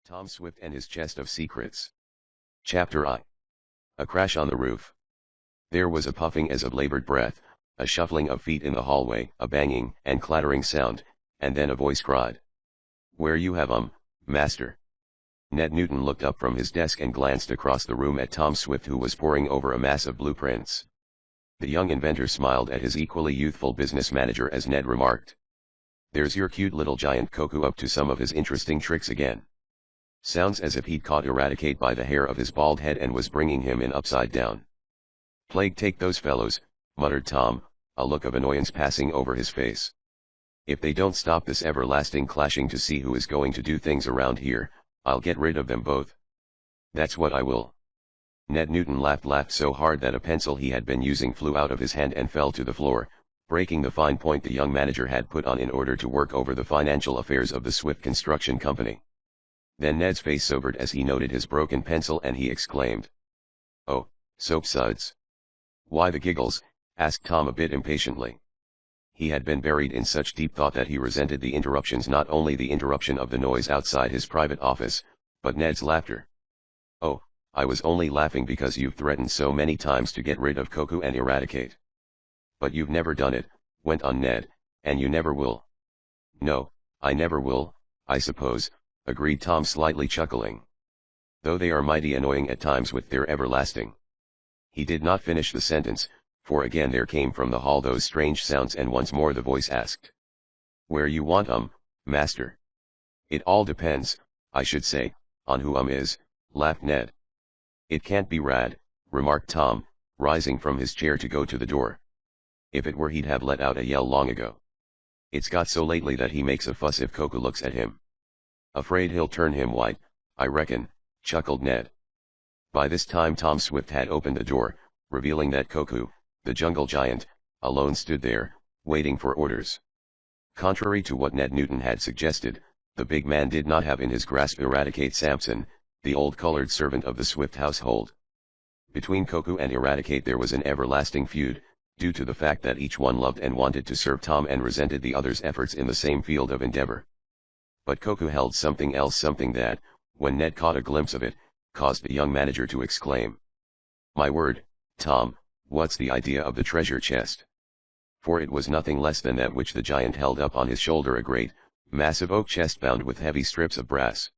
Tom Swift and his Chest of Secrets. Chapter I. A crash on the roof. There was a puffing as of labored breath, a shuffling of feet in the hallway, a banging and clattering sound, and then a voice cried. "Where you have master?" Ned Newton looked up from his desk and glanced across the room at Tom Swift, who was poring over a mass of blueprints. The young inventor smiled at his equally youthful business manager as Ned remarked, "There's your cute little giant Koku up to some of his interesting tricks again. Sounds as if he'd caught Eradicate by the hair of his bald head and was bringing him in upside down." "Plague take those fellows," muttered Tom, a look of annoyance passing over his face. "If they don't stop this everlasting clashing to see who is going to do things around here, I'll get rid of them both. That's what I will." Ned Newton laughed so hard that a pencil he had been using flew out of his hand and fell to the floor, breaking the fine point the young manager had put on in order to work over the financial affairs of the Swift Construction Company. Then Ned's face sobered as he noted his broken pencil and he exclaimed, "Oh, soap suds." "Why the giggles?" asked Tom a bit impatiently. He had been buried in such deep thought that he resented the interruptions, not only the interruption of the noise outside his private office, but Ned's laughter. "Oh, I was only laughing because you've threatened so many times to get rid of Koku and Eradicate." "But you've never done it," went on Ned, "and you never will." "No, I never will, I suppose," agreed Tom, slightly chuckling. "Though they are mighty annoying at times with their everlasting." He did not finish the sentence, for again there came from the hall those strange sounds, and once more the voice asked, "Where you want master?" "It all depends, I should say, on who is," laughed Ned. "It can't be Rad," remarked Tom, rising from his chair to go to the door. "If it were, he'd have let out a yell long ago. It's got so lately that he makes a fuss if Koku looks at him." "Afraid he'll turn him white, I reckon," chuckled Ned. By this time Tom Swift had opened the door, revealing that Koku, the jungle giant, alone stood there, waiting for orders. Contrary to what Ned Newton had suggested, the big man did not have in his grasp Eradicate Sampson, the old colored servant of the Swift household. Between Koku and Eradicate there was an everlasting feud, due to the fact that each one loved and wanted to serve Tom and resented the other's efforts in the same field of endeavor. But Koku held something else, something that, when Ned caught a glimpse of it, caused the young manager to exclaim, "My word, Tom, what's the idea of the treasure chest?" For it was nothing less than that which the giant held up on his shoulder, a great, massive oak chest bound with heavy strips of brass.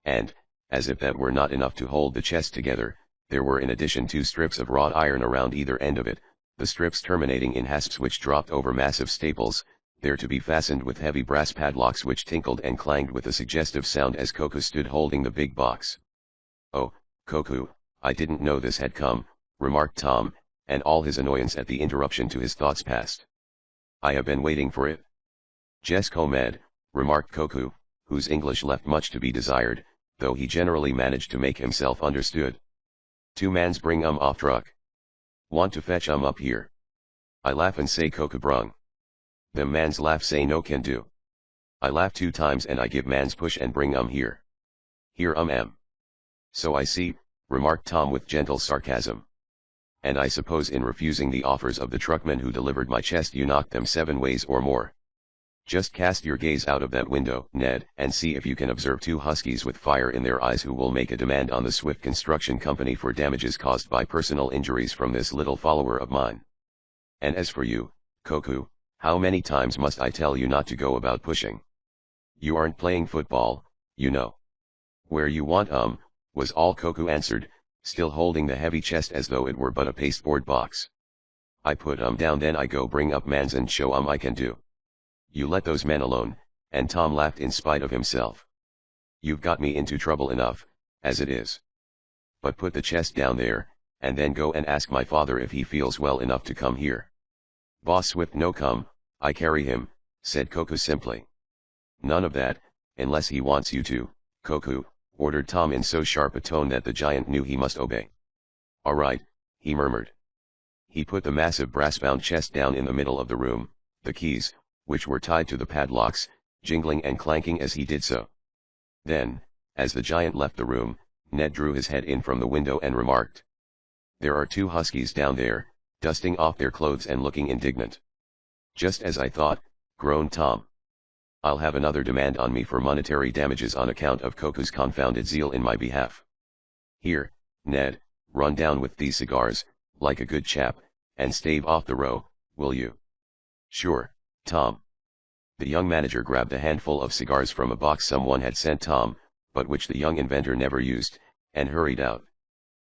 And, as if that were not enough to hold the chest together, there were in addition 2 strips of wrought iron around either end of it, the strips terminating in hasps which dropped over massive staples, there to be fastened with heavy brass padlocks which tinkled and clanged with a suggestive sound as Koku stood holding the big box. "Oh, Koku, I didn't know this had come," remarked Tom, and all his annoyance at the interruption to his thoughts passed. "I have been waiting for it." "Just comed," remarked Koku, whose English left much to be desired, though he generally managed to make himself understood. "2 mans bring off truck. Want to fetch up here." I laugh and say Koku brung. Them mans laugh say no can do. I laugh 2 times and I give mans push and bring here. Here am. "So I see," remarked Tom with gentle sarcasm. "And I suppose in refusing the offers of the truckmen who delivered my chest you knocked them 7 ways or more. Just cast your gaze out of that window, Ned, and see if you can observe 2 huskies with fire in their eyes who will make a demand on the Swift Construction Company for damages caused by personal injuries from this little follower of mine. And as for you, Koku, how many times must I tell you not to go about pushing? You aren't playing football, you know." "Where you want was all Koku answered, still holding the heavy chest as though it were but a pasteboard box. "I put down, then I go bring up mans and show I can do." "You let those men alone," and Tom laughed in spite of himself. "You've got me into trouble enough, as it is. But put the chest down there, and then go and ask my father if he feels well enough to come here." "Boss Swift no come, I carry him," said Koku simply. "None of that, unless he wants you to, Koku," ordered Tom in so sharp a tone that the giant knew he must obey. "All right," he murmured. He put the massive brass-bound chest down in the middle of the room, the keys, which were tied to the padlocks, jingling and clanking as he did so. Then, as the giant left the room, Ned drew his head in from the window and remarked, "There are 2 huskies down there, dusting off their clothes and looking indignant." "Just as I thought," groaned Tom. I'll have another demand on me for monetary damages on account of Koku's confounded zeal in my behalf. Here, Ned, run down with these cigars, like a good chap, and stave off the row, will you? Sure, Tom. The young manager grabbed a handful of cigars from a box someone had sent Tom, but which the young inventor never used, and hurried out.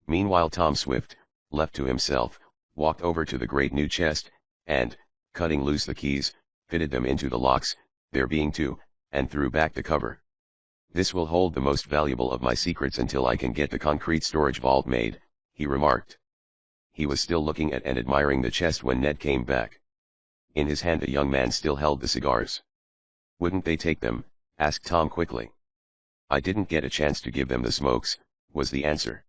Meanwhile Tom Swift, left to himself, walked over to the great new chest, and, cutting loose the keys, fitted them into the locks, there being two, and threw back the cover. This will hold the most valuable of my secrets until I can get the concrete storage vault made, he remarked. He was still looking at and admiring the chest when Ned came back. In his hand the young man still held the cigars. Wouldn't they take them? Asked Tom quickly. I didn't get a chance to give them the smokes, was the answer.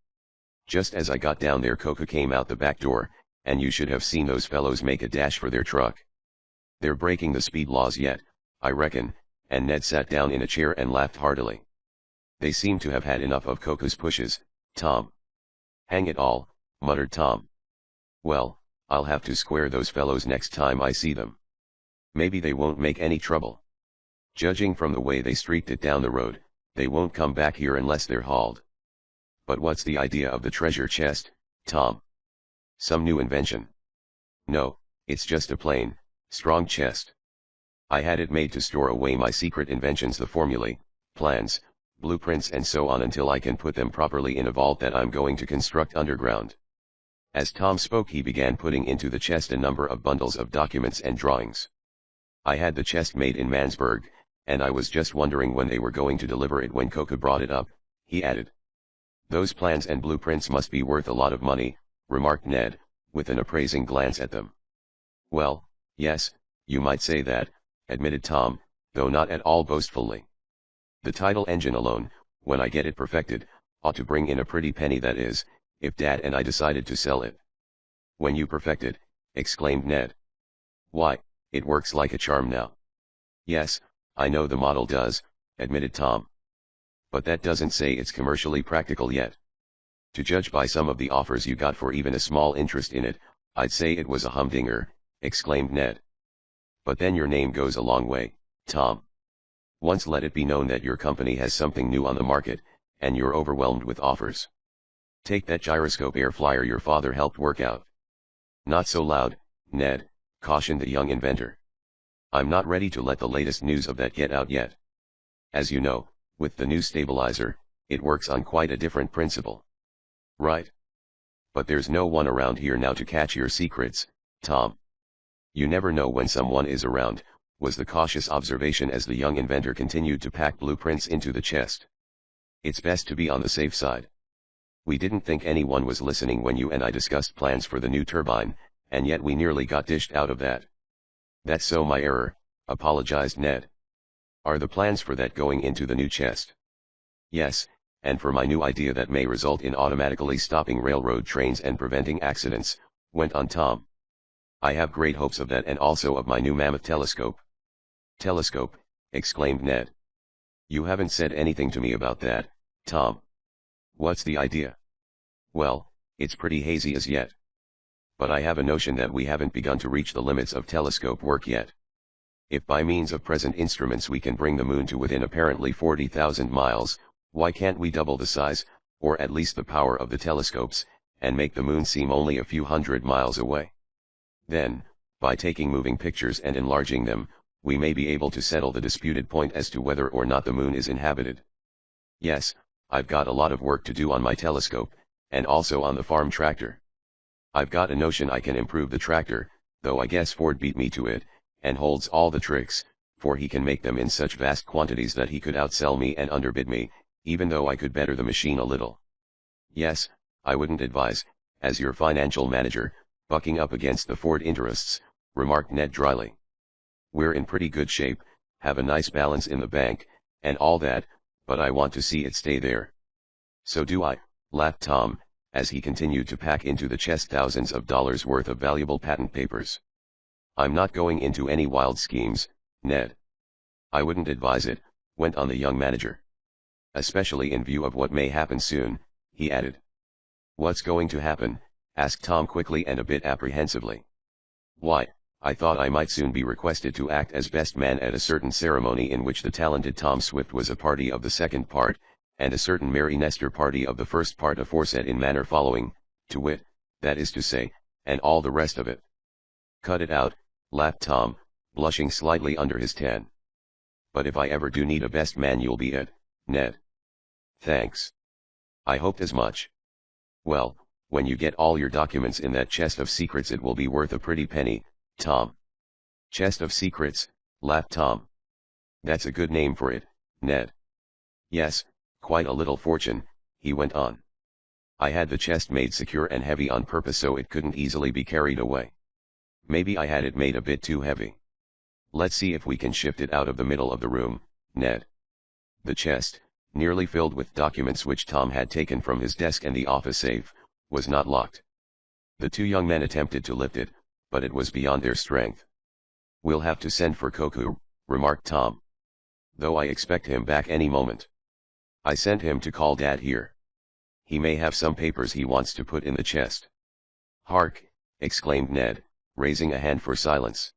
Just as I got down there Koku came out the back door, and you should have seen those fellows make a dash for their truck. They're breaking the speed laws yet, I reckon, and Ned sat down in a chair and laughed heartily. They seem to have had enough of Koku's pushes, Tom. Hang it all, muttered Tom. Well, I'll have to square those fellows next time I see them. Maybe they won't make any trouble. Judging from the way they streaked it down the road, they won't come back here unless they're hauled. But what's the idea of the treasure chest, Tom? Some new invention? No, it's just a plain, strong chest. I had it made to store away my secret inventions, the formulae, plans, blueprints and so on until I can put them properly in a vault that I'm going to construct underground. As Tom spoke he began putting into the chest a number of bundles of documents and drawings. I had the chest made in Mansburg, and I was just wondering when they were going to deliver it when Koku brought it up, he added. Those plans and blueprints must be worth a lot of money, remarked Ned, with an appraising glance at them. Well, yes, you might say that, admitted Tom, though not at all boastfully. The tidal engine alone, when I get it perfected, ought to bring in a pretty penny, that is, if Dad and I decided to sell it. When you perfect it, exclaimed Ned. Why, it works like a charm now. Yes, I know the model does, admitted Tom. But that doesn't say it's commercially practical yet. To judge by some of the offers you got for even a small interest in it, I'd say it was a humdinger, exclaimed Ned. But then your name goes a long way, Tom. Once let it be known that your company has something new on the market, and you're overwhelmed with offers. Take that gyroscope air flyer your father helped work out. Not so loud, Ned, cautioned the young inventor. I'm not ready to let the latest news of that get out yet. As you know, with the new stabilizer, it works on quite a different principle. Right? But there's no one around here now to catch your secrets, Tom. You never know when someone is around, was the cautious observation as the young inventor continued to pack blueprints into the chest. It's best to be on the safe side. We didn't think anyone was listening when you and I discussed plans for the new turbine, and yet we nearly got dished out of that. That's so my error, apologized Ned. Are the plans for that going into the new chest? Yes, and for my new idea that may result in automatically stopping railroad trains and preventing accidents, went on Tom. I have great hopes of that and also of my new mammoth telescope. Telescope, exclaimed Ned. You haven't said anything to me about that, Tom. What's the idea? Well, it's pretty hazy as yet. But I have a notion that we haven't begun to reach the limits of telescope work yet. If by means of present instruments we can bring the moon to within apparently 40,000 miles, why can't we double the size, or at least the power of the telescopes, and make the moon seem only a few hundred miles away? Then, by taking moving pictures and enlarging them, we may be able to settle the disputed point as to whether or not the moon is inhabited. Yes, I've got a lot of work to do on my telescope, and also on the farm tractor. I've got a notion I can improve the tractor, though I guess Ford beat me to it, and holds all the tricks, for he can make them in such vast quantities that he could outsell me and underbid me, even though I could better the machine a little. Yes, I wouldn't advise, as your financial manager, bucking up against the Ford interests, remarked Ned dryly. We're in pretty good shape, have a nice balance in the bank, and all that, but I want to see it stay there. So do I, laughed Tom, as he continued to pack into the chest thousands of dollars worth of valuable patent papers. I'm not going into any wild schemes, Ned. I wouldn't advise it, went on the young manager. Especially in view of what may happen soon, he added. What's going to happen? Asked Tom quickly and a bit apprehensively. Why, I thought I might soon be requested to act as best man at a certain ceremony in which the talented Tom Swift was a party of the second part, and a certain Mary Nestor party of the first part aforesaid in manner following, to wit, that is to say, and all the rest of it. Cut it out, laughed Tom, blushing slightly under his tan. But if I ever do need a best man you'll be it, Ned. Thanks. I hoped as much. Well, when you get all your documents in that chest of secrets it will be worth a pretty penny, Tom. Chest of secrets, laughed Tom. That's a good name for it, Ned. Yes, quite a little fortune, he went on. I had the chest made secure and heavy on purpose so it couldn't easily be carried away. Maybe I had it made a bit too heavy. Let's see if we can shift it out of the middle of the room, Ned. The chest, nearly filled with documents which Tom had taken from his desk and the office safe, was not locked. The two young men attempted to lift it, but it was beyond their strength. We'll have to send for Koku, remarked Tom. Though I expect him back any moment. I sent him to call Dad here. He may have some papers he wants to put in the chest. Hark, exclaimed Ned, raising a hand for silence.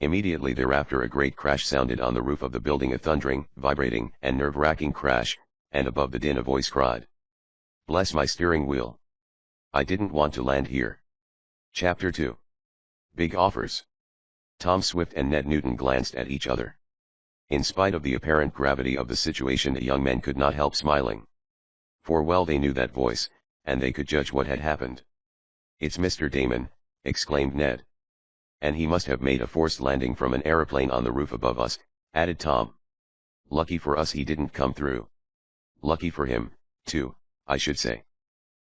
Immediately thereafter a great crash sounded on the roof of the building, a thundering, vibrating, and nerve-wracking crash, and above the din a voice cried. Bless my steering wheel. I didn't want to land here. Chapter 2. Big offers. Tom Swift and Ned Newton glanced at each other. In spite of the apparent gravity of the situation the young men could not help smiling. For well they knew that voice, and they could judge what had happened. It's Mr. Damon, exclaimed Ned. And he must have made a forced landing from an aeroplane on the roof above us, added Tom. Lucky for us he didn't come through. Lucky for him, too, I should say.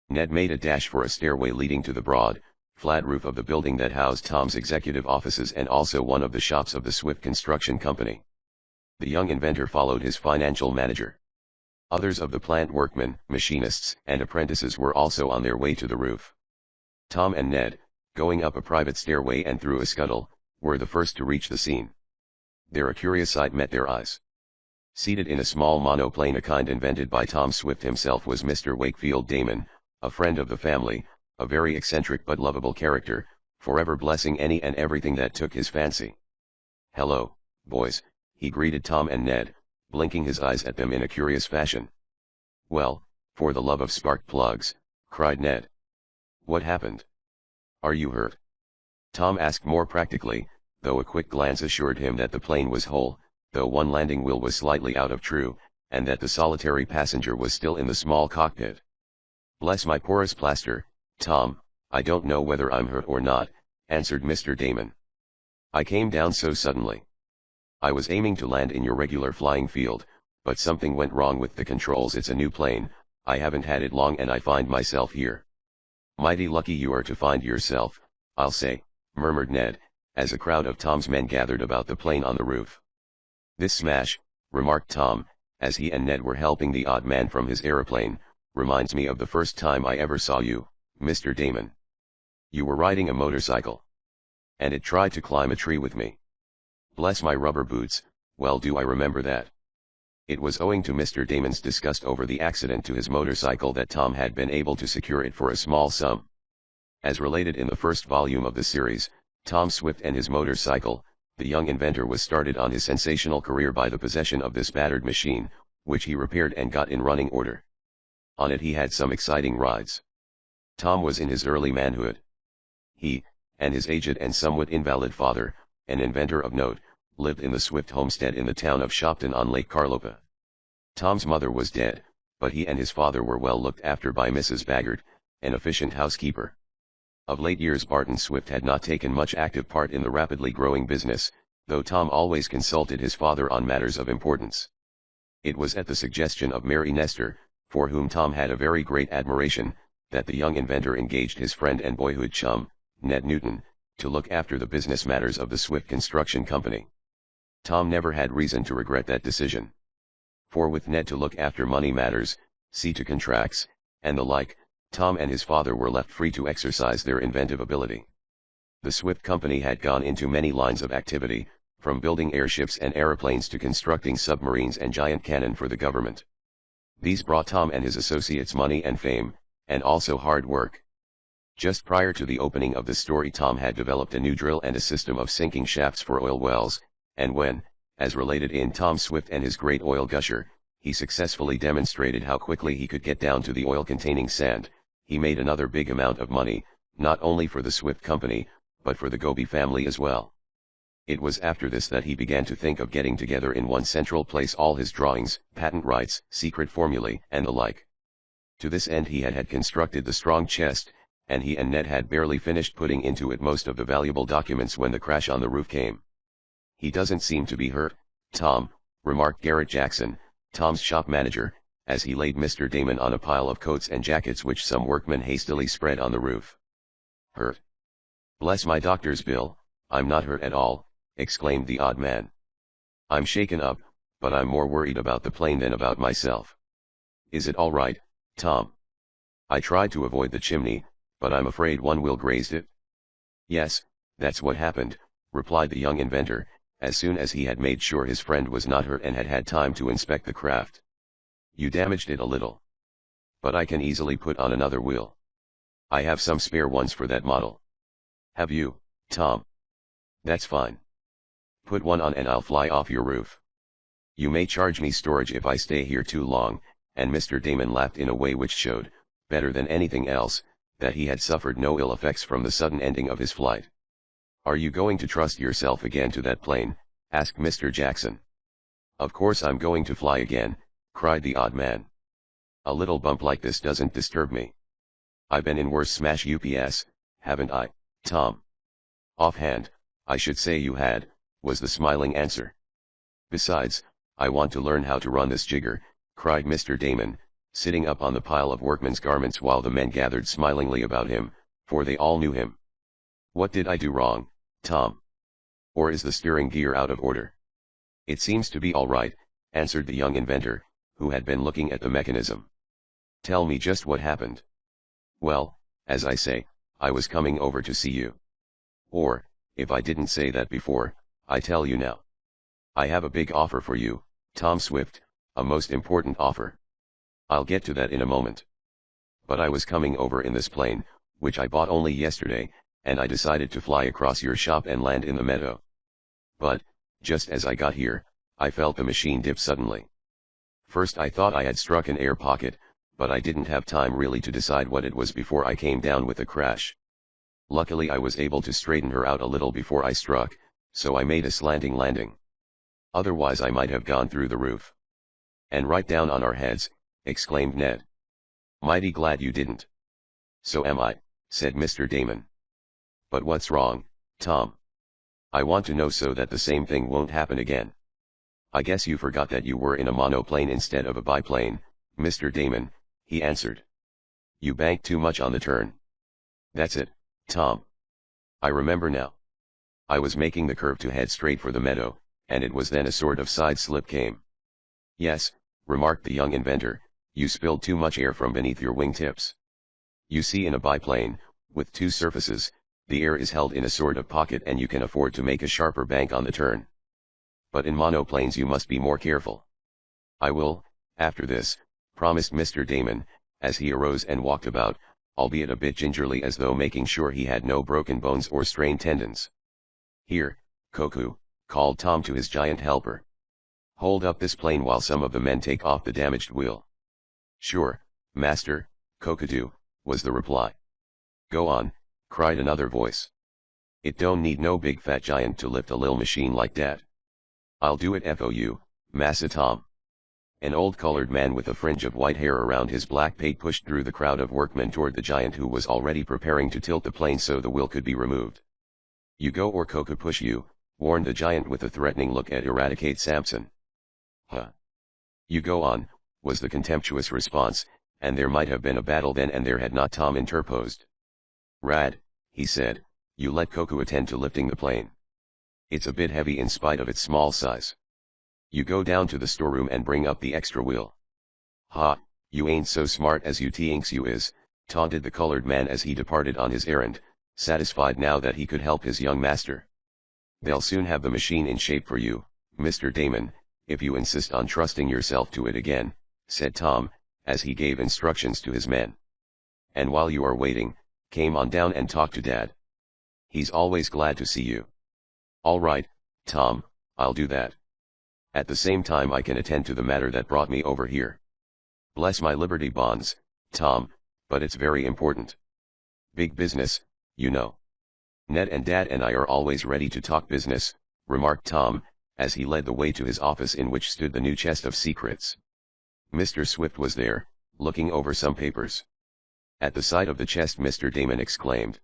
Ned made a dash for a stairway leading to the broad, flat roof of the building that housed Tom's executive offices and also one of the shops of the Swift Construction Company. The young inventor followed his financial manager. Others of the plant workmen, machinists, and apprentices were also on their way to the roof. Tom and Ned, going up a private stairway and through a scuttle, were the first to reach the scene. There a curious sight met their eyes. Seated in a small monoplane, a kind invented by Tom Swift himself, was Mr. Wakefield Damon, a friend of the family, a very eccentric but lovable character, forever blessing any and everything that took his fancy. Hello, boys, he greeted Tom and Ned, blinking his eyes at them in a curious fashion. Well, for the love of spark plugs, cried Ned. What happened? Are you hurt? Tom asked more practically, though a quick glance assured him that the plane was whole, though one landing wheel was slightly out of true, and that the solitary passenger was still in the small cockpit. Bless my porous plaster, Tom, I don't know whether I'm hurt or not, answered Mr. Damon. I came down so suddenly. I was aiming to land in your regular flying field, but something went wrong with the controls. It's a new plane, I haven't had it long and I find myself here. Mighty lucky you are to find yourself, I'll say, murmured Ned, as a crowd of Tom's men gathered about the plane on the roof. This smash, remarked Tom, as he and Ned were helping the odd man from his aeroplane, reminds me of the first time I ever saw you, Mr. Damon. You were riding a motorcycle. And it tried to climb a tree with me. Bless my rubber boots, well do I remember that. It was owing to Mr. Damon's disgust over the accident to his motorcycle that Tom had been able to secure it for a small sum. As related in the first volume of the series, Tom Swift and his motorcycle, the young inventor was started on his sensational career by the possession of this battered machine, which he repaired and got in running order. On it he had some exciting rides. Tom was in his early manhood. He, and his aged and somewhat invalid father, an inventor of note, lived in the Swift homestead in the town of Shopton on Lake Carlopa. Tom's mother was dead, but he and his father were well looked after by Mrs. Baggart, an efficient housekeeper. Of late years Barton Swift had not taken much active part in the rapidly growing business, though Tom always consulted his father on matters of importance. It was at the suggestion of Mary Nestor, for whom Tom had a very great admiration, that the young inventor engaged his friend and boyhood chum, Ned Newton, to look after the business matters of the Swift Construction Company. Tom never had reason to regret that decision. For with Ned to look after money matters, see to contracts, and the like, Tom and his father were left free to exercise their inventive ability. The Swift Company had gone into many lines of activity, from building airships and aeroplanes to constructing submarines and giant cannon for the government. These brought Tom and his associates money and fame, and also hard work. Just prior to the opening of the story, Tom had developed a new drill and a system of sinking shafts for oil wells, and when, as related in Tom Swift and His Great Oil Gusher, he successfully demonstrated how quickly he could get down to the oil-containing sand, he made another big amount of money, not only for the Swift company, but for the Gobi family as well. It was after this that he began to think of getting together in one central place all his drawings, patent rights, secret formulae, and the like. To this end he had constructed the strong chest, and he and Ned had barely finished putting into it most of the valuable documents when the crash on the roof came. "He doesn't seem to be hurt, Tom," remarked Garrett Jackson, Tom's shop manager, as he laid Mr. Damon on a pile of coats and jackets which some workmen hastily spread on the roof. "Hurt? Bless my doctor's bill, I'm not hurt at all," exclaimed the odd man. "I'm shaken up, but I'm more worried about the plane than about myself. Is it all right, Tom? I tried to avoid the chimney, but I'm afraid one will graze it." "Yes, that's what happened," replied the young inventor, as soon as he had made sure his friend was not hurt and had had time to inspect the craft. "You damaged it a little. But I can easily put on another wheel. I have some spare ones for that model." "Have you, Tom? That's fine. Put one on and I'll fly off your roof. You may charge me storage if I stay here too long," and Mr. Damon laughed in a way which showed, better than anything else, that he had suffered no ill effects from the sudden ending of his flight. "Are you going to trust yourself again to that plane?" asked Mr. Jackson. "Of course I'm going to fly again," cried the odd man. "A little bump like this doesn't disturb me. I've been in worse smash UPS, haven't I, Tom?" "Offhand, I should say you had," was the smiling answer. "Besides, I want to learn how to run this jigger," cried Mr. Damon, sitting up on the pile of workmen's garments while the men gathered smilingly about him, for they all knew him. "What did I do wrong, Tom? Or is the steering gear out of order?" "It seems to be all right," answered the young inventor, who had been looking at the mechanism. "Tell me just what happened." "Well, as I say, I was coming over to see you. Or, if I didn't say that before, I tell you now. I have a big offer for you, Tom Swift, a most important offer. I'll get to that in a moment. But I was coming over in this plane, which I bought only yesterday, and I decided to fly across your shop and land in the meadow. But, just as I got here, I felt the machine dip suddenly. First I thought I had struck an air pocket, but I didn't have time really to decide what it was before I came down with a crash. Luckily I was able to straighten her out a little before I struck, so I made a slanting landing. Otherwise I might have gone through the roof." "And right down on our heads," exclaimed Ned. "Mighty glad you didn't." "So am I," said Mr. Damon. "But what's wrong, Tom? I want to know so that the same thing won't happen again." "I guess you forgot that you were in a monoplane instead of a biplane, Mr. Damon," he answered. "You banked too much on the turn." "That's it, Tom. I remember now. I was making the curve to head straight for the meadow, and it was then a sort of side slip came." "Yes," remarked the young inventor, "you spilled too much air from beneath your wingtips. You see, in a biplane, with two surfaces, the air is held in a sort of pocket and you can afford to make a sharper bank on the turn. But in monoplanes you must be more careful." "I will, after this," promised Mr. Damon, as he arose and walked about, albeit a bit gingerly as though making sure he had no broken bones or strained tendons. "Here, Koku," called Tom to his giant helper. "Hold up this plane while some of the men take off the damaged wheel." "Sure, master, Koku," was the reply. "Go on," cried another voice. "It don't need no big fat giant to lift a lil machine like dat." "I'll do it for you, Massa Tom." An old colored man with a fringe of white hair around his black pate pushed through the crowd of workmen toward the giant who was already preparing to tilt the plane so the wheel could be removed. "You go or Koku push you," warned the giant with a threatening look at Eradicate Sampson. "Huh. You go on," was the contemptuous response, and there might have been a battle then and there had not Tom interposed. "Rad," he said, "you let Koku attend to lifting the plane. It's a bit heavy in spite of its small size. You go down to the storeroom and bring up the extra wheel." "Ha, you ain't so smart as you thinks you is," taunted the colored man as he departed on his errand, satisfied now that he could help his young master. "They'll soon have the machine in shape for you, Mr. Damon, if you insist on trusting yourself to it again," said Tom, as he gave instructions to his men. "And while you are waiting, Came on down and talk to Dad. He's always glad to see you. All right, Tom, I'll do that. At the same time I can attend to the matter that brought me over here. Bless my Liberty bonds, Tom, but it's very important. Big business, you know. Ned and Dad and I are always ready to talk business, remarked Tom, as he led the way to his office in which stood the new chest of secrets. Mr. Swift was there, looking over some papers. At the sight of the chest Mr. Damon exclaimed.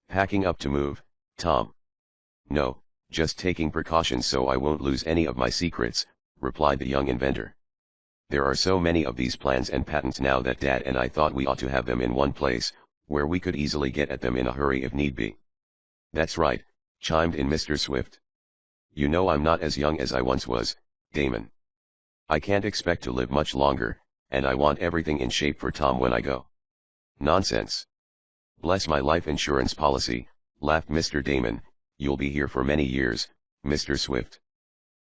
Packing up to move, Tom? No, just taking precautions so I won't lose any of my secrets, replied the young inventor. There are so many of these plans and patents now that Dad and I thought we ought to have them in one place, where we could easily get at them in a hurry if need be. That's right, chimed in Mr. Swift. You know I'm not as young as I once was, Damon. I can't expect to live much longer, and I want everything in shape for Tom when I go. Nonsense. Bless my life insurance policy, laughed Mr. Damon, you'll be here for many years, Mr. Swift.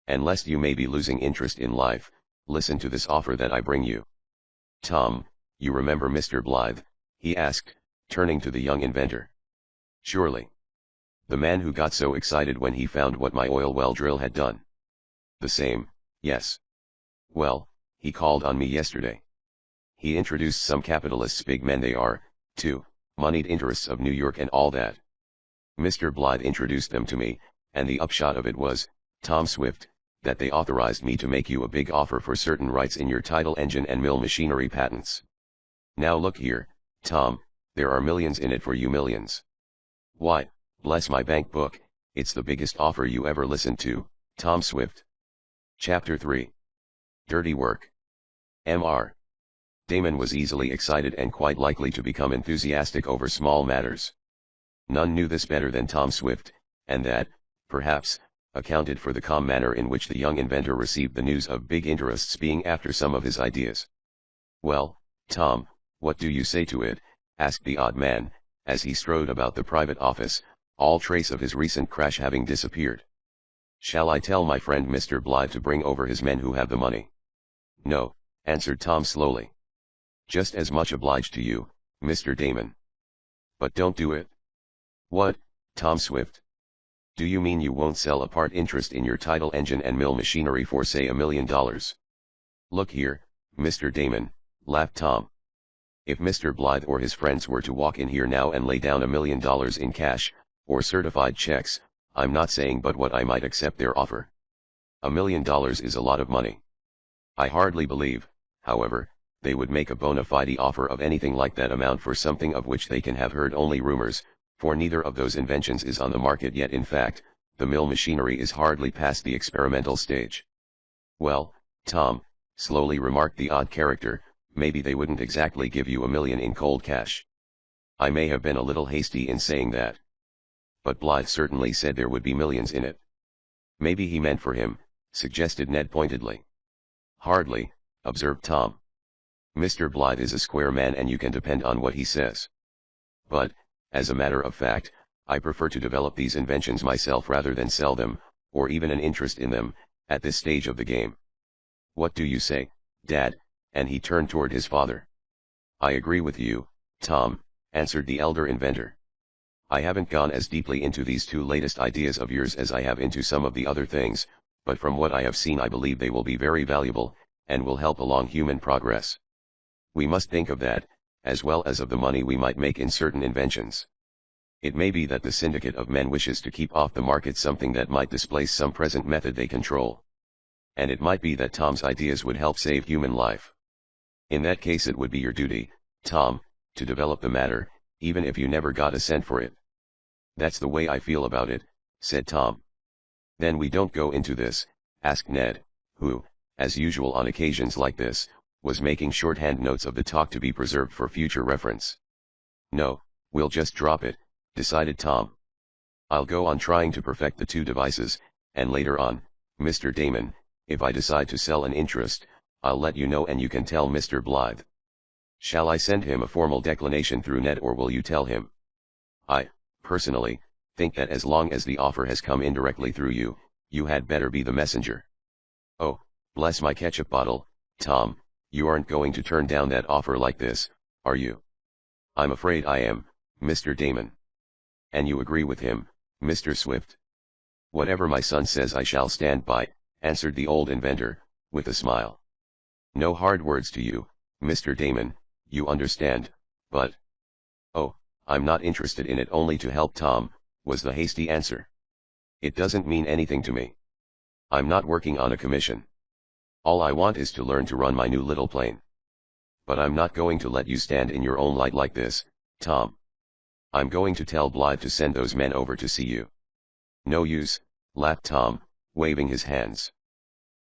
And lest you may be losing interest in life, listen to this offer that I bring you. Tom, you remember Mr. Blythe? He asked, turning to the young inventor. Surely. The man who got so excited when he found what my oil well drill had done. The same, yes. Well, he called on me yesterday. He introduced some capitalists, big men they are, too, moneyed interests of New York and all that. Mr. Blythe introduced them to me, and the upshot of it was, Tom Swift, that they authorized me to make you a big offer for certain rights in your tidal engine and mill machinery patents. Now look here, Tom, there are millions in it for you, millions. Why, bless my bank book, it's the biggest offer you ever listened to, Tom Swift. Chapter 3. Dirty Work. Mr. Damon was easily excited and quite likely to become enthusiastic over small matters. None knew this better than Tom Swift, and that, perhaps, accounted for the calm manner in which the young inventor received the news of big interests being after some of his ideas. Well, Tom, what do you say to it? Asked the odd man, as he strode about the private office, all trace of his recent crash having disappeared. Shall I tell my friend Mr. Blythe to bring over his men who have the money? No, answered Tom slowly. Just as much obliged to you, Mr. Damon. But don't do it. What, Tom Swift? Do you mean you won't sell a part interest in your tidal engine and mill machinery for say $1 million? Look here, Mr. Damon, laughed Tom. If Mr. Blythe or his friends were to walk in here now and lay down $1 million in cash, or certified checks, I'm not saying but what I might accept their offer. $1 million is a lot of money. I hardly believe, however, they would make a bona fide offer of anything like that amount for something of which they can have heard only rumors, for neither of those inventions is on the market yet. In fact, the mill machinery is hardly past the experimental stage. Well, Tom, slowly remarked the odd character, maybe they wouldn't exactly give you $1 million in cold cash. I may have been a little hasty in saying that. But Blythe certainly said there would be millions in it. Maybe he meant for him, suggested Ned pointedly. Hardly, observed Tom. Mr. Blythe is a square man and you can depend on what he says. But, as a matter of fact, I prefer to develop these inventions myself rather than sell them, or even an interest in them, at this stage of the game. What do you say, Dad? And he turned toward his father. I agree with you, Tom, answered the elder inventor. I haven't gone as deeply into these two latest ideas of yours as I have into some of the other things, but from what I have seen I believe they will be very valuable, and will help along human progress. We must think of that, as well as of the money we might make in certain inventions. It may be that the syndicate of men wishes to keep off the market something that might displace some present method they control. And it might be that Tom's ideas would help save human life. In that case it would be your duty, Tom, to develop the matter, even if you never got a cent for it. That's the way I feel about it, said Tom. Then we don't go into this, asked Ned, who, as usual on occasions like this, was making shorthand notes of the talk to be preserved for future reference. No, we'll just drop it, decided Tom. I'll go on trying to perfect the two devices, and later on, Mr. Damon, if I decide to sell an interest, I'll let you know and you can tell Mr. Blythe. Shall I send him a formal declination through Ned or will you tell him? I, personally, think that as long as the offer has come indirectly through you, you had better be the messenger. Oh, bless my ketchup bottle, Tom, you aren't going to turn down that offer like this, are you? I'm afraid I am, Mr. Damon. And you agree with him, Mr. Swift? Whatever my son says I shall stand by, answered the old inventor, with a smile. No hard words to you, Mr. Damon, you understand, but... Oh, I'm not interested in it only to help Tom, was the hasty answer. It doesn't mean anything to me. I'm not working on a commission. All I want is to learn to run my new little plane. But I'm not going to let you stand in your own light like this, Tom. I'm going to tell Blythe to send those men over to see you. No use, laughed Tom, waving his hands.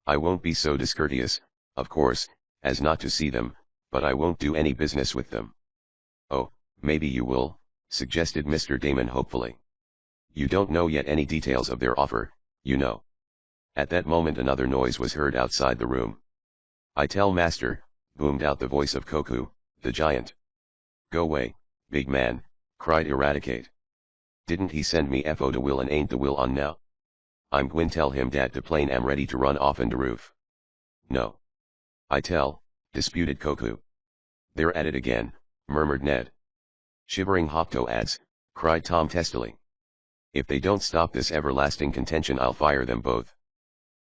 I won't be so discourteous, of course, as not to see them, but I won't do any business with them. Oh, maybe you will, suggested Mr. Damon hopefully. You don't know yet any details of their offer, you know. At that moment another noise was heard outside the room. I tell master, boomed out the voice of Koku, the giant. Go away, big man, cried Eradicate. Didn't he send me FO to will and ain't the will on now? I'm gwine tell him dat the plane am ready to run off in the roof. No. I tell, disputed Koku. They're at it again, murmured Ned. Shivering Hopto-ads, cried Tom testily. If they don't stop this everlasting contention I'll fire them both.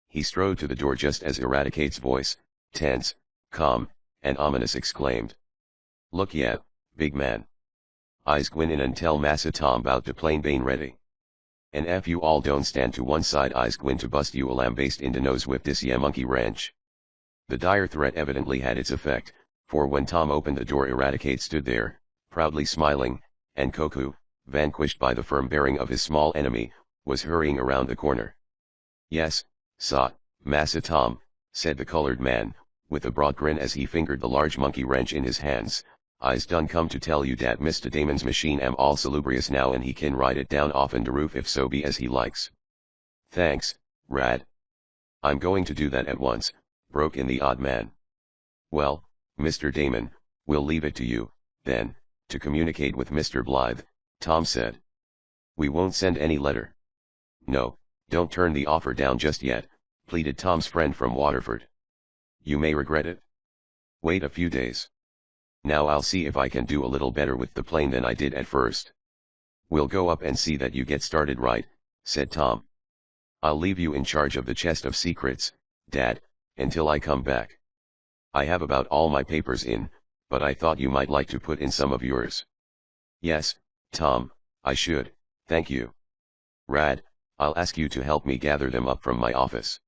He strode to the door just as Eradicate's voice, tense, calm, and ominous exclaimed. Look yet, big man. I's gwine in and tell Massa Tom bout de plane bane ready. And if you all don't stand to one side I's gwine to bust you alam based in de nose with dis yeah monkey wrench. The dire threat evidently had its effect, for when Tom opened the door Eradicate stood there, proudly smiling, and Koku, vanquished by the firm bearing of his small enemy, was hurrying around the corner. Yes, sah, Massa Tom, said the colored man, with a broad grin as he fingered the large monkey wrench in his hands. I's done come to tell you dat Mr. Damon's machine am all salubrious now and he can ride it down offen de roof if so be as he likes. Thanks, Rad. I'm going to do that at once, broke in the odd man. Well, Mr. Damon, we'll leave it to you, then, to communicate with Mr. Blythe, Tom said. We won't send any letter. No, don't turn the offer down just yet, pleaded Tom's friend from Waterford. You may regret it. Wait a few days. Now I'll see if I can do a little better with the plane than I did at first. We'll go up and see that you get started right, said Tom. I'll leave you in charge of the chest of secrets, Dad, until I come back. I have about all my papers in, but I thought you might like to put in some of yours. Yes, Tom, I should, thank you. Rad, I'll ask you to help me gather them up from my office.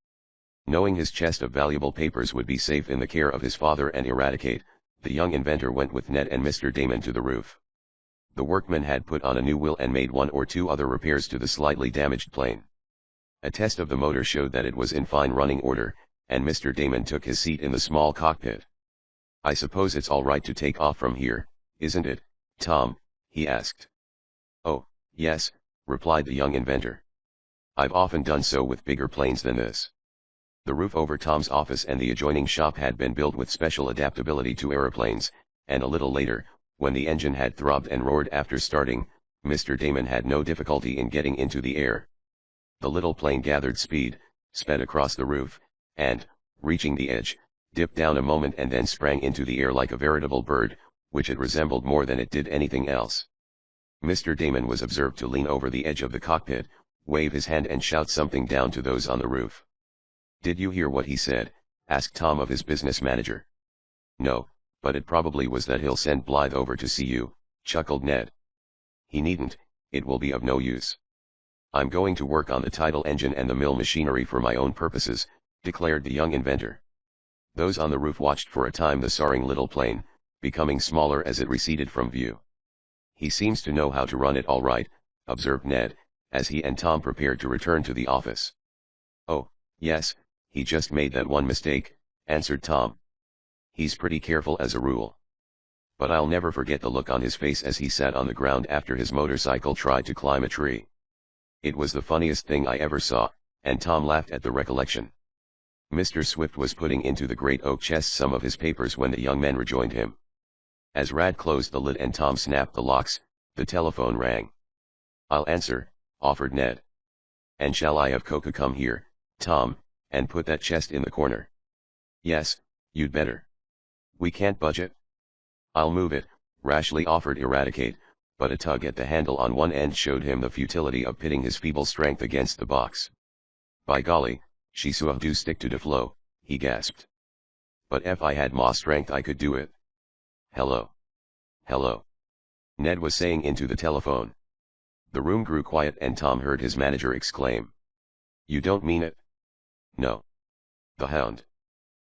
Knowing his chest of valuable papers would be safe in the care of his father and Eradicate, the young inventor went with Ned and Mr. Damon to the roof. The workmen had put on a new wheel and made one or two other repairs to the slightly damaged plane. A test of the motor showed that it was in fine running order, and Mr. Damon took his seat in the small cockpit. I suppose it's all right to take off from here, isn't it, Tom? He asked. Oh, yes, replied the young inventor. I've often done so with bigger planes than this. The roof over Tom's office and the adjoining shop had been built with special adaptability to aeroplanes, and a little later, when the engine had throbbed and roared after starting, Mr. Damon had no difficulty in getting into the air. The little plane gathered speed, sped across the roof, and, reaching the edge, dipped down a moment and then sprang into the air like a veritable bird, which it resembled more than it did anything else. Mr. Damon was observed to lean over the edge of the cockpit, wave his hand and shout something down to those on the roof. Did you hear what he said? Asked Tom of his business manager. No, but it probably was that he'll send Blythe over to see you, chuckled Ned. He needn't, it will be of no use. I'm going to work on the tidal engine and the mill machinery for my own purposes, declared the young inventor. Those on the roof watched for a time the soaring little plane, becoming smaller as it receded from view. He seems to know how to run it all right, observed Ned, as he and Tom prepared to return to the office. Oh, yes, he just made that one mistake, answered Tom. He's pretty careful as a rule. But I'll never forget the look on his face as he sat on the ground after his motorcycle tried to climb a tree. It was the funniest thing I ever saw, and Tom laughed at the recollection. Mr. Swift was putting into the great oak chest some of his papers when the young men rejoined him. As Rad closed the lid and Tom snapped the locks, the telephone rang. I'll answer, offered Ned. And shall I have Koku come here, Tom, and put that chest in the corner? Yes, you'd better. We can't budge it. I'll move it, rashly offered Eradicate, but a tug at the handle on one end showed him the futility of pitting his feeble strength against the box. "By golly, she sure do stick to the flow," he gasped. "But if I had more strength I could do it." "Hello. Hello," Ned was saying into the telephone. The room grew quiet and Tom heard his manager exclaim. "You don't mean it?" "No. The hound."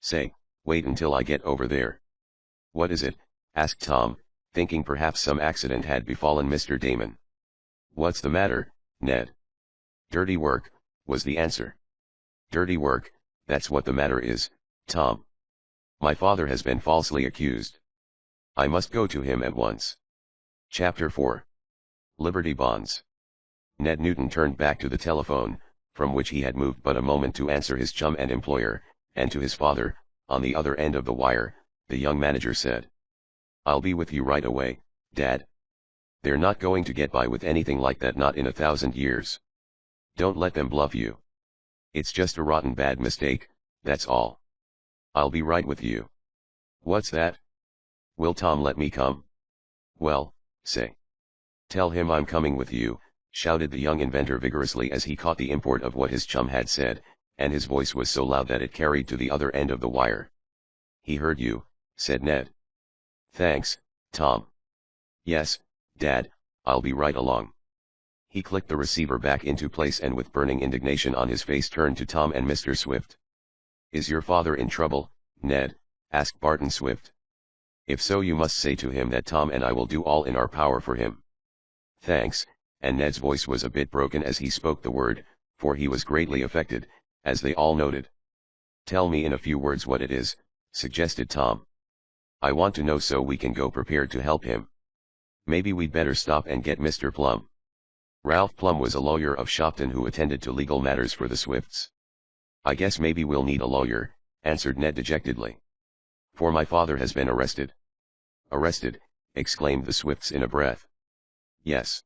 "Say, wait until I get over there." "What is it?" asked Tom, thinking perhaps some accident had befallen Mr. Damon. "What's the matter, Ned?" "Dirty work," was the answer. "Dirty work, that's what the matter is, Tom. My father has been falsely accused. I must go to him at once." Chapter 4. Liberty Bonds. Ned Newton turned back to the telephone, from which he had moved but a moment to answer his chum and employer, and to his father, on the other end of the wire, the young manager said. "I'll be with you right away, Dad. They're not going to get by with anything like that, not in 1,000 years. Don't let them bluff you. It's just a rotten bad mistake, that's all. I'll be right with you." "What's that? Will Tom let me come?" "Well, say. Tell him I'm coming with you," shouted the young inventor vigorously as he caught the import of what his chum had said, and his voice was so loud that it carried to the other end of the wire. "He heard you," said Ned. "Thanks, Tom." "Yes, Dad, I'll be right along." He clicked the receiver back into place and with burning indignation on his face turned to Tom and Mr. Swift. "Is your father in trouble, Ned?" asked Barton Swift. "If so, you must say to him that Tom and I will do all in our power for him." "Thanks," and Ned's voice was a bit broken as he spoke the word, for he was greatly affected, as they all noted. "Tell me in a few words what it is," suggested Tom. "I want to know so we can go prepared to help him. Maybe we'd better stop and get Mr. Plum." Ralph Plum was a lawyer of Shopton who attended to legal matters for the Swifts. "I guess maybe we'll need a lawyer," answered Ned dejectedly. "For my father has been arrested." "Arrested?" exclaimed the Swifts in a breath. "Yes.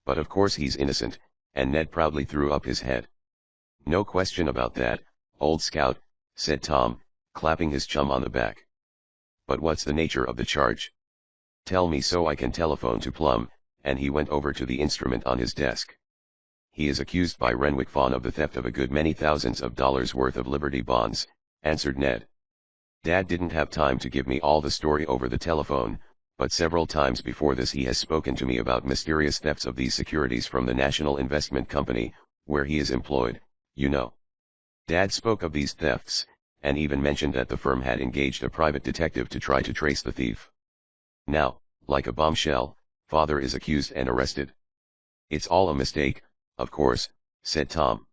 But of course he's innocent," and Ned proudly threw up his head. "No question about that, old scout," said Tom, clapping his chum on the back. "But what's the nature of the charge? Tell me so I can telephone to Plum," and he went over to the instrument on his desk. "He is accused by Renwick Fawn of the theft of a good many thousands of dollars worth of Liberty bonds," answered Ned. "Dad didn't have time to give me all the story over the telephone, but several times before this he has spoken to me about mysterious thefts of these securities from the National Investment Company, where he is employed, you know. Dad spoke of these thefts, and even mentioned that the firm had engaged a private detective to try to trace the thief. Now, like a bombshell, Father is accused and arrested." "It's all a mistake, of course," said Tom.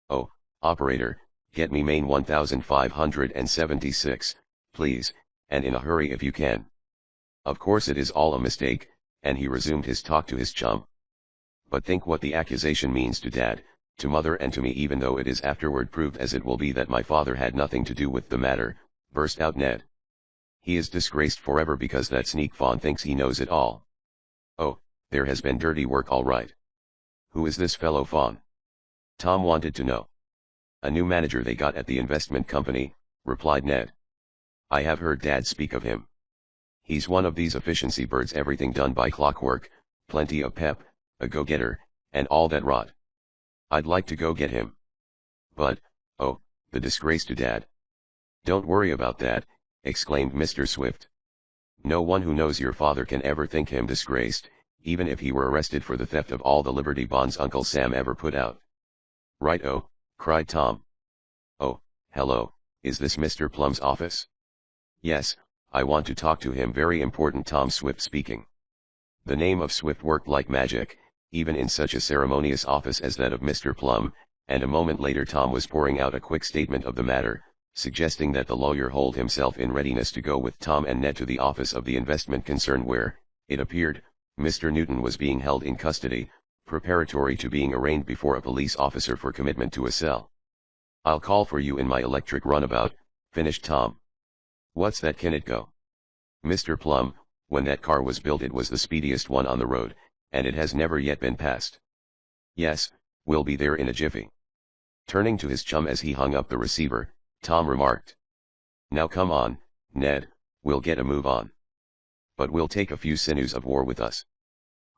"Oh, operator, get me main 1576, please, and in a hurry if you can." "Of course it is all a mistake," and he resumed his talk to his chum. "But think what the accusation means to Dad, to Mother and to me, even though it is afterward proved as it will be that my father had nothing to do with the matter," burst out Ned. "He is disgraced forever because that sneak Fawn thinks he knows it all. Oh, there has been dirty work all right. Who is this fellow Fawn?" Tom wanted to know. "A new manager they got at the investment company," replied Ned. "I have heard Dad speak of him. He's one of these efficiency birds, everything done by clockwork, plenty of pep, a go-getter, and all that rot. I'd like to go get him. But, oh, the disgrace to Dad." "Don't worry about that," exclaimed Mr. Swift. "No one who knows your father can ever think him disgraced, even if he were arrested for the theft of all the Liberty bonds Uncle Sam ever put out." "Right-o," cried Tom. "Oh, hello, is this Mr. Plum's office?" "Yes, I want to talk to him, very important." Tom Swift speaking. The name of Swift worked like magic, even in such a ceremonious office as that of Mr. Plum, and a moment later Tom was pouring out a quick statement of the matter, suggesting that the lawyer hold himself in readiness to go with Tom and Ned to the office of the investment concern where, it appeared, Mr. Newton was being held in custody, preparatory to being arraigned before a police officer for commitment to a cell. "I'll call for you in my electric runabout," finished Tom. "What's that, can it go?" "Mr. Plum, when that car was built it was the speediest one on the road, and it has never yet been passed." "Yes, we'll be there in a jiffy." Turning to his chum as he hung up the receiver, Tom remarked. "Now come on, Ned, we'll get a move on. But we'll take a few sinews of war with us."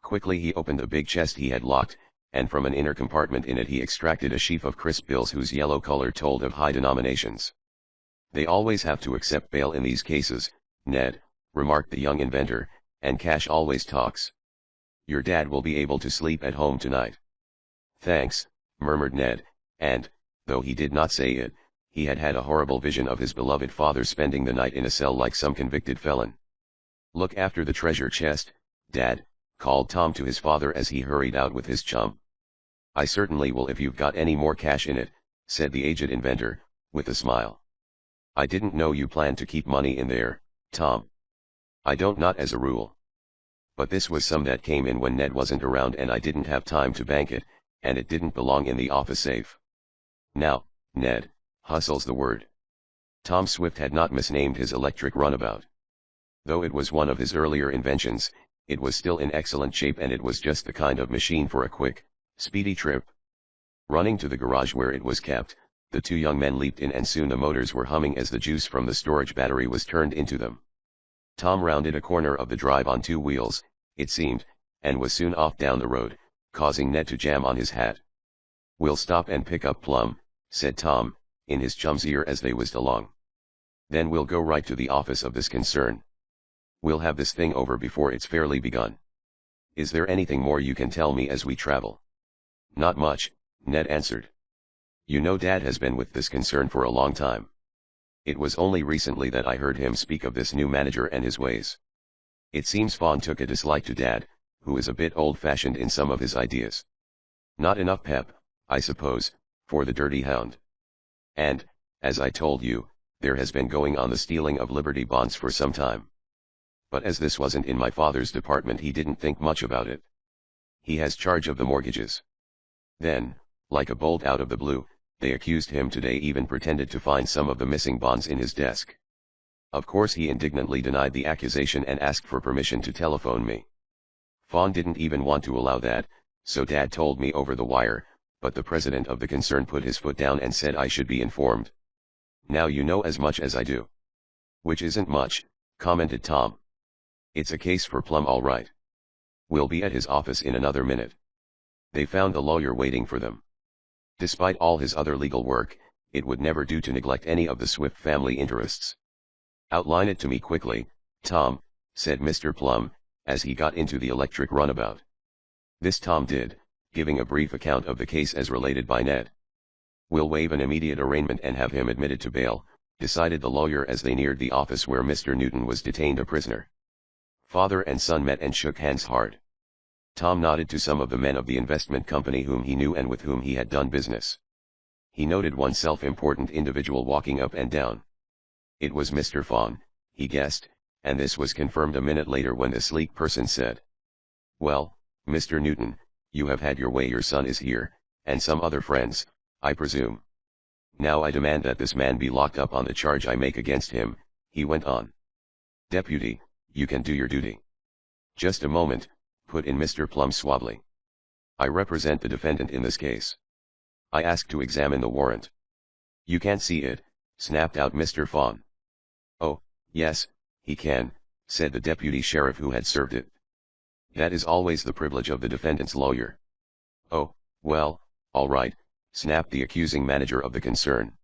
Quickly he opened a big chest he had locked, and from an inner compartment in it he extracted a sheaf of crisp bills whose yellow color told of high denominations. "They always have to accept bail in these cases, Ned," remarked the young inventor, "and cash always talks. Your dad will be able to sleep at home tonight." "Thanks," murmured Ned, and, though he did not say it, he had had a horrible vision of his beloved father spending the night in a cell like some convicted felon. "Look after the treasure chest, Dad," called Tom to his father as he hurried out with his chum. "I certainly will if you've got any more cash in it," said the aged inventor, with a smile. "I didn't know you planned to keep money in there, Tom." "I don't, not as a rule. But this was some that came in when Ned wasn't around and I didn't have time to bank it, and it didn't belong in the office safe. Now, Ned, hustle's the word." Tom Swift had not misnamed his electric runabout. Though it was one of his earlier inventions, it was still in excellent shape and it was just the kind of machine for a quick, speedy trip. Running to the garage where it was kept, the two young men leaped in and soon the motors were humming as the juice from the storage battery was turned into them. Tom rounded a corner of the drive on two wheels, it seemed, and was soon off down the road, causing Ned to jam on his hat. "We'll stop and pick up Plum," said Tom, in his chum's ear as they whizzed along. "Then we'll go right to the office of this concern. We'll have this thing over before it's fairly begun. Is there anything more you can tell me as we travel?" "Not much," Ned answered. "You know Dad has been with this concern for a long time. It was only recently that I heard him speak of this new manager and his ways. It seems Fawn took a dislike to Dad, who is a bit old-fashioned in some of his ideas. Not enough pep, I suppose, for the dirty hound. And, as I told you, there has been going on the stealing of Liberty bonds for some time. But as this wasn't in my father's department, he didn't think much about it. He has charge of the mortgages. Then, like a bolt out of the blue, they accused him today, even pretended to find some of the missing bonds in his desk. Of course he indignantly denied the accusation and asked for permission to telephone me. Fawn didn't even want to allow that, so Dad told me over the wire, but the president of the concern put his foot down and said I should be informed. Now you know as much as I do." "Which isn't much," commented Tom. "It's a case for Plum all right. We'll be at his office in another minute." They found the lawyer waiting for them. Despite all his other legal work, it would never do to neglect any of the Swift family interests. "Outline it to me quickly, Tom," said Mr. Plum, as he got into the electric runabout. This Tom did, giving a brief account of the case as related by Ned. "We'll waive an immediate arraignment and have him admitted to bail," decided the lawyer as they neared the office where Mr. Newton was detained a prisoner. Father and son met and shook hands hard. Tom nodded to some of the men of the investment company whom he knew and with whom he had done business. He noted one self-important individual walking up and down. It was Mr. Fawn, he guessed, and this was confirmed a minute later when the sleek person said, "Well, Mr. Newton, you have had your way. Your son is here, and some other friends, I presume. Now I demand that this man be locked up on the charge I make against him," he went on. "Deputy, you can do your duty." "Just a moment," put in Mr. Plum suavely. "I represent the defendant in this case. I ask to examine the warrant." "You can't see it," snapped out Mr. Fawn. "Oh, yes, he can," said the deputy sheriff who had served it. "That is always the privilege of the defendant's lawyer." "Oh, well, all right," snapped the accusing manager of the concern.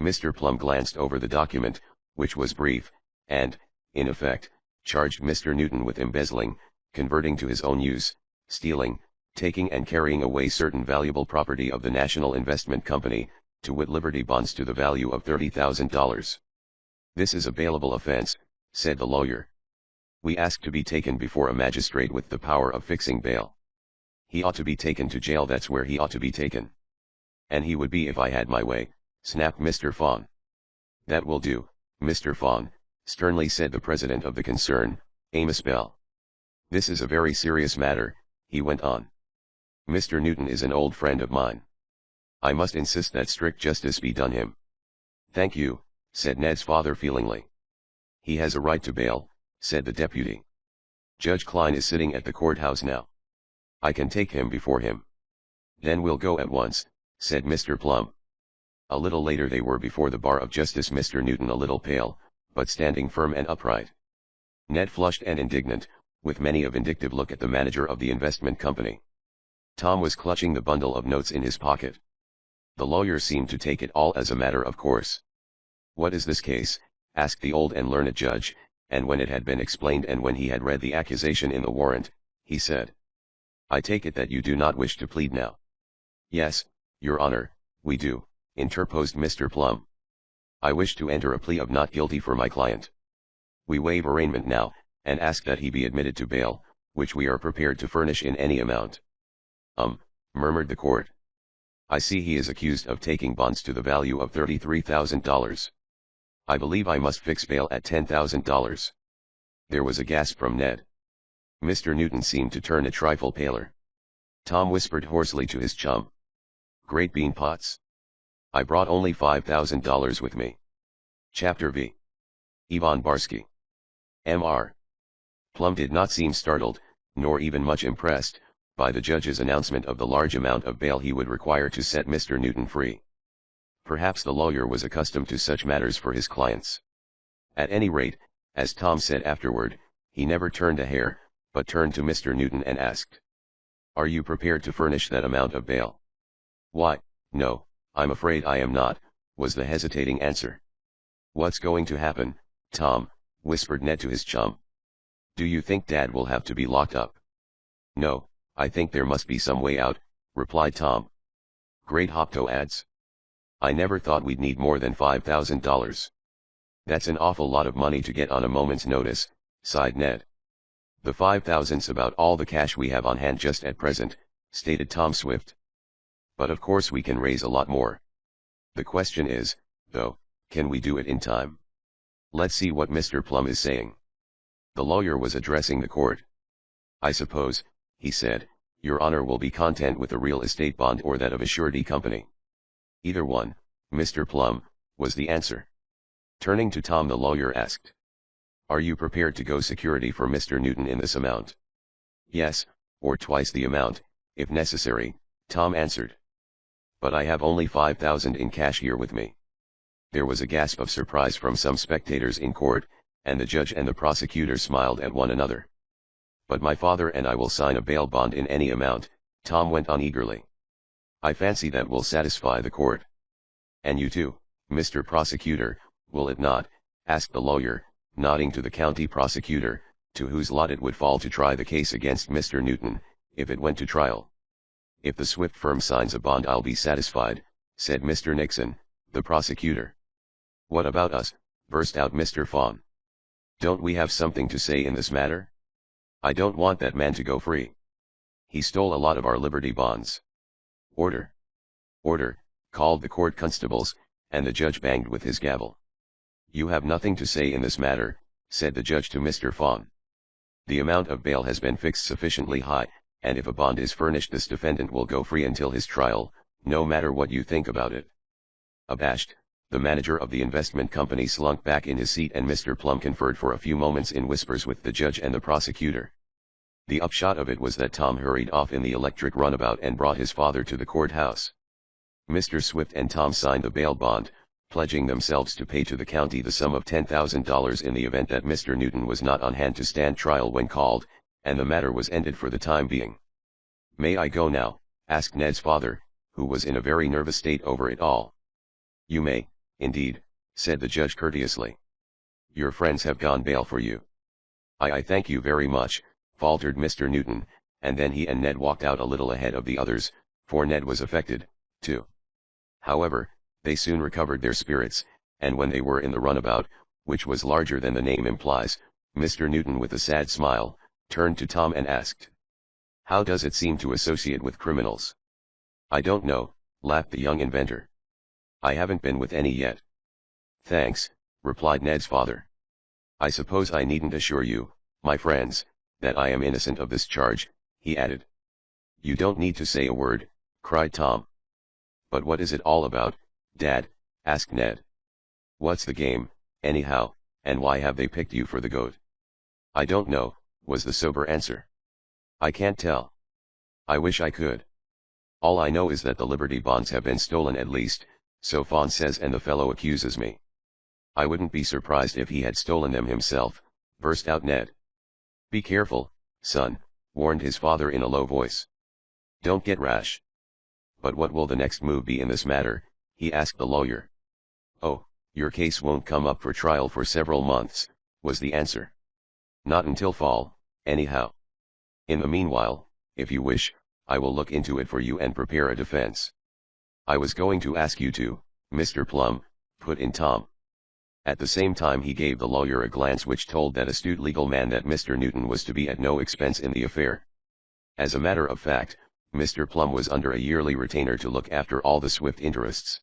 Mr. Plum glanced over the document, which was brief, and, in effect, charged Mr. Newton with embezzling, converting to his own use, stealing, taking and carrying away certain valuable property of the National Investment Company, to wit Liberty bonds to the value of $30,000. "This is a bailable offense," said the lawyer. "We ask to be taken before a magistrate with the power of fixing bail." "He ought to be taken to jail. That's where he ought to be taken." "And he would be if I had my way," snapped Mr. Fawn. "That will do, Mr. Fawn," sternly said the president of the concern, Amos Bell. "This is a very serious matter," he went on. "Mr. Newton is an old friend of mine. I must insist that strict justice be done him." "Thank you," said Ned's father feelingly. "He has a right to bail," said the deputy. "Judge Klein is sitting at the courthouse now. I can take him before him." "Then we'll go at once," said Mr. Plum. A little later they were before the bar of justice, Mr. Newton a little pale, but standing firm and upright. Ned flushed and indignant, with many a vindictive look at the manager of the investment company. Tom was clutching the bundle of notes in his pocket. The lawyer seemed to take it all as a matter of course. "What is this case?" asked the old and learned judge, and when it had been explained and when he had read the accusation in the warrant, he said, "I take it that you do not wish to plead now." "Yes, Your Honor, we do," interposed Mr. Plum. "I wish to enter a plea of not guilty for my client. We waive arraignment now, and ask that he be admitted to bail, which we are prepared to furnish in any amount." Murmured the court. "I see he is accused of taking bonds to the value of $33,000. I believe I must fix bail at $10,000. There was a gasp from Ned. Mr. Newton seemed to turn a trifle paler. Tom whispered hoarsely to his chum, "Great bean pots. I brought only $5,000 with me." Chapter V. Ivan Barsky. Mr. Plum did not seem startled, nor even much impressed, by the judge's announcement of the large amount of bail he would require to set Mr. Newton free. Perhaps the lawyer was accustomed to such matters for his clients. At any rate, as Tom said afterward, he never turned a hair, but turned to Mr. Newton and asked, "Are you prepared to furnish that amount of bail?" "Why, no, I'm afraid I am not," was the hesitating answer. "What's going to happen, Tom?" whispered Ned to his chum. "Do you think Dad will have to be locked up?" "No, I think there must be some way out," replied Tom. "Great Hopto ads. I never thought we'd need more than $5,000. That's an awful lot of money to get on a moment's notice," sighed Ned. "The $5,000's about all the cash we have on hand just at present," stated Tom Swift. "But of course we can raise a lot more. The question is, though, can we do it in time? Let's see what Mr. Plum is saying." The lawyer was addressing the court. "I suppose," he said, "Your Honor will be content with a real estate bond or that of a surety company." "Either one, Mr. Plum," was the answer. Turning to Tom, the lawyer asked, "Are you prepared to go security for Mr. Newton in this amount?" "Yes, or twice the amount, if necessary," Tom answered. "But I have only $5,000 in cash here with me." There was a gasp of surprise from some spectators in court, and the judge and the prosecutor smiled at one another. "But my father and I will sign a bail bond in any amount," Tom went on eagerly. "I fancy that will satisfy the court." "And you too, Mr. Prosecutor, will it not?" asked the lawyer, nodding to the county prosecutor, to whose lot it would fall to try the case against Mr. Newton, if it went to trial. "If the Swift firm signs a bond I'll be satisfied," said Mr. Nixon, the prosecutor. "What about us?" burst out Mr. Fawn. "Don't we have something to say in this matter? I don't want that man to go free. He stole a lot of our Liberty bonds." "Order! Order!" called the court constables, and the judge banged with his gavel. "You have nothing to say in this matter," said the judge to Mr. Fawn. "The amount of bail has been fixed sufficiently high, and if a bond is furnished this defendant will go free until his trial, no matter what you think about it." Abashed, the manager of the investment company slunk back in his seat and Mr. Plum conferred for a few moments in whispers with the judge and the prosecutor. The upshot of it was that Tom hurried off in the electric runabout and brought his father to the courthouse. Mr. Swift and Tom signed the bail bond, pledging themselves to pay to the county the sum of $10,000 in the event that Mr. Newton was not on hand to stand trial when called, and the matter was ended for the time being. "May I go now?" asked Ned's father, who was in a very nervous state over it all. "You may, indeed," said the judge courteously. "Your friends have gone bail for you." I thank you very much," faltered Mr. Newton, and then he and Ned walked out a little ahead of the others, for Ned was affected, too. However, they soon recovered their spirits, and when they were in the runabout, which was larger than the name implies, Mr. Newton with a sad smile, turned to Tom and asked, "How does it seem to associate with criminals?" "I don't know," laughed the young inventor. "I haven't been with any yet." "Thanks," replied Ned's father. "I suppose I needn't assure you, my friends, that I am innocent of this charge," he added. "You don't need to say a word," cried Tom. "But what is it all about, Dad?" asked Ned. "What's the game, anyhow, and why have they picked you for the goat?" "I don't know," was the sober answer. "I can't tell. I wish I could. All I know is that the Liberty bonds have been stolen at least, so Fawn says, and the fellow accuses me." "I wouldn't be surprised if he had stolen them himself," burst out Ned. "Be careful, "Son," warned his father in a low voice. "Don't get rash." "But what will the next move be in this matter?" he asked the lawyer. "Oh, your case won't come up for trial for several months," was the answer. "Not until fall, anyhow. In the meanwhile, if you wish, I will look into it for you and prepare a defense." "I was going to ask you to, Mr. Plum," put in Tom. At the same time he gave the lawyer a glance which told that astute legal man that Mr. Newton was to be at no expense in the affair. As a matter of fact, Mr. Plum was under a yearly retainer to look after all the Swift interests.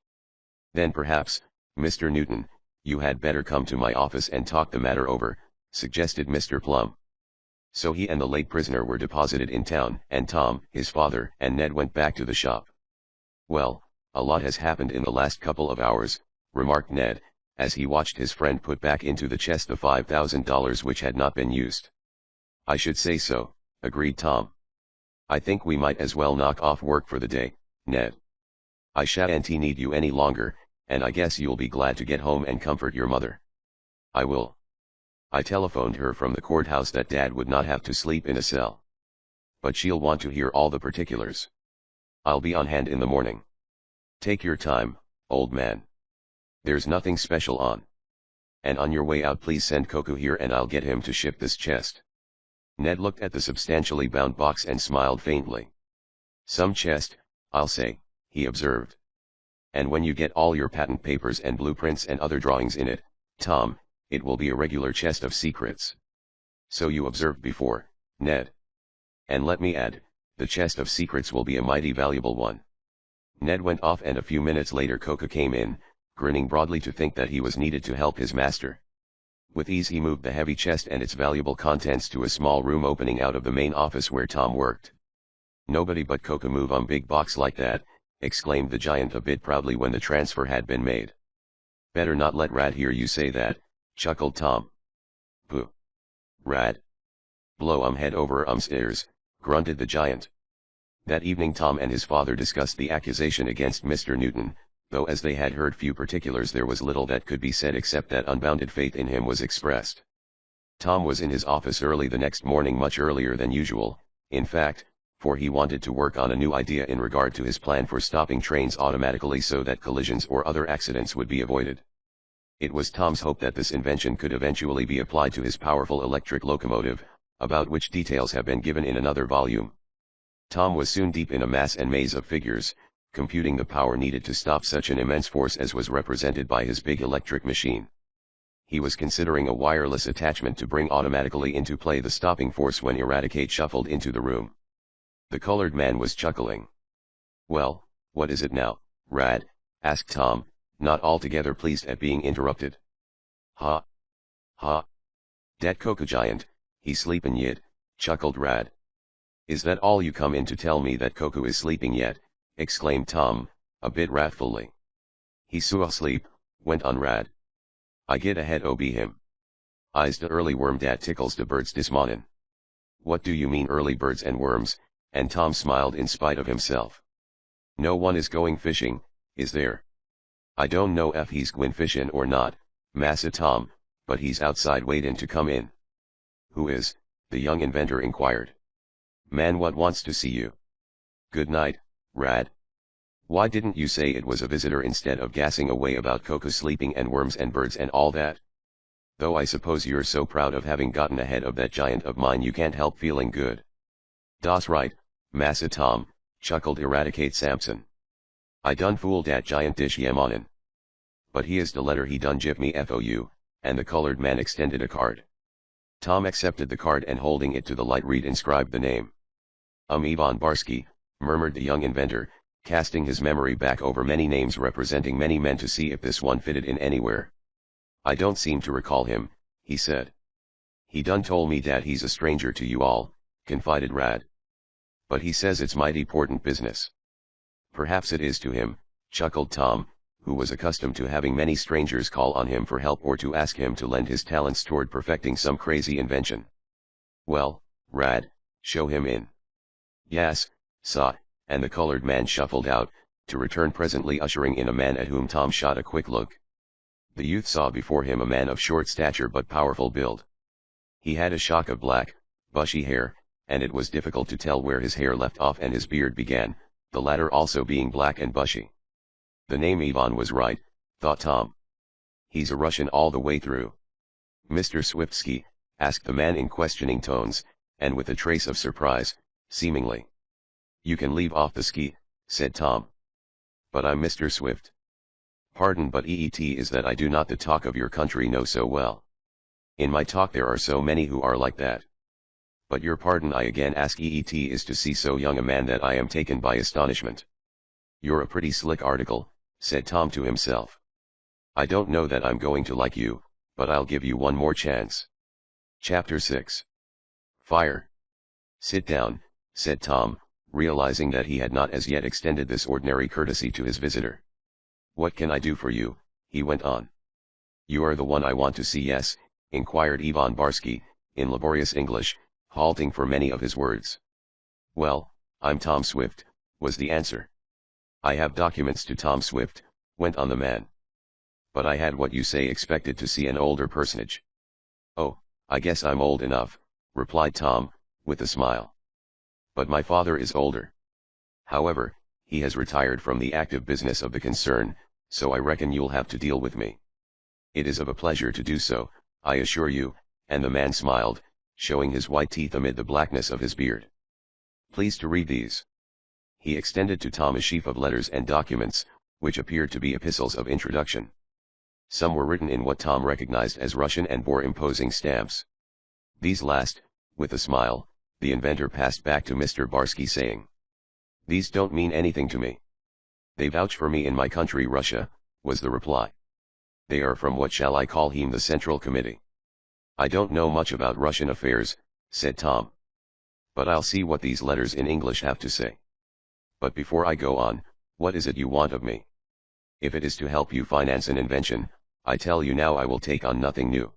"Then perhaps, Mr. Newton, you had better come to my office and talk the matter over," suggested Mr. Plum. So he and the late prisoner were deposited in town, and Tom, his father, and Ned went back to the shop. "Well, a lot has happened in the last couple of hours," remarked Ned, as he watched his friend put back into the chest the $5,000 which had not been used. "I should say so," agreed Tom. "I think we might as well knock off work for the day, Ned. I shan't need you any longer, and I guess you'll be glad to get home and comfort your mother." "I will. I telephoned her from the courthouse that Dad would not have to sleep in a cell. But she'll want to hear all the particulars. I'll be on hand in the morning. Take your time, old man. There's nothing special on. And on your way out please send Koku here and I'll get him to ship this chest." Ned looked at the substantially bound box and smiled faintly. "Some chest, I'll say," he observed. "And when you get all your patent papers and blueprints and other drawings in it, Tom, it will be a regular chest of secrets. So you observed before, Ned. And let me add, the chest of secrets will be a mighty valuable one." Ned went off and a few minutes later Koku came in, grinning broadly to think that he was needed to help his master. With ease he moved the heavy chest and its valuable contents to a small room opening out of the main office where Tom worked. "Nobody but Koku move big box like that," exclaimed the giant a bit proudly when the transfer had been made. "Better not let Rad hear you say that," chuckled Tom. "Pooh. Rad? Blow head over stairs," grunted the giant. That evening Tom and his father discussed the accusation against Mr. Newton, though as they had heard few particulars there was little that could be said except that unbounded faith in him was expressed. Tom was in his office early the next morning, much earlier than usual, in fact, for he wanted to work on a new idea in regard to his plan for stopping trains automatically so that collisions or other accidents would be avoided. It was Tom's hope that this invention could eventually be applied to his powerful electric locomotive, about which details have been given in another volume. Tom was soon deep in a mass and maze of figures, computing the power needed to stop such an immense force as was represented by his big electric machine. He was considering a wireless attachment to bring automatically into play the stopping force when Eradicate shuffled into the room. The colored man was chuckling. "Well, what is it now, Rad?" asked Tom, not altogether pleased at being interrupted. "Ha! Ha! Dat Koku giant, he sleepin' yet," chuckled Rad. "Is that all you come in to tell me, that Koku is sleeping yet?" exclaimed Tom, a bit wrathfully. "He so asleep," went on Rad. "I get ahead ob him. I's de early worm dat tickles de birds dis mornin'." "What do you mean early birds and worms?" and Tom smiled in spite of himself. "No one is going fishing, is there?" "I don't know if he's gwine fishin' or not, Massa Tom, but he's outside waitin' to come in." "Who is?" the young inventor inquired. "Man what wants to see you." "Good night, Rad. Why didn't you say it was a visitor instead of gassing away about Koku sleeping and worms and birds and all that? Though I suppose you're so proud of having gotten ahead of that giant of mine you can't help feeling good." "Das right, Massa Tom," chuckled Eradicate Sampson. "I done fooled dat giant dish yamanin. But he is de letter he done give me FOU, and the colored man extended a card. Tom accepted the card and holding it to the light read inscribed the name. Ivan Barsky," murmured the young inventor, casting his memory back over many names representing many men to see if this one fitted in anywhere. "I don't seem to recall him," he said. "He done told me dat he's a stranger to you all," confided Rad. "But he says it's mighty important business." "Perhaps it is to him," chuckled Tom, who was accustomed to having many strangers call on him for help or to ask him to lend his talents toward perfecting some crazy invention. "Well, Rad, show him in." "Yes, sah," and the colored man shuffled out, to return presently ushering in a man at whom Tom shot a quick look. The youth saw before him a man of short stature but powerful build. He had a shock of black, bushy hair, and it was difficult to tell where his hair left off and his beard began, the latter also being black and bushy. The name Ivan was right, thought Tom. He's a Russian all the way through. Mr. Swiftsky, asked the man in questioning tones, and with a trace of surprise, seemingly. You can leave off the ski, said Tom. But I'm Mr. Swift. Pardon, but it is that I do not the talk of your country know so well. In my talk there are so many who are like that. But your pardon, I again ask, it is to see so young a man that I am taken by astonishment. You're a pretty slick article, said Tom to himself. I don't know that I'm going to like you, but I'll give you one more chance. Chapter 6. Fire. Sit down, said Tom, realizing that he had not as yet extended this ordinary courtesy to his visitor. What can I do for you, he went on. You are the one I want to see, yes, inquired Ivan Barsky, in laborious English, halting for many of his words. Well, I'm Tom Swift, was the answer. I have documents to Tom Swift, went on the man. But I had what you say expected to see an older personage. Oh, I guess I'm old enough, replied Tom, with a smile. But my father is older. However, he has retired from the active business of the concern, so I reckon you'll have to deal with me. It is of a pleasure to do so, I assure you, and the man smiled, showing his white teeth amid the blackness of his beard. Please to read these. He extended to Tom a sheaf of letters and documents, which appeared to be epistles of introduction. Some were written in what Tom recognized as Russian and bore imposing stamps. These last, with a smile, the inventor passed back to Mr. Barsky, saying, These don't mean anything to me. They vouch for me in my country Russia, was the reply. They are from what shall I call him, the Central Committee. I don't know much about Russian affairs, said Tom. But I'll see what these letters in English have to say. But before I go on, what is it you want of me? If it is to help you finance an invention, I tell you now I will take on nothing new.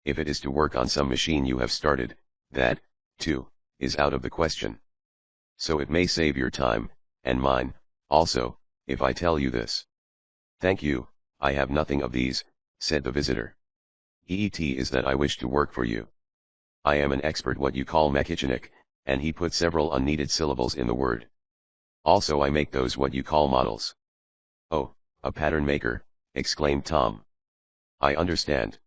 If it is to work on some machine you have started, that, too, is out of the question. So it may save your time, and mine, also, if I tell you this. Thank you, I have nothing of these, said the visitor. It is that I wish to work for you. I am an expert what you call mechatronic, and he put several unneeded syllables in the word. Also I make those what you call models. Oh, a pattern maker, exclaimed Tom. I understand.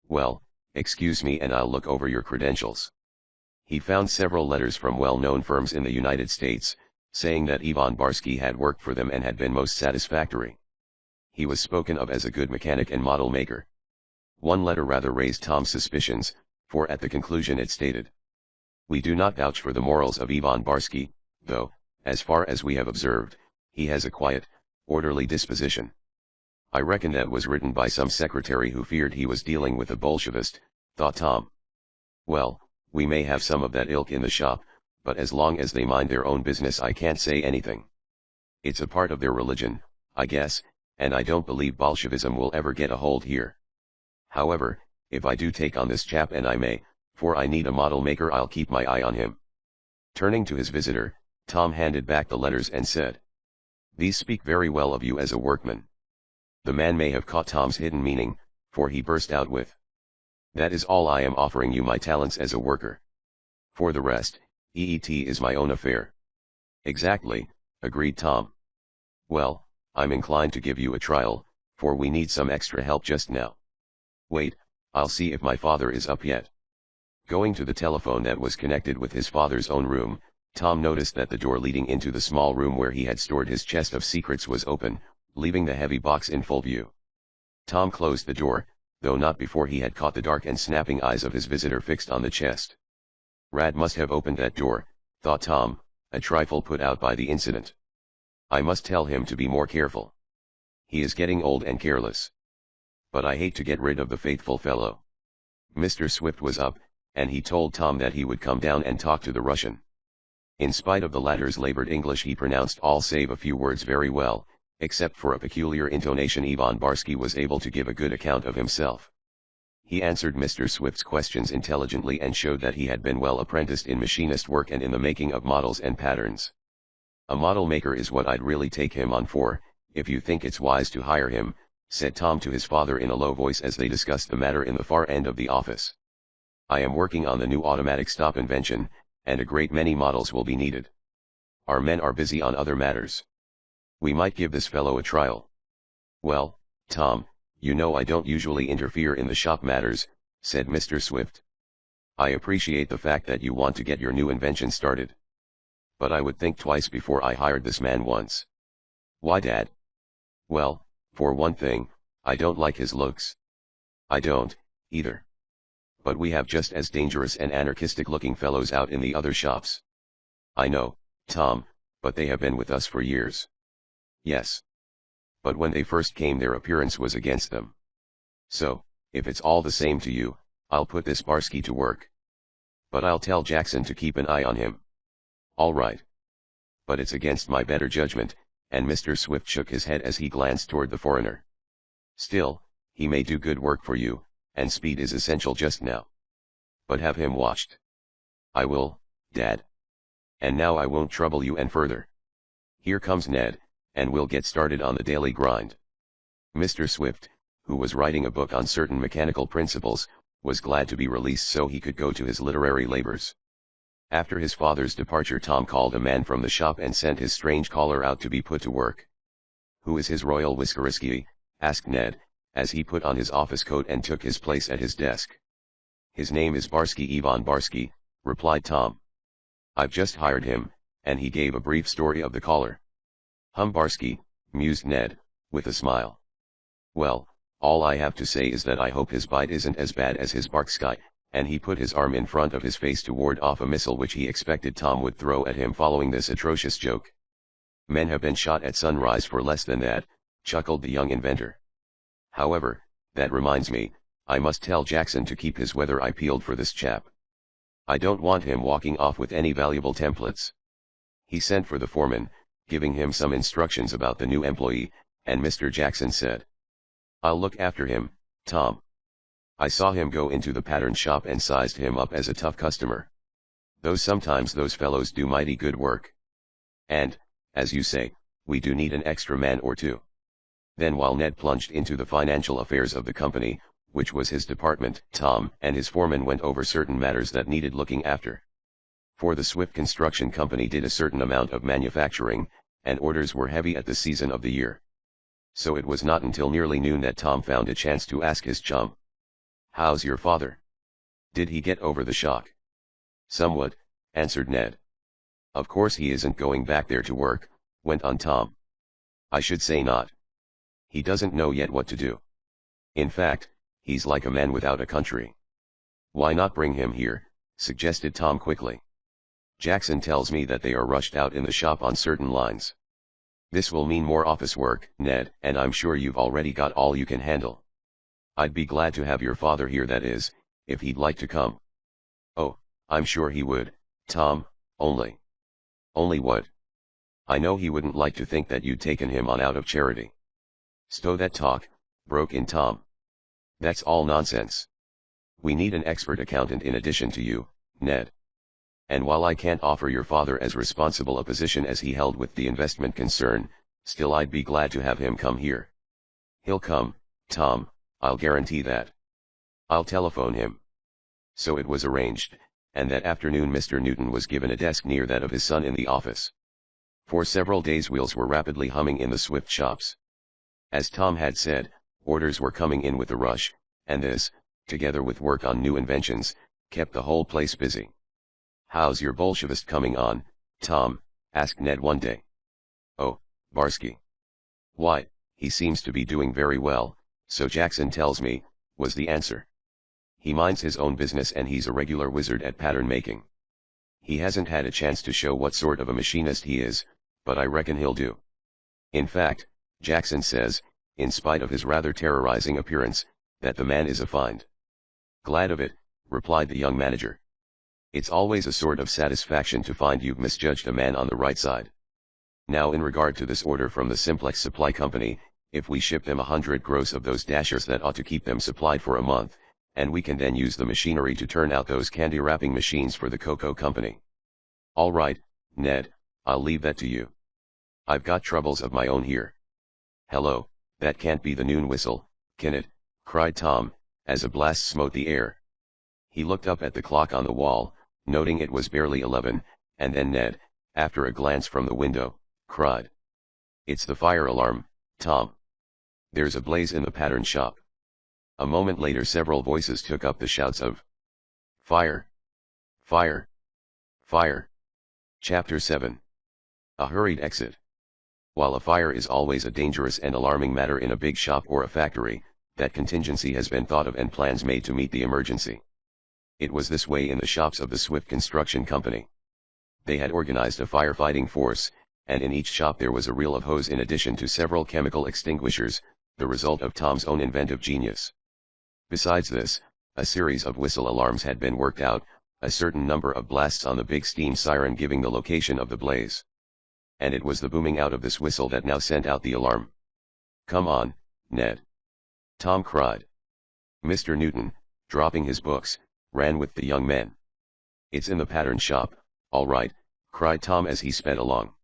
Well, excuse me and I'll look over your credentials. He found several letters from well-known firms in the United States, saying that Ivan Barsky had worked for them and had been most satisfactory. He was spoken of as a good mechanic and model maker. One letter rather raised Tom's suspicions, for at the conclusion it stated, We do not vouch for the morals of Ivan Barsky, though, as far as we have observed, he has a quiet, orderly disposition. I reckon that was written by some secretary who feared he was dealing with a Bolshevist, thought Tom. Well, we may have some of that ilk in the shop, but as long as they mind their own business I can't say anything. It's a part of their religion, I guess, and I don't believe Bolshevism will ever get a hold here. However, if I do take on this chap, and I may, for I need a model maker, I'll keep my eye on him. Turning to his visitor, Tom handed back the letters and said, These speak very well of you as a workman. The man may have caught Tom's hidden meaning, for he burst out with, That is all, I am offering you my talents as a worker. For the rest, it is my own affair. Exactly, agreed Tom. Well, I'm inclined to give you a trial, for we need some extra help just now. Wait, I'll see if my father is up yet. Going to the telephone that was connected with his father's own room, Tom noticed that the door leading into the small room where he had stored his chest of secrets was open, leaving the heavy box in full view. Tom closed the door, though not before he had caught the dark and snapping eyes of his visitor fixed on the chest. Rad must have opened that door, thought Tom, a trifle put out by the incident. I must tell him to be more careful. He is getting old and careless. But I hate to get rid of the faithful fellow. Mr. Swift was up, and he told Tom that he would come down and talk to the Russian. In spite of the latter's labored English, he pronounced all save a few words very well, except for a peculiar intonation. Ivan Barsky was able to give a good account of himself. He answered Mr. Swift's questions intelligently and showed that he had been well apprenticed in machinist work and in the making of models and patterns. A model maker is what I'd really take him on for, if you think it's wise to hire him, said Tom to his father in a low voice as they discussed the matter in the far end of the office. I am working on the new automatic stop invention, and a great many models will be needed. Our men are busy on other matters. We might give this fellow a trial. Well, Tom, you know I don't usually interfere in the shop matters, said Mr. Swift. I appreciate the fact that you want to get your new invention started. But I would think twice before I hired this man once. Why, Dad? Well, for one thing, I don't like his looks. I don't, either. But we have just as dangerous and anarchistic-looking fellows out in the other shops. I know, Tom, but they have been with us for years. Yes. But when they first came their appearance was against them. So, if it's all the same to you, I'll put this Barsky to work. But I'll tell Jackson to keep an eye on him. All right. But it's against my better judgment, and Mr. Swift shook his head as he glanced toward the foreigner. Still, he may do good work for you, and speed is essential just now. But have him watched. I will, Dad. And now I won't trouble you any further. Here comes Ned, and we'll get started on the daily grind. Mr. Swift, who was writing a book on certain mechanical principles, was glad to be released so he could go to his literary labors. After his father's departure, Tom called a man from the shop and sent his strange caller out to be put to work. Who is His Royal Whiskerisky? Asked Ned, as he put on his office coat and took his place at his desk. His name is Barsky, Ivan Barsky, replied Tom. I've just hired him, and he gave a brief story of the caller. Barsky, mused Ned, with a smile. Well, all I have to say is that I hope his bite isn't as bad as his Barsky, and he put his arm in front of his face to ward off a missile which he expected Tom would throw at him following this atrocious joke. Men have been shot at sunrise for less than that, chuckled the young inventor. However, that reminds me, I must tell Jackson to keep his weather eye peeled for this chap. I don't want him walking off with any valuable templates. He sent for the foreman, giving him some instructions about the new employee, and Mr. Jackson said, I'll look after him, Tom. I saw him go into the pattern shop and sized him up as a tough customer. Though sometimes those fellows do mighty good work. And, as you say, we do need an extra man or two. Then while Ned plunged into the financial affairs of the company, which was his department, Tom and his foreman went over certain matters that needed looking after. For the Swift Construction Company did a certain amount of manufacturing, and orders were heavy at the season of the year. So it was not until nearly noon that Tom found a chance to ask his chum, How's your father? Did he get over the shock? Somewhat, answered Ned. Of course he isn't going back there to work, went on Tom. I should say not. He doesn't know yet what to do. In fact, he's like a man without a country. Why not bring him here, suggested Tom quickly. Jackson tells me that they are rushed out in the shop on certain lines. This will mean more office work, Ned, and I'm sure you've already got all you can handle. I'd be glad to have your father here, that is, if he'd like to come. Oh, I'm sure he would, Tom, only. Only what? I know he wouldn't like to think that you'd taken him on out of charity. Stow that talk, broke in Tom. That's all nonsense. We need an expert accountant in addition to you, Ned. And while I can't offer your father as responsible a position as he held with the investment concern, still I'd be glad to have him come here. He'll come, Tom, I'll guarantee that. I'll telephone him. So it was arranged, and that afternoon Mr. Newton was given a desk near that of his son in the office. For several days wheels were rapidly humming in the Swift shops. As Tom had said, orders were coming in with a rush, and this, together with work on new inventions, kept the whole place busy. How's your Bolshevist coming on, Tom? Asked Ned one day. Oh, Barsky. Why, he seems to be doing very well, so Jackson tells me, was the answer. He minds his own business and he's a regular wizard at pattern making. He hasn't had a chance to show what sort of a machinist he is, but I reckon he'll do. In fact, Jackson says, in spite of his rather terrorizing appearance, that the man is a find. Glad of it, replied the young manager. It's always a sort of satisfaction to find you've misjudged a man on the right side. Now in regard to this order from the Simplex Supply Company, if we ship them 100 gross of those dashers, that ought to keep them supplied for a month, and we can then use the machinery to turn out those candy wrapping machines for the Koku Company. All right, Ned, I'll leave that to you. I've got troubles of my own here. Hello, that can't be the noon whistle, can it? Cried Tom, as a blast smote the air. He looked up at the clock on the wall, noting it was barely 11, and then Ned, after a glance from the window, cried. "It's the fire alarm, Tom. There's a blaze in the pattern shop." A moment later several voices took up the shouts of "Fire! Fire! Fire!" Chapter 7. A hurried exit. While a fire is always a dangerous and alarming matter in a big shop or a factory, that contingency has been thought of and plans made to meet the emergency. It was this way in the shops of the Swift Construction Company. They had organized a firefighting force, and in each shop there was a reel of hose in addition to several chemical extinguishers, the result of Tom's own inventive genius. Besides this, a series of whistle alarms had been worked out, a certain number of blasts on the big steam siren giving the location of the blaze. And it was the booming out of this whistle that now sent out the alarm. "Come on, Ned!" Tom cried. Mr. Newton, dropping his books, ran with the young men. "It's in the pattern shop, all right," cried Tom as he sped along.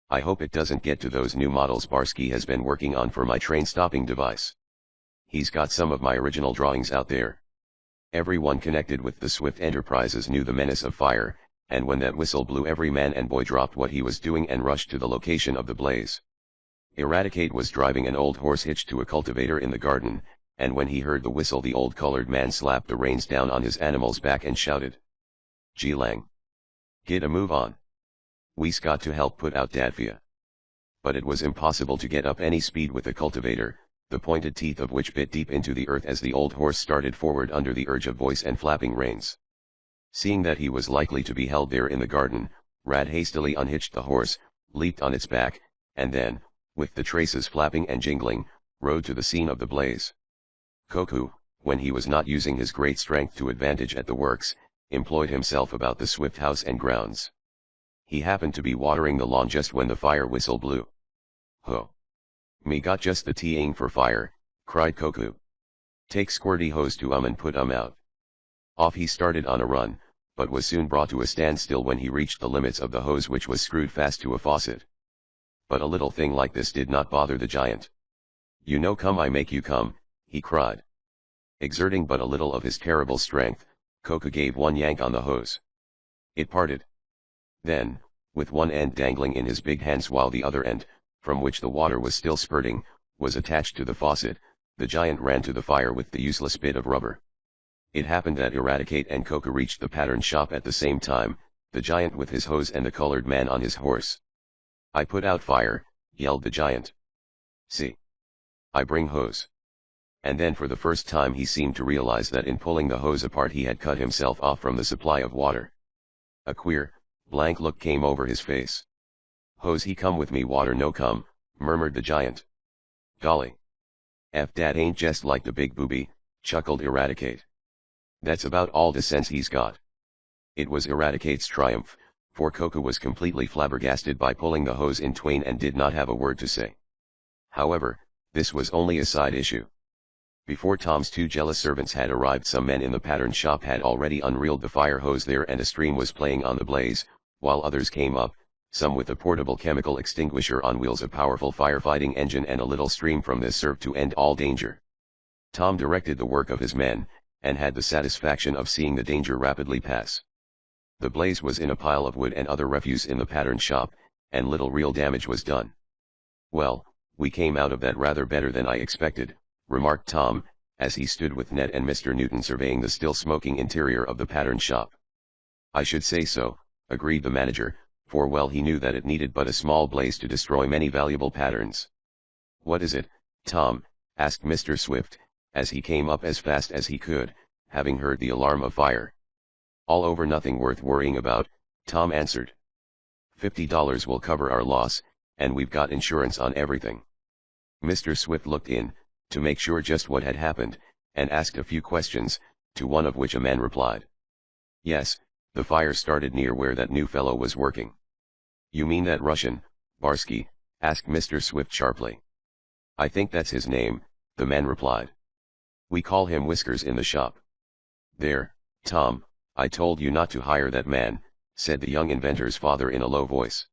"I hope it doesn't get to those new models Barsky has been working on for my train stopping device. He's got some of my original drawings out there." Everyone connected with the Swift Enterprises knew the menace of fire, and when that whistle blew every man and boy dropped what he was doing and rushed to the location of the blaze. Eradicate was driving an old horse hitched to a cultivator in the garden, and when he heard the whistle the old colored man slapped the reins down on his animal's back and shouted, "Gee Lang! Get a move on. We's got to help put out Dadfia." But it was impossible to get up any speed with the cultivator, the pointed teeth of which bit deep into the earth as the old horse started forward under the urge of voice and flapping reins. Seeing that he was likely to be held there in the garden, Rad hastily unhitched the horse, leaped on its back, and then, with the traces flapping and jingling, rode to the scene of the blaze. Koku, when he was not using his great strength to advantage at the works, employed himself about the Swift house and grounds. He happened to be watering the lawn just when the fire whistle blew. "Ho! Me got just the thing for fire," cried Koku. "Take squirty hose to and put out." Off he started on a run, but was soon brought to a standstill when he reached the limits of the hose which was screwed fast to a faucet. But a little thing like this did not bother the giant. "You know, come I make you come," he cried. Exerting but a little of his terrible strength, Koku gave one yank on the hose. It parted. Then, with one end dangling in his big hands while the other end, from which the water was still spurting, was attached to the faucet, the giant ran to the fire with the useless bit of rubber. It happened that Eradicate and Koku reached the pattern shop at the same time, the giant with his hose and the colored man on his horse. "I put out fire," yelled the giant. "See. I bring hose." And then for the first time he seemed to realize that in pulling the hose apart he had cut himself off from the supply of water. A queer, blank look came over his face. "Hose he come with me, water no come," murmured the giant. "Golly. F dat ain't jest like the big booby," chuckled Eradicate. "That's about all the sense he's got." It was Eradicate's triumph, for Koku was completely flabbergasted by pulling the hose in twain and did not have a word to say. However, this was only a side issue. Before Tom's two jealous servants had arrived, some men in the pattern shop had already unreeled the fire hose there and a stream was playing on the blaze, while others came up, some with a portable chemical extinguisher on wheels, a powerful firefighting engine, and a little stream from this served to end all danger. Tom directed the work of his men, and had the satisfaction of seeing the danger rapidly pass. The blaze was in a pile of wood and other refuse in the pattern shop, and little real damage was done. "Well, we came out of that rather better than I expected," remarked Tom, as he stood with Ned and Mr. Newton surveying the still smoking interior of the pattern shop. "I should say so," agreed the manager, for well he knew that it needed but a small blaze to destroy many valuable patterns. "What is it, Tom?" asked Mr. Swift, as he came up as fast as he could, having heard the alarm of fire. "All over, nothing worth worrying about," Tom answered. $50 will cover our loss, and we've got insurance on everything." Mr. Swift looked in, to make sure just what had happened, and asked a few questions, to one of which a man replied. "Yes, the fire started near where that new fellow was working." "You mean that Russian, Barsky?" asked Mr. Swift sharply. "I think that's his name," the man replied. "We call him Whiskers in the shop." "There, Tom, I told you not to hire that man," said the young inventor's father in a low voice.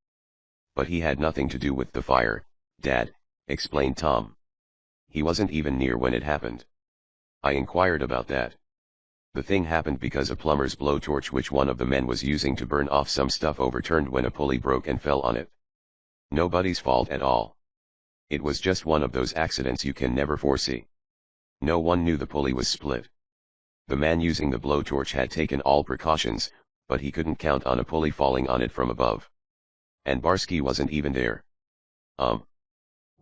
"But he had nothing to do with the fire, Dad," explained Tom. "He wasn't even near when it happened. I inquired about that." The thing happened because a plumber's blowtorch which one of the men was using to burn off some stuff overturned when a pulley broke and fell on it. Nobody's fault at all. It was just one of those accidents you can never foresee. No one knew the pulley was split. The man using the blowtorch had taken all precautions, but he couldn't count on a pulley falling on it from above. And Barsky wasn't even there.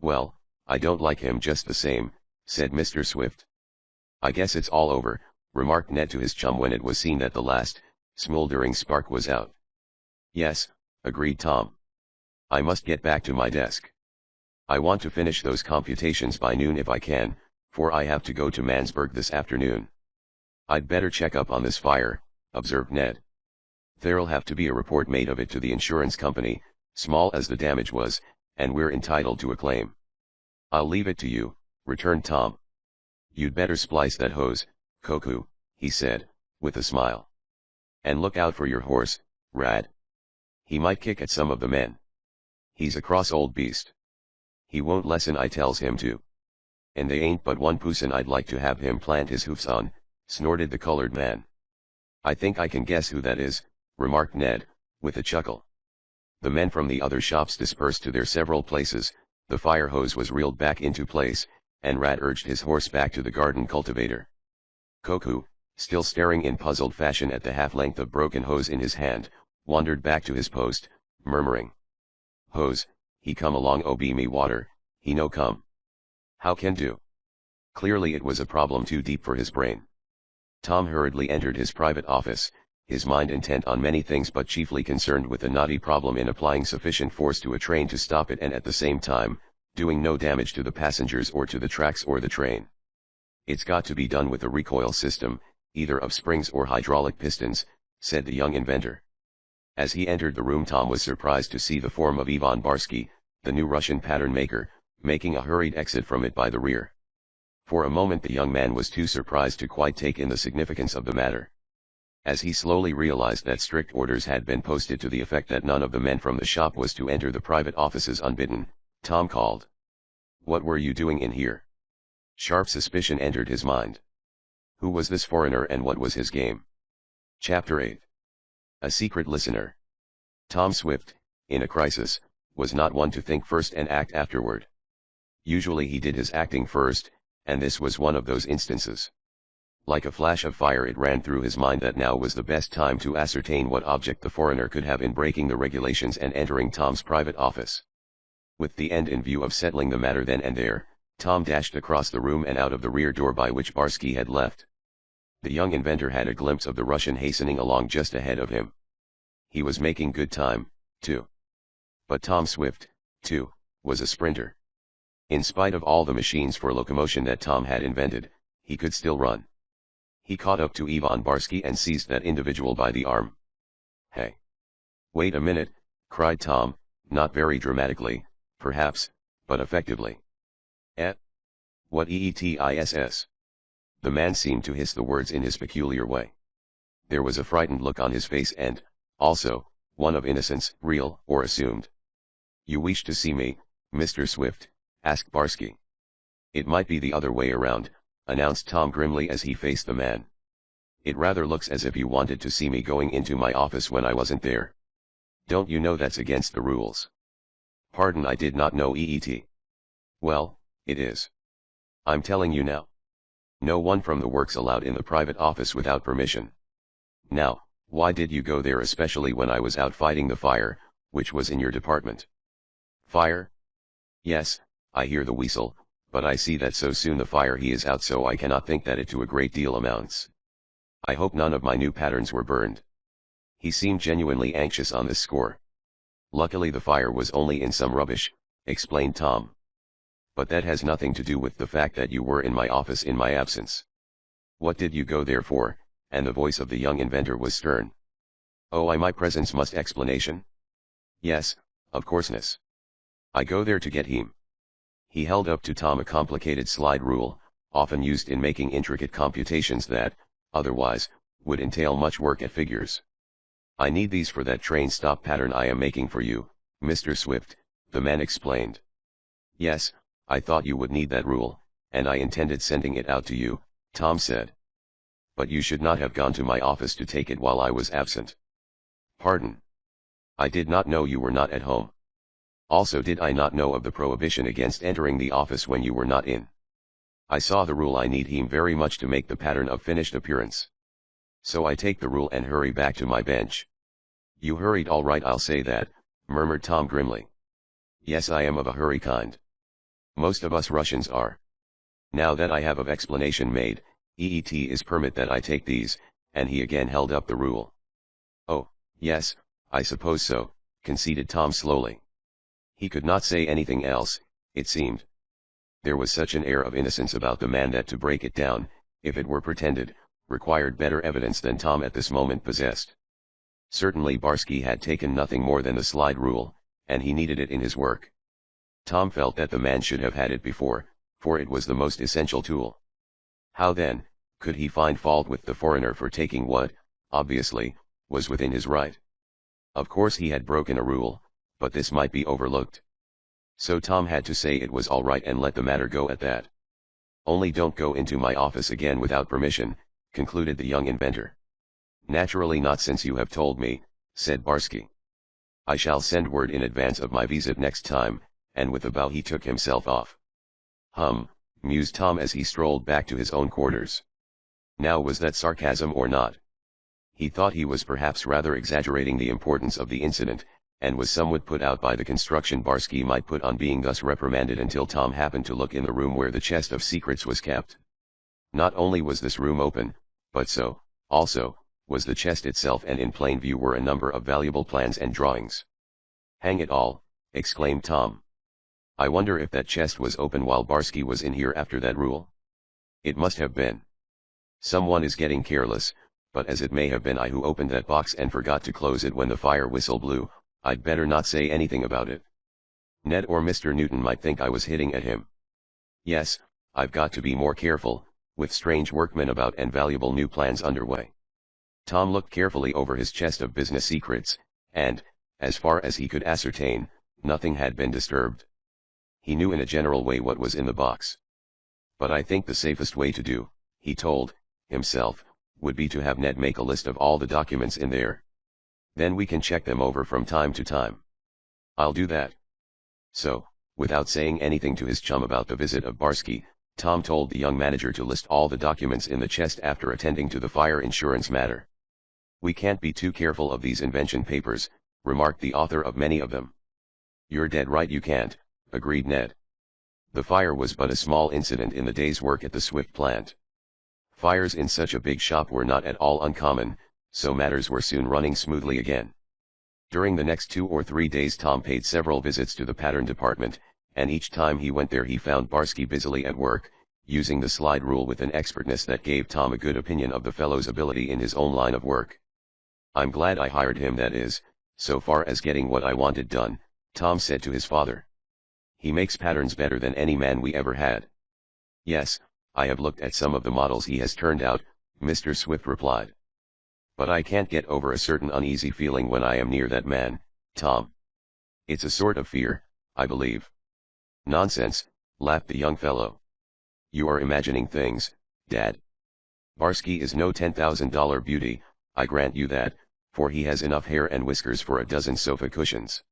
Well, I don't like him just the same, said Mr. Swift. I guess it's all over, remarked Ned to his chum when it was seen that the last, smoldering spark was out. Yes, agreed Tom. I must get back to my desk. I want to finish those computations by noon if I can, for I have to go to Mansburg this afternoon. I'd better check up on this fire, observed Ned. There'll have to be a report made of it to the insurance company, small as the damage was, and we're entitled to a claim. I'll leave it to you, returned Tom. You'd better splice that hose, Koku, he said, with a smile. And look out for your horse, Rad. He might kick at some of the men. He's a cross old beast. He won't listen I tells him to. And they ain't but one poosin I'd like to have him plant his hoofs on, snorted the colored man. I think I can guess who that is, remarked Ned, with a chuckle. The men from the other shops dispersed to their several places, the fire hose was reeled back into place, and Rad urged his horse back to the garden cultivator. Koku, still staring in puzzled fashion at the half-length of broken hose in his hand, wandered back to his post, murmuring. Hose, he come along be me water, he no come. How can do? Clearly it was a problem too deep for his brain. Tom hurriedly entered his private office, his mind intent on many things but chiefly concerned with the knotty problem in applying sufficient force to a train to stop it and at the same time, doing no damage to the passengers or to the tracks or the train. It's got to be done with a recoil system, either of springs or hydraulic pistons, said the young inventor. As he entered the room Tom was surprised to see the form of Ivan Barsky, the new Russian pattern maker, making a hurried exit from it by the rear. For a moment the young man was too surprised to quite take in the significance of the matter. As he slowly realized that strict orders had been posted to the effect that none of the men from the shop was to enter the private offices unbidden, Tom called. What were you doing in here? Sharp suspicion entered his mind. Who was this foreigner and what was his game? Chapter 8. A secret listener. Tom Swift, in a crisis, was not one to think first and act afterward. Usually he did his acting first, and this was one of those instances. Like a flash of fire it ran through his mind that now was the best time to ascertain what object the foreigner could have in breaking the regulations and entering Tom's private office. With the end in view of settling the matter then and there, Tom dashed across the room and out of the rear door by which Barsky had left. The young inventor had a glimpse of the Russian hastening along just ahead of him. He was making good time, too. But Tom Swift, too, was a sprinter. In spite of all the machines for locomotion that Tom had invented, he could still run. He caught up to Ivan Barsky and seized that individual by the arm. Hey! Wait a minute, cried Tom, not very dramatically, perhaps, but effectively. What EETISS? The man seemed to hiss the words in his peculiar way. There was a frightened look on his face and, also, one of innocence, real or assumed. You wish to see me, Mr. Swift? Asked Barsky. It might be the other way around, announced Tom grimly as he faced the man. It rather looks as if you wanted to see me going into my office when I wasn't there. Don't you know that's against the rules? Pardon, I did not know EET. Well, it is. I'm telling you now. No one from the works allowed in the private office without permission. Now, why did you go there especially when I was out fighting the fire, which was in your department? Fire? Yes, I hear the whistle, but I see that so soon the fire he is out so I cannot think that it to a great deal amounts. I hope none of my new patterns were burned. He seemed genuinely anxious on this score. Luckily the fire was only in some rubbish, explained Tom. But that has nothing to do with the fact that you were in my office in my absence. What did you go there for? And the voice of the young inventor was stern. Oh, my presence must explanation. Yes, of courseness. I go there to get him. He held up to Tom a complicated slide rule, often used in making intricate computations that, otherwise, would entail much work at figures. I need these for that train stop pattern I am making for you, Mr. Swift, the man explained. Yes, I thought you would need that rule, and I intended sending it out to you, Tom said. But you should not have gone to my office to take it while I was absent. Pardon. I did not know you were not at home. Also, did I not know of the prohibition against entering the office when you were not in? I saw the rule. I need him very much to make the pattern of finished appearance. So I take the rule and hurry back to my bench. You hurried, all right, I'll say that, murmured Tom grimly. Yes, I am of a hurry kind. Most of us Russians are. Now that I have of explanation made, it is permit that I take these, and he again held up the rule. Oh, yes, I suppose so, conceded Tom slowly. He could not say anything else, it seemed. There was such an air of innocence about the man that to break it down, if it were pretended, required better evidence than Tom at this moment possessed. Certainly Barsky had taken nothing more than the slide rule, and he needed it in his work. Tom felt that the man should have had it before, for it was the most essential tool. How then, could he find fault with the foreigner for taking what, obviously, was within his right? Of course he had broken a rule, but this might be overlooked. So Tom had to say it was all right and let the matter go at that. Only don't go into my office again without permission, concluded the young inventor. Naturally not, since you have told me, said Barsky. I shall send word in advance of my visit next time, and with a bow he took himself off. Mused Tom as he strolled back to his own quarters. Now, was that sarcasm or not? He thought he was perhaps rather exaggerating the importance of the incident, and was somewhat put out by the construction Barsky might put on being thus reprimanded, until Tom happened to look in the room where the chest of secrets was kept. Not only was this room open, but so, also, was the chest itself, and in plain view were a number of valuable plans and drawings. Hang it all, exclaimed Tom. I wonder if that chest was open while Barsky was in here after that rule? It must have been. Someone is getting careless, but as it may have been I who opened that box and forgot to close it when the fire whistle blew, I'd better not say anything about it. Ned or Mr. Newton might think I was hitting at him. Yes, I've got to be more careful, with strange workmen about and valuable new plans underway. Tom looked carefully over his chest of business secrets, and, as far as he could ascertain, nothing had been disturbed. He knew in a general way what was in the box. But I think the safest way to do, he told himself, would be to have Ned make a list of all the documents in there. Then we can check them over from time to time. I'll do that. So, without saying anything to his chum about the visit of Barsky, Tom told the young manager to list all the documents in the chest after attending to the fire insurance matter. We can't be too careful of these invention papers, remarked the author of many of them. You're dead right, you can't, agreed Ned. The fire was but a small incident in the day's work at the Swift plant. Fires in such a big shop were not at all uncommon, so matters were soon running smoothly again. During the next 2 or 3 days Tom paid several visits to the pattern department, and each time he went there he found Barsky busily at work, using the slide rule with an expertness that gave Tom a good opinion of the fellow's ability in his own line of work. I'm glad I hired him, that is, so far as getting what I wanted done, Tom said to his father. He makes patterns better than any man we ever had. Yes, I have looked at some of the models he has turned out, Mr. Swift replied. But I can't get over a certain uneasy feeling when I am near that man, Tom. It's a sort of fear, I believe. Nonsense, laughed the young fellow. You are imagining things, Dad. Barsky is no $10,000 beauty, I grant you that, for he has enough hair and whiskers for a dozen sofa cushions.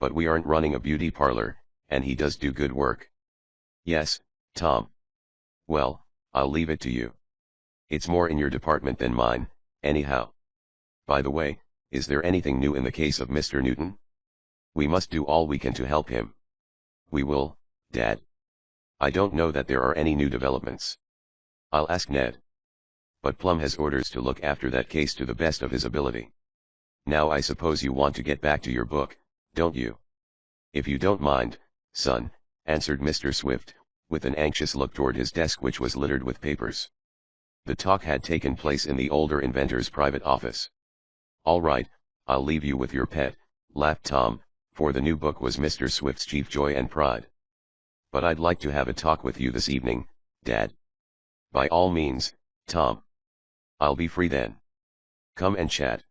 But we aren't running a beauty parlor, and he does do good work. Yes, Tom. Well, I'll leave it to you. It's more in your department than mine, anyhow. By the way, is there anything new in the case of Mr. Newton? We must do all we can to help him. We will, Dad. I don't know that there are any new developments. I'll ask Ned. But Plum has orders to look after that case to the best of his ability. Now I suppose you want to get back to your book, don't you? If you don't mind, son, answered Mr. Swift, with an anxious look toward his desk which was littered with papers. The talk had taken place in the older inventor's private office. All right, I'll leave you with your pet, laughed Tom, for the new book was Mr. Swift's chief joy and pride. But I'd like to have a talk with you this evening, Dad. By all means, Tom. I'll be free then. Come and chat.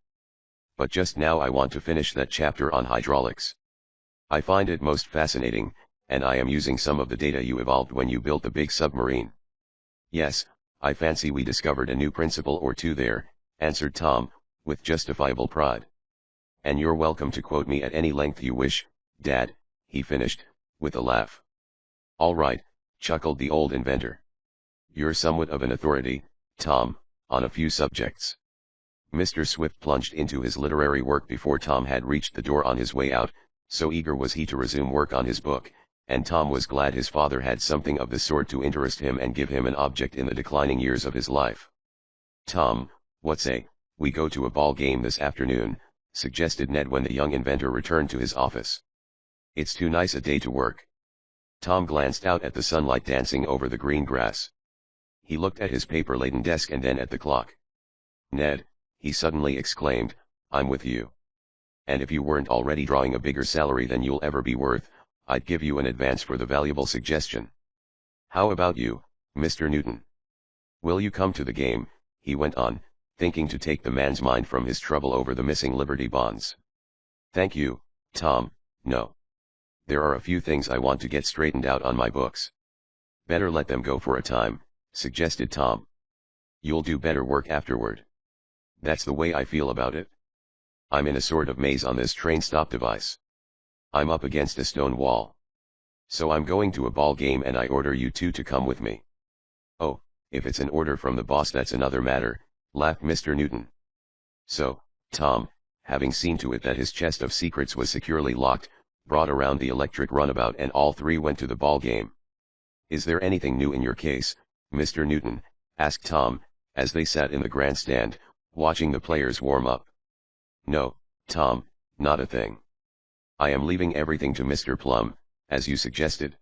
But just now I want to finish that chapter on hydraulics. I find it most fascinating, and I am using some of the data you evolved when you built the big submarine. Yes, I fancy we discovered a new principle or two there, answered Tom, with justifiable pride. And you're welcome to quote me at any length you wish, Dad, he finished, with a laugh. All right, chuckled the old inventor. You're somewhat of an authority, Tom, on a few subjects. Mr. Swift plunged into his literary work before Tom had reached the door on his way out, so eager was he to resume work on his book, and Tom was glad his father had something of the sort to interest him and give him an object in the declining years of his life. Tom, what say we go to a ball game this afternoon, suggested Ned when the young inventor returned to his office. It's too nice a day to work. Tom glanced out at the sunlight dancing over the green grass. He looked at his paper-laden desk and then at the clock. Ned, he suddenly exclaimed, I'm with you. And if you weren't already drawing a bigger salary than you'll ever be worth, I'd give you an advance for the valuable suggestion. How about you, Mr. Newton? Will you come to the game, he went on, thinking to take the man's mind from his trouble over the missing Liberty bonds. Thank you, Tom, no. There are a few things I want to get straightened out on my books. Better let them go for a time, suggested Tom. You'll do better work afterward. That's the way I feel about it. I'm in a sort of maze on this train stop device. I'm up against a stone wall. So I'm going to a ball game and I order you two to come with me. Oh, if it's an order from the boss that's another matter, laughed Mr. Newton. So, Tom, having seen to it that his chest of secrets was securely locked, brought around the electric runabout and all three went to the ball game. Is there anything new in your case, Mr. Newton? Asked Tom, as they sat in the grandstand, watching the players warm up. No, Tom, not a thing. I am leaving everything to Mr. Plum, as you suggested.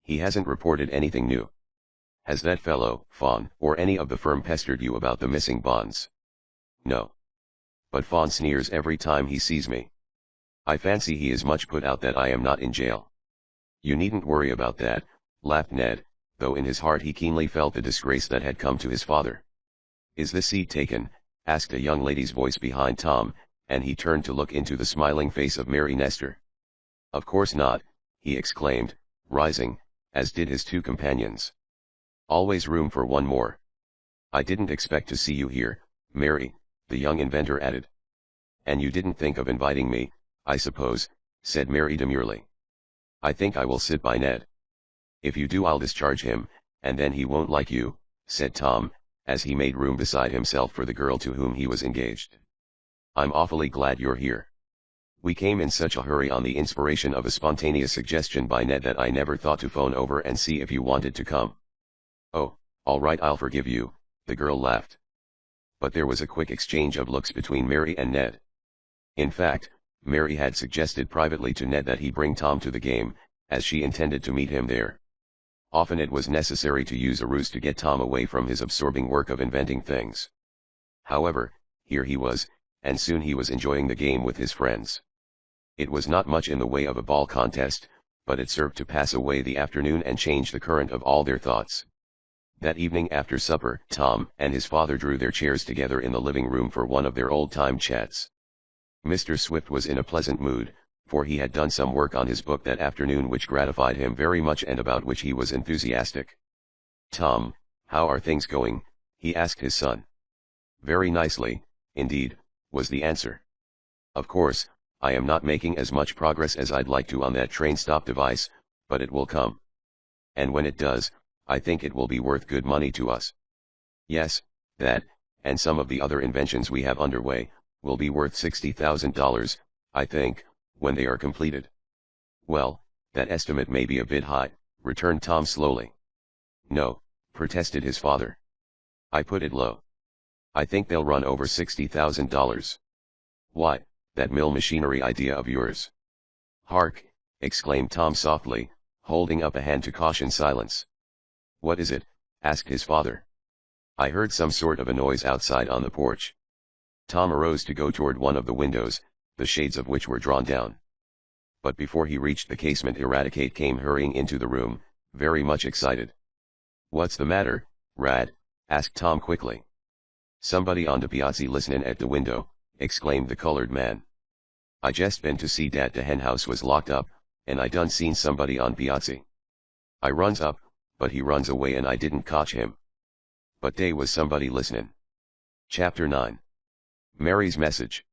He hasn't reported anything new. Has that fellow, Fawn, or any of the firm pestered you about the missing bonds? No. But Fawn sneers every time he sees me. I fancy he is much put out that I am not in jail. You needn't worry about that, laughed Ned, though in his heart he keenly felt the disgrace that had come to his father. Is the seat taken? Asked a young lady's voice behind Tom, and he turned to look into the smiling face of Mary Nestor. Of course not, he exclaimed, rising, as did his two companions. Always room for one more. I didn't expect to see you here, Mary, the young inventor added. And you didn't think of inviting me, I suppose, said Mary demurely. I think I will sit by Ned. If you do I'll discharge him, and then he won't like you, said Tom, as he made room beside himself for the girl to whom he was engaged. I'm awfully glad you're here. We came in such a hurry on the inspiration of a spontaneous suggestion by Ned that I never thought to phone over and see if you wanted to come. Oh, all right, I'll forgive you, the girl laughed. But there was a quick exchange of looks between Mary and Ned. In fact, Mary had suggested privately to Ned that he bring Tom to the game, as she intended to meet him there. Often it was necessary to use a ruse to get Tom away from his absorbing work of inventing things. However, here he was, and soon he was enjoying the game with his friends. It was not much in the way of a ball contest, but it served to pass away the afternoon and change the current of all their thoughts. That evening after supper, Tom and his father drew their chairs together in the living room for one of their old-time chats. Mr. Swift was in a pleasant mood, for he had done some work on his book that afternoon which gratified him very much and about which he was enthusiastic. Tom, how are things going? He asked his son. Very nicely, indeed, was the answer. Of course, I am not making as much progress as I'd like to on that train stop device, but it will come. And when it does, I think it will be worth good money to us. Yes, that, and some of the other inventions we have underway, will be worth $60,000, I think, when they are completed. Well, that estimate may be a bit high, returned Tom slowly. No, protested his father. I put it low. I think they'll run over $60,000. Why, that mill machinery idea of yours. Hark, exclaimed Tom softly, holding up a hand to caution silence. What is it? Asked his father. I heard some sort of a noise outside on the porch. Tom arose to go toward one of the windows, the shades of which were drawn down. But before he reached the casement Eradicate came hurrying into the room, very much excited. What's the matter, Rad? Asked Tom quickly. Somebody on the piazza listenin' at the window, exclaimed the colored man. I just been to see dat the hen house was locked up, and I done seen somebody on piazza. I runs up, but he runs away and I didn't catch him. But day was somebody listening. Chapter 9. Mary's Message.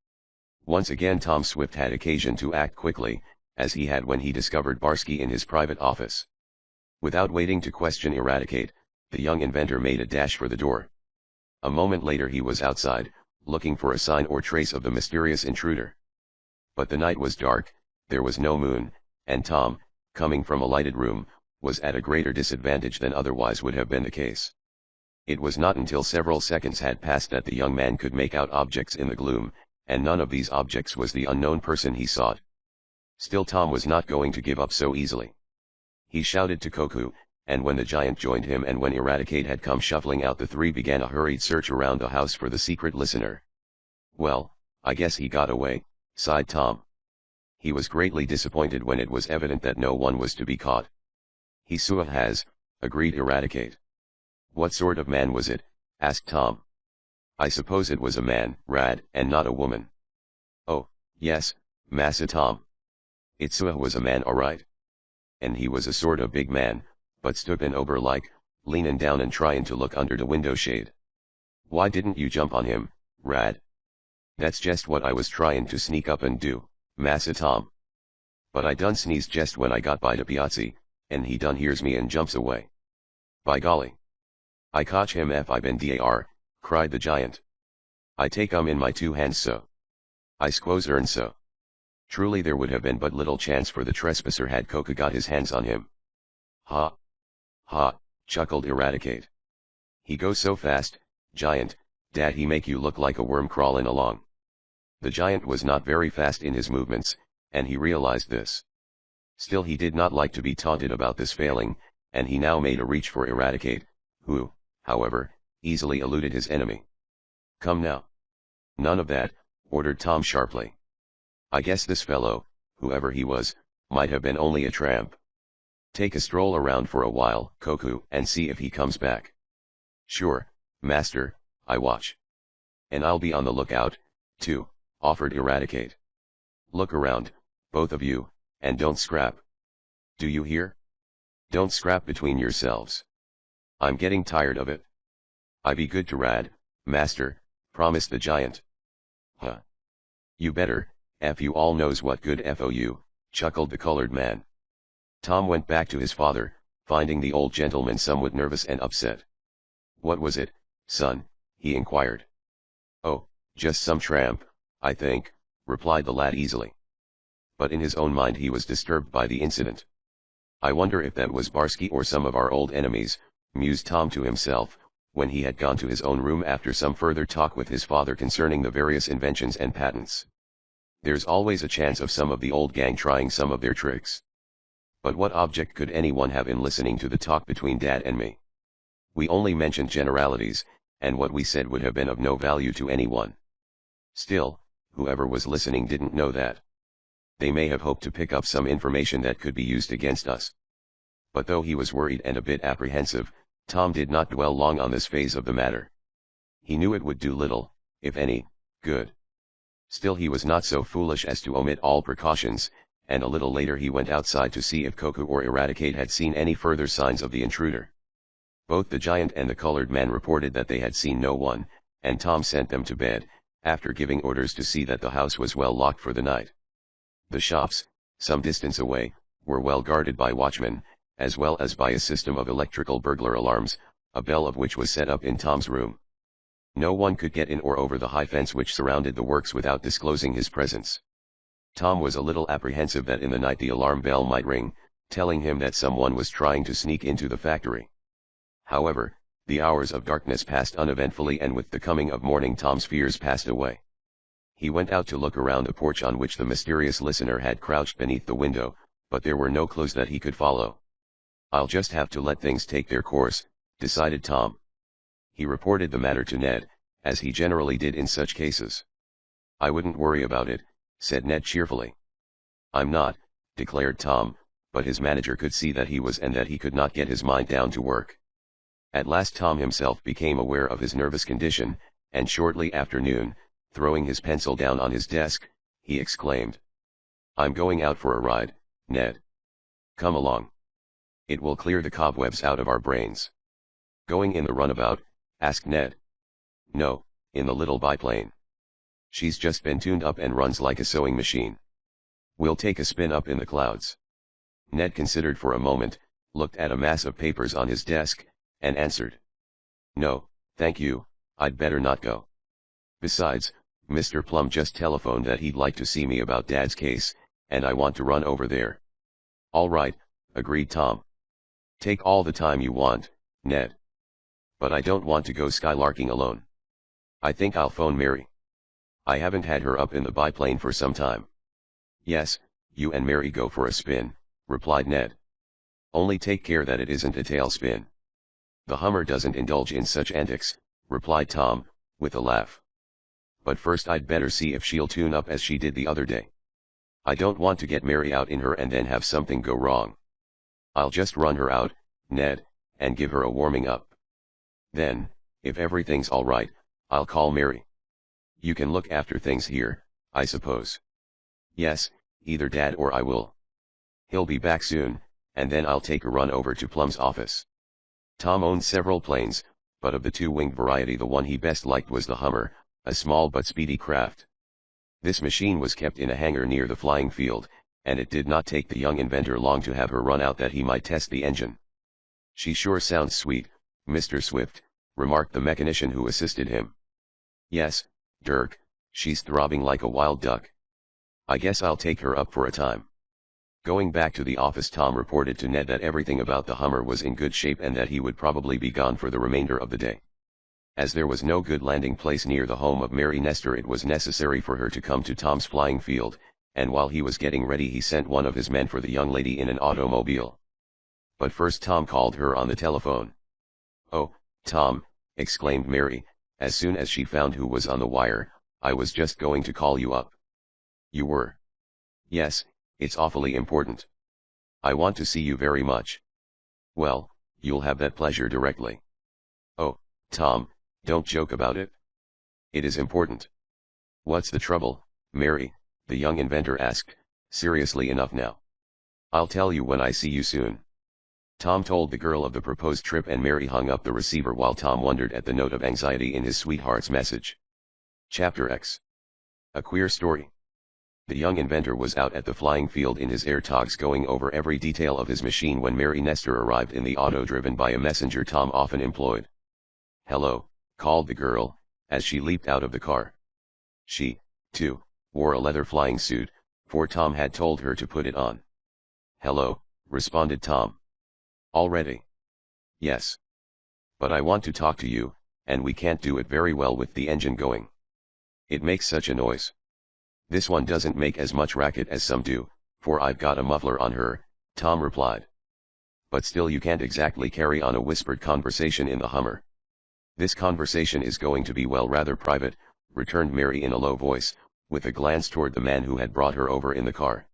Once again Tom Swift had occasion to act quickly, as he had when he discovered Barsky in his private office. Without waiting to question Eradicate, the young inventor made a dash for the door. A moment later he was outside, looking for a sign or trace of the mysterious intruder. But the night was dark, there was no moon, and Tom, coming from a lighted room, was at a greater disadvantage than otherwise would have been the case. It was not until several seconds had passed that the young man could make out objects in the gloom, and none of these objects was the unknown person he sought. Still Tom was not going to give up so easily. He shouted to Koku, and when the giant joined him and when Eradicate had come shuffling out, the three began a hurried search around the house for the secret listener. "Well, I guess he got away," sighed Tom. He was greatly disappointed when it was evident that no one was to be caught. "He sure has," agreed Eradicate. "What sort of man was it?" asked Tom. "I suppose it was a man, Rad, and not a woman." "Oh, yes, Massa Tom. It sure was a man alright. And he was a sort of big man, but stoopin' over like, leanin' down and tryin' to look under the window shade. Why didn't you jump on him, Rad?" "That's just what I was tryin' to sneak up and do, Massa Tom. But I done sneezed just when I got by the piazza, and he done hears me and jumps away. By golly! I cotch him if I been dar," cried the giant. "I take in my two hands so. I squoze earn so." Truly there would have been but little chance for the trespasser had Koku got his hands on him. "Ha! Ha!" chuckled Eradicate. "He goes so fast, giant, dat he make you look like a worm crawlin' along." The giant was not very fast in his movements, and he realized this. Still he did not like to be taunted about this failing, and he now made a reach for Eradicate, who, however, easily eluded his enemy. "Come now." "None of that," ordered Tom sharply. "I guess this fellow, whoever he was, might have been only a tramp. Take a stroll around for a while, Koku, and see if he comes back." "Sure, master, I watch. And I'll be on the lookout, too," offered Eradicate. "Look around, both of you, and don't scrap. Do you hear? Don't scrap between yourselves. I'm getting tired of it." "I be good to Rad, master," promised the giant. "Huh. You better, if you all knows what good FOU, chuckled the colored man. Tom went back to his father, finding the old gentleman somewhat nervous and upset. "What was it, son?" he inquired. "Oh, just some tramp, I think," replied the lad easily. But in his own mind he was disturbed by the incident. "I wonder if that was Barsky or some of our old enemies," mused Tom to himself, when he had gone to his own room after some further talk with his father concerning the various inventions and patents. "There's always a chance of some of the old gang trying some of their tricks. But what object could anyone have in listening to the talk between Dad and me? We only mentioned generalities, and what we said would have been of no value to anyone. Still, whoever was listening didn't know that. They may have hoped to pick up some information that could be used against us." But though he was worried and a bit apprehensive, Tom did not dwell long on this phase of the matter. He knew it would do little, if any, good. Still he was not so foolish as to omit all precautions, and a little later he went outside to see if Koku or Eradicate had seen any further signs of the intruder. Both the giant and the colored man reported that they had seen no one, and Tom sent them to bed, after giving orders to see that the house was well locked for the night. The shops, some distance away, were well guarded by watchmen, as well as by a system of electrical burglar alarms, a bell of which was set up in Tom's room. No one could get in or over the high fence which surrounded the works without disclosing his presence. Tom was a little apprehensive that in the night the alarm bell might ring, telling him that someone was trying to sneak into the factory. However, the hours of darkness passed uneventfully, and with the coming of morning Tom's fears passed away. He went out to look around the porch on which the mysterious listener had crouched beneath the window, but there were no clues that he could follow. "I'll just have to let things take their course," decided Tom. He reported the matter to Ned, as he generally did in such cases. "I wouldn't worry about it," said Ned cheerfully. "I'm not," declared Tom, but his manager could see that he was and that he could not get his mind down to work. At last Tom himself became aware of his nervous condition, and shortly after noon, throwing his pencil down on his desk, he exclaimed, "I'm going out for a ride, Ned. Come along. It will clear the cobwebs out of our brains." "Going in the runabout?" asked Ned. No, in the little biplane. She's just been tuned up and runs like a sewing machine. We'll take a spin up in the clouds. Ned considered for a moment, looked at a mass of papers on his desk, and answered. No, thank you, I'd better not go. Besides, Mr. Plum just telephoned that he'd like to see me about Dad's case, and I want to run over there. All right, agreed Tom. Take all the time you want, Ned. But I don't want to go skylarking alone. I think I'll phone Mary. I haven't had her up in the biplane for some time. Yes, you and Mary go for a spin, replied Ned. Only take care that it isn't a tailspin. The Hummer doesn't indulge in such antics, replied Tom, with a laugh. But first I'd better see if she'll tune up as she did the other day. I don't want to get Mary out in her and then have something go wrong. I'll just run her out, Ned, and give her a warming up. Then, if everything's all right, I'll call Mary. You can look after things here, I suppose. Yes, either Dad or I will. He'll be back soon, and then I'll take a run over to Plum's office. Tom owned several planes, but of the two-winged variety the one he best liked was the Hummer, a small but speedy craft. This machine was kept in a hangar near the flying field, and it did not take the young inventor long to have her run out that he might test the engine. She sure sounds sweet, Mr. Swift, remarked the mechanician who assisted him. Yes, Dirk, she's throbbing like a wild duck. I guess I'll take her up for a time. Going back to the office, Tom reported to Ned that everything about the Hummer was in good shape and that he would probably be gone for the remainder of the day. As there was no good landing place near the home of Mary Nestor, it was necessary for her to come to Tom's flying field, and while he was getting ready he sent one of his men for the young lady in an automobile. But first Tom called her on the telephone. Oh, Tom, exclaimed Mary, as soon as she found who was on the wire, I was just going to call you up. You were? Yes, it's awfully important. I want to see you very much. Well, you'll have that pleasure directly. Oh, Tom, don't joke about it. It is important. What's the trouble, Mary? The young inventor asked, seriously enough now. I'll tell you when I see you soon. Tom told the girl of the proposed trip and Mary hung up the receiver while Tom wondered at the note of anxiety in his sweetheart's message. Chapter X. A queer story. The young inventor was out at the flying field in his air togs going over every detail of his machine when Mary Nestor arrived in the auto driven by a messenger Tom often employed. Hello, called the girl, as she leaped out of the car. She, too, wore a leather flying suit, for Tom had told her to put it on. Hello, responded Tom. Already? Yes. But I want to talk to you, and we can't do it very well with the engine going. It makes such a noise. This one doesn't make as much racket as some do, for I've got a muffler on her, Tom replied. But still you can't exactly carry on a whispered conversation in the Hummer. This conversation is going to be rather private, returned Mary in a low voice, with a glance toward the man who had brought her over in the car.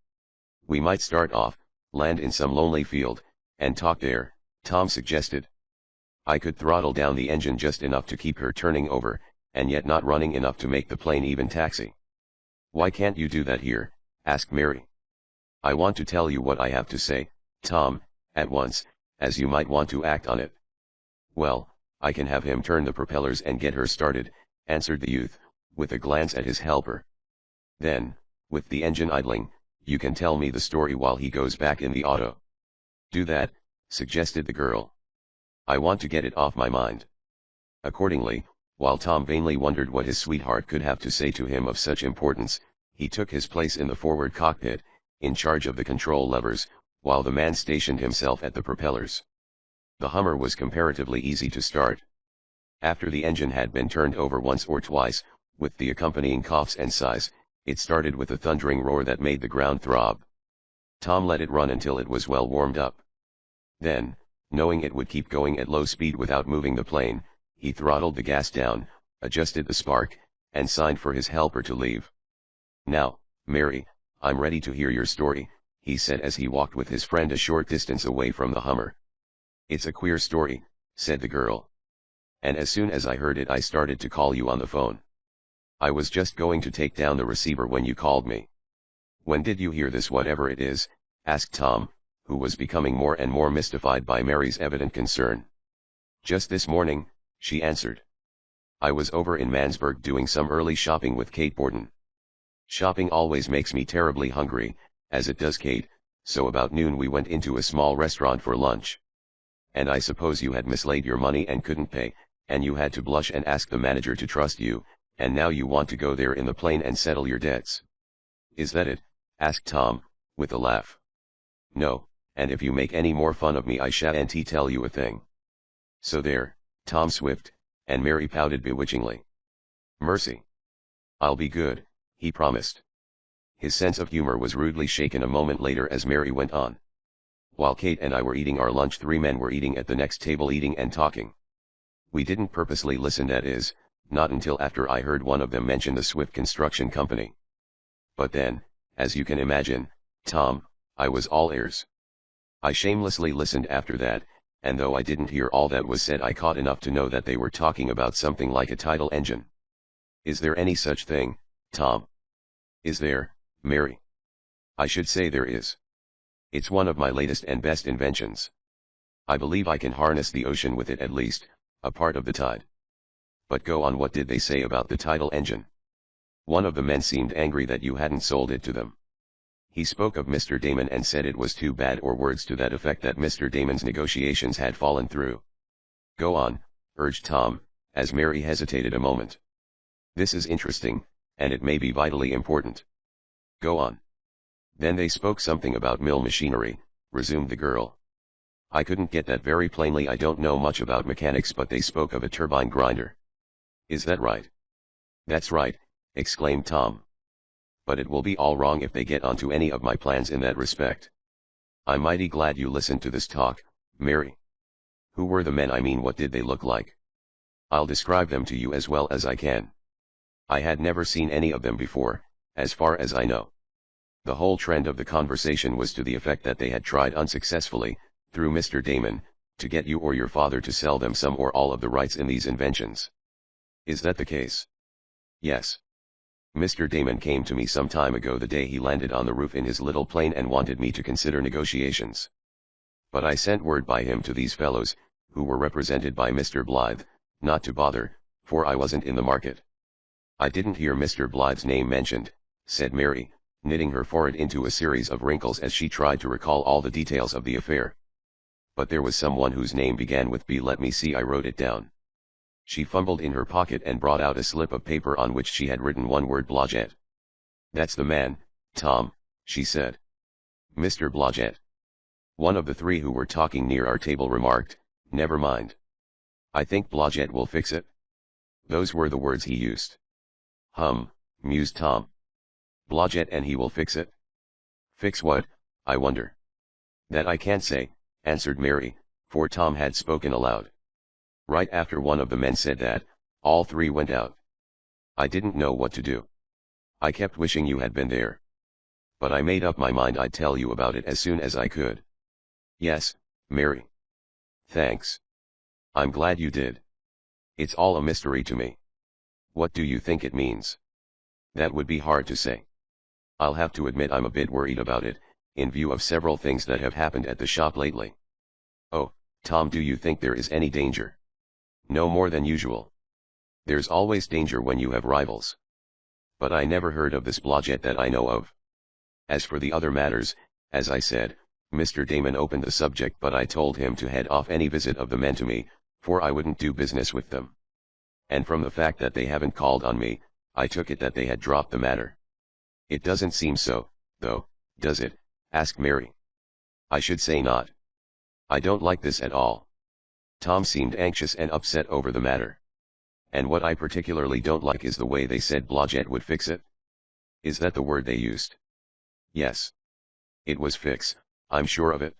We might start off, land in some lonely field, and talk there, Tom suggested. I could throttle down the engine just enough to keep her turning over, and yet not running enough to make the plane even taxi. Why can't you do that here? Asked Mary. I want to tell you what I have to say, Tom, at once, as you might want to act on it. Well, I can have him turn the propellers and get her started, answered the youth, with a glance at his helper. Then, with the engine idling, you can tell me the story while he goes back in the auto. Do that, suggested the girl. I want to get it off my mind. Accordingly, while Tom vainly wondered what his sweetheart could have to say to him of such importance, he took his place in the forward cockpit, in charge of the control levers, while the man stationed himself at the propellers. The Hummer was comparatively easy to start. After the engine had been turned over once or twice, with the accompanying coughs and sighs, it started with a thundering roar that made the ground throb. Tom let it run until it was well warmed up. Then, knowing it would keep going at low speed without moving the plane, he throttled the gas down, adjusted the spark, and signed for his helper to leave. Now, Mary, I'm ready to hear your story, he said as he walked with his friend a short distance away from the Hummer. It's a queer story, said the girl. And as soon as I heard it I started to call you on the phone. I was just going to take down the receiver when you called me. When did you hear this, whatever it is? Asked Tom, who was becoming more and more mystified by Mary's evident concern. Just this morning, she answered. I was over in Mansburg doing some early shopping with Kate Borden. Shopping always makes me terribly hungry, as it does Kate, so about noon we went into a small restaurant for lunch. And I suppose you had mislaid your money and couldn't pay, and you had to blush and ask the manager to trust you, and now you want to go there in the plane and settle your debts. Is that it? Asked Tom, with a laugh. No, and if you make any more fun of me I shan't tell you a thing. So there, Tom Swift, and Mary pouted bewitchingly. Mercy. I'll be good, he promised. His sense of humor was rudely shaken a moment later as Mary went on. While Kate and I were eating our lunch, 3 men were eating at the next table, eating and talking. We didn't purposely listen, that is, not until after I heard one of them mention the Swift Construction Company. But then, as you can imagine, Tom, I was all ears. I shamelessly listened after that, and though I didn't hear all that was said I caught enough to know that they were talking about something like a tidal engine. Is there any such thing, Tom? Is there, Mary? I should say there is. It's one of my latest and best inventions. I believe I can harness the ocean with it, at least, a part of the tide. But go on, what did they say about the tidal engine? One of the men seemed angry that you hadn't sold it to them. He spoke of Mr. Damon and said it was too bad, or words to that effect, that Mr. Damon's negotiations had fallen through. Go on, urged Tom, as Mary hesitated a moment. This is interesting, and it may be vitally important. Go on. Then they spoke something about mill machinery, resumed the girl. I couldn't get that very plainly, I don't know much about mechanics, but they spoke of a turbine grinder. Is that right? That's right, exclaimed Tom. But it will be all wrong if they get onto any of my plans in that respect. I'm mighty glad you listened to this talk, Mary. Who were the men? I mean, what did they look like? I'll describe them to you as well as I can. I had never seen any of them before, as far as I know. The whole trend of the conversation was to the effect that they had tried unsuccessfully, through Mr. Damon, to get you or your father to sell them some or all of the rights in these inventions. Is that the case? Yes. Mr. Damon came to me some time ago, the day he landed on the roof in his little plane, and wanted me to consider negotiations. But I sent word by him to these fellows, who were represented by Mr. Blythe, not to bother, for I wasn't in the market. I didn't hear Mr. Blythe's name mentioned, said Mary, knitting her forehead into a series of wrinkles as she tried to recall all the details of the affair. But there was someone whose name began with B. Let me see, I wrote it down. She fumbled in her pocket and brought out a slip of paper on which she had written one word: Blodgett. That's the man, Tom, she said. Mr. Blodgett. One of the 3 who were talking near our table remarked, never mind. I think Blodgett will fix it. Those were the words he used. Mused Tom. Blodgett and he will fix it? Fix what, I wonder? That I can't say, answered Mary, for Tom had spoken aloud. Right after one of the men said that, all 3 went out. I didn't know what to do. I kept wishing you had been there. But I made up my mind I'd tell you about it as soon as I could. Yes, Mary. Thanks. I'm glad you did. It's all a mystery to me. What do you think it means? That would be hard to say. I'll have to admit I'm a bit worried about it, in view of several things that have happened at the shop lately. Oh, Tom, do you think there is any danger? No more than usual. There's always danger when you have rivals. But I never heard of this Blodgett that I know of. As for the other matters, as I said, Mr. Damon opened the subject, but I told him to head off any visit of the men to me, for I wouldn't do business with them. And from the fact that they haven't called on me, I took it that they had dropped the matter. It doesn't seem so, though, does it? Asked Mary. I should say not. I don't like this at all. Tom seemed anxious and upset over the matter. And what I particularly don't like is the way they said Blodgett would fix it. Is that the word they used? Yes. It was fix, I'm sure of it.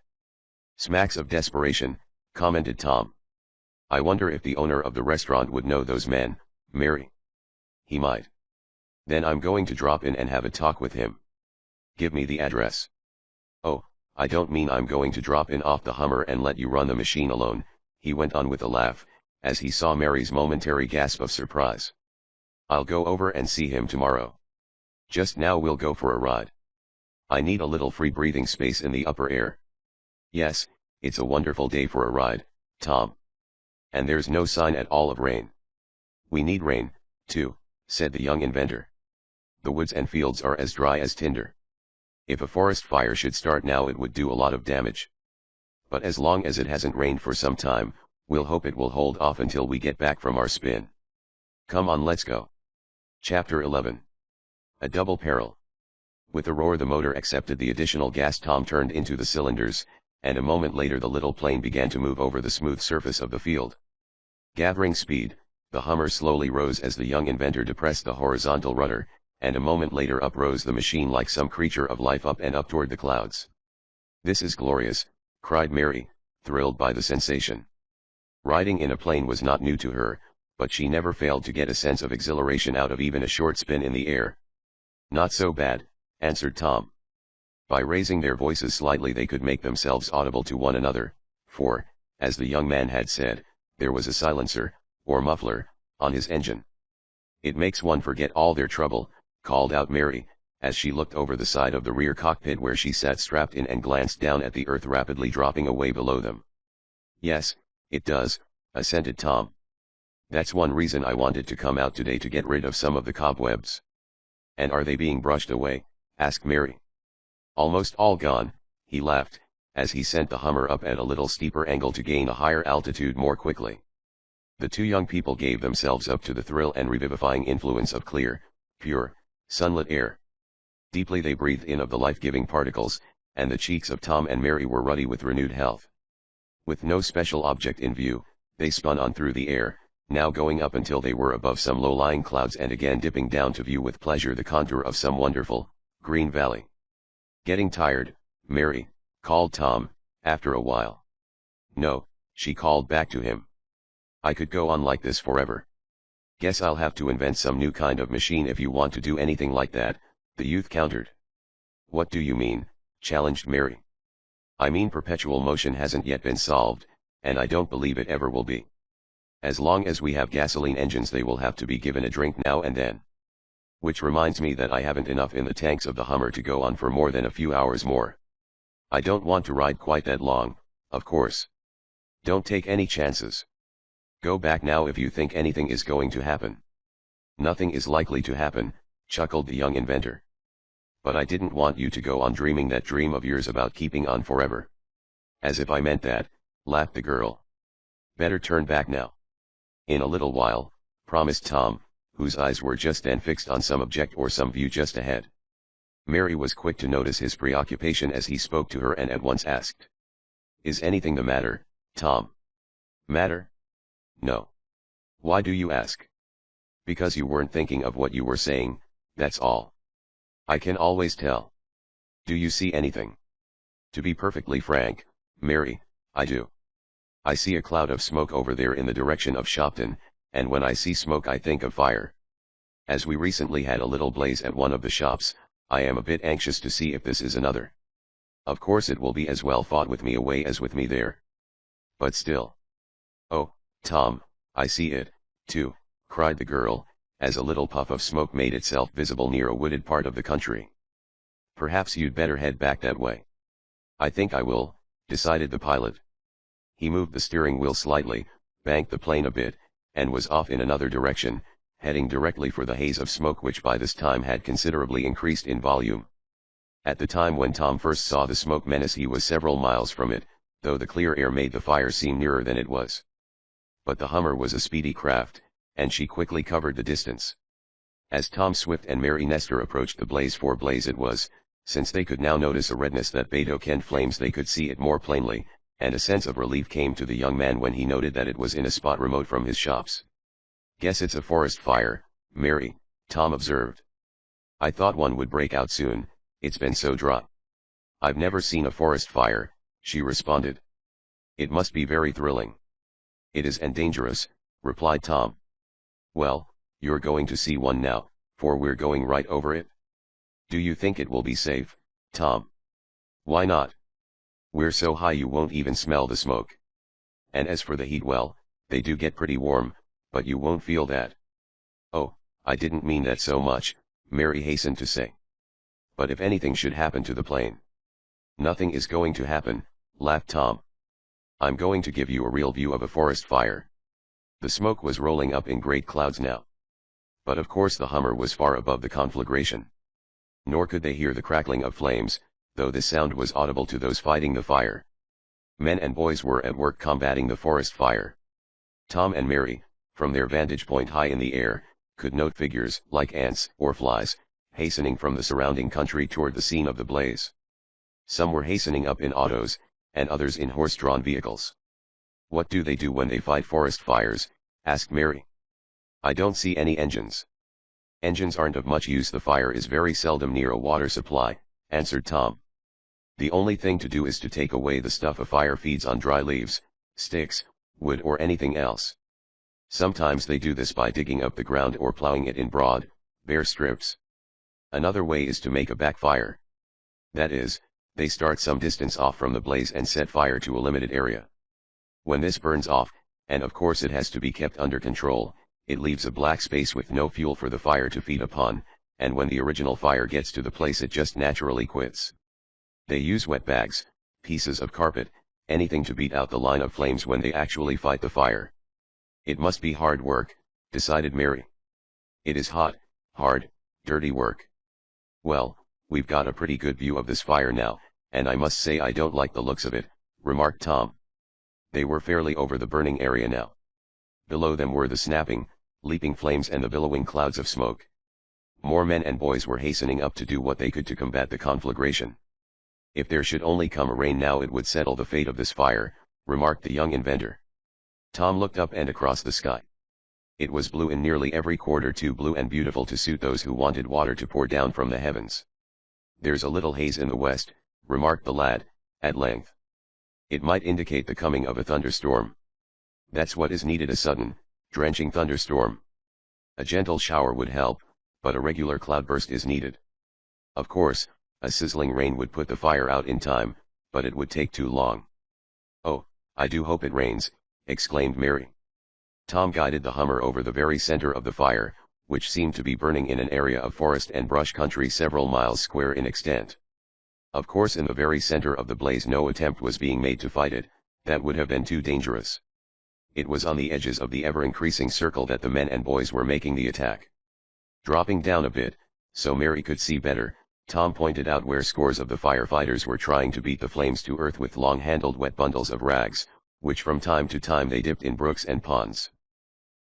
Smacks of desperation, commented Tom. I wonder if the owner of the restaurant would know those men, Mary. He might. Then I'm going to drop in and have a talk with him. Give me the address. Oh, I don't mean I'm going to drop in off the Hummer and let you run the machine alone, he went on with a laugh, as he saw Mary's momentary gasp of surprise. I'll go over and see him tomorrow. Just now we'll go for a ride. I need a little free breathing space in the upper air. Yes, it's a wonderful day for a ride, Tom. And there's no sign at all of rain. We need rain, too, said the young inventor. The woods and fields are as dry as tinder. If a forest fire should start now it would do a lot of damage. But as long as it hasn't rained for some time, we'll hope it will hold off until we get back from our spin. Come on, let's go. Chapter 11. A double peril. With a roar the motor accepted the additional gas. Tom turned into the cylinders, and a moment later the little plane began to move over the smooth surface of the field. Gathering speed, the Hummer slowly rose as the young inventor depressed the horizontal rudder, and a moment later up rose the machine like some creature of life, up and up toward the clouds. "This is glorious," cried Mary, thrilled by the sensation. Riding in a plane was not new to her, but she never failed to get a sense of exhilaration out of even a short spin in the air. "Not so bad," answered Tom. By raising their voices slightly they could make themselves audible to one another, for, as the young man had said, there was a silencer, or muffler, on his engine. "It makes one forget all their trouble," called out Mary, as she looked over the side of the rear cockpit where she sat strapped in and glanced down at the earth rapidly dropping away below them. "Yes, it does," assented Tom. "That's one reason I wanted to come out today, to get rid of some of the cobwebs." "And are they being brushed away?" asked Mary. "Almost all gone," he laughed, as he sent the Hummer up at a little steeper angle to gain a higher altitude more quickly. The two young people gave themselves up to the thrill and revivifying influence of clear, pure, sunlit air. Deeply they breathed in of the life-giving particles, and the cheeks of Tom and Mary were ruddy with renewed health. With no special object in view, they spun on through the air, now going up until they were above some low-lying clouds and again dipping down to view with pleasure the contour of some wonderful, green valley. "Getting tired, Mary?" called Tom, after a while. "No," she called back to him. "I could go on like this forever. Guess I'll have to invent some new kind of machine if you want to do anything like that," the youth countered. "What do you mean?" challenged Mary. "I mean perpetual motion hasn't yet been solved, and I don't believe it ever will be. As long as we have gasoline engines they will have to be given a drink now and then. Which reminds me that I haven't enough in the tanks of the Hummer to go on for more than a few hours more. I don't want to ride quite that long, of course. Don't take any chances. Go back now if you think anything is going to happen." "Nothing is likely to happen," chuckled the young inventor. "But I didn't want you to go on dreaming that dream of yours about keeping on forever." "As if I meant that," laughed the girl. "Better turn back now." "In a little while," promised Tom, whose eyes were just then fixed on some object or some view just ahead. Mary was quick to notice his preoccupation as he spoke to her and at once asked, "Is anything the matter, Tom?" "Matter? No. Why do you ask?" "Because you weren't thinking of what you were saying, that's all. I can always tell." "Do you see anything?" "To be perfectly frank, Mary, I do. I see a cloud of smoke over there in the direction of Shopton, and when I see smoke I think of fire. As we recently had a little blaze at one of the shops, I am a bit anxious to see if this is another. Of course it will be as well fought with me away as with me there. But still." "Oh, Tom, I see it, too," cried the girl, as a little puff of smoke made itself visible near a wooded part of the country. "Perhaps you'd better head back that way." "I think I will," decided the pilot. He moved the steering wheel slightly, banked the plane a bit, and was off in another direction, heading directly for the haze of smoke which by this time had considerably increased in volume. At the time when Tom first saw the smoke menace he was several miles from it, though the clear air made the fire seem nearer than it was. But the Hummer was a speedy craft, and she quickly covered the distance. As Tom Swift and Mary Nestor approached the blaze, for blaze it was, since they could now notice a redness that betokened flames they could see it more plainly, and a sense of relief came to the young man when he noted that it was in a spot remote from his shops. "Guess it's a forest fire, Mary," Tom observed. "I thought one would break out soon, it's been so dry." "I've never seen a forest fire," she responded. "It must be very thrilling." "It is, and dangerous," replied Tom. "Well, you're going to see one now, for we're going right over it." "Do you think it will be safe, Tom?" "Why not? We're so high you won't even smell the smoke. And as for the heat, well, they do get pretty warm, but you won't feel that." "Oh, I didn't mean that so much," Mary hastened to say. "But if anything should happen to the plane?" "Nothing is going to happen," laughed Tom. "I'm going to give you a real view of a forest fire, The smoke was rolling up in great clouds now. But of course the Hummer was far above the conflagration. Nor could they hear the crackling of flames, though this sound was audible to those fighting the fire. Men and boys were at work combating the forest fire. Tom and Mary, from their vantage point high in the air, could note figures, like ants or flies, hastening from the surrounding country toward the scene of the blaze. Some were hastening up in autos, and others in horse-drawn vehicles. "What do they do when they fight forest fires?" asked Mary. "I don't see any engines." "Engines aren't of much use. The fire is very seldom near a water supply," answered Tom. "The only thing to do is to take away the stuff a fire feeds on: dry leaves, sticks, wood, or anything else. Sometimes they do this by digging up the ground or plowing it in broad, bare strips. Another way is to make a backfire. That is, they start some distance off from the blaze and set fire to a limited area. When this burns off, and of course it has to be kept under control, it leaves a black space with no fuel for the fire to feed upon, and when the original fire gets to the place it just naturally quits. They use wet bags, pieces of carpet, anything to beat out the line of flames when they actually fight the fire." "It must be hard work," decided Mary. "It is hot, hard, dirty work." "Well, we've got a pretty good view of this fire now, and I must say I don't like the looks of it," remarked Tom. They were fairly over the burning area now. Below them were the snapping, leaping flames and the billowing clouds of smoke. More men and boys were hastening up to do what they could to combat the conflagration. "If there should only come a rain now it would settle the fate of this fire," remarked the young inventor. Tom looked up and across the sky. It was blue in nearly every quarter, too blue and beautiful to suit those who wanted water to pour down from the heavens. "There's a little haze in the west," remarked the lad, at length. "It might indicate the coming of a thunderstorm." "That's what is needed: a sudden, drenching thunderstorm. A gentle shower would help, but a regular cloudburst is needed. Of course, a sizzling rain would put the fire out in time, but it would take too long." "Oh, I do hope it rains," exclaimed Mary. Tom guided the Hummer over the very center of the fire, which seemed to be burning in an area of forest and brush country several miles square in extent. Of course in the very center of the blaze no attempt was being made to fight it, that would have been too dangerous. It was on the edges of the ever-increasing circle that the men and boys were making the attack. Dropping down a bit, so Mary could see better, Tom pointed out where scores of the firefighters were trying to beat the flames to earth with long-handled wet bundles of rags, which from time to time they dipped in brooks and ponds.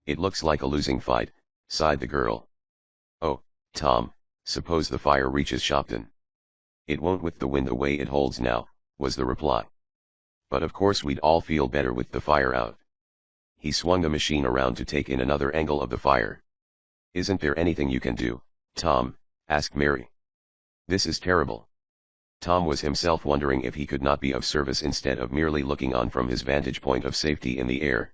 "It looks like a losing fight," sighed the girl. "Oh, Tom, suppose the fire reaches Shopton." "It won't with the wind the way it holds now," was the reply. "But of course we'd all feel better with the fire out." He swung the machine around to take in another angle of the fire. "Isn't there anything you can do, Tom?" asked Mary. "This is terrible." Tom was himself wondering if he could not be of service instead of merely looking on from his vantage point of safety in the air.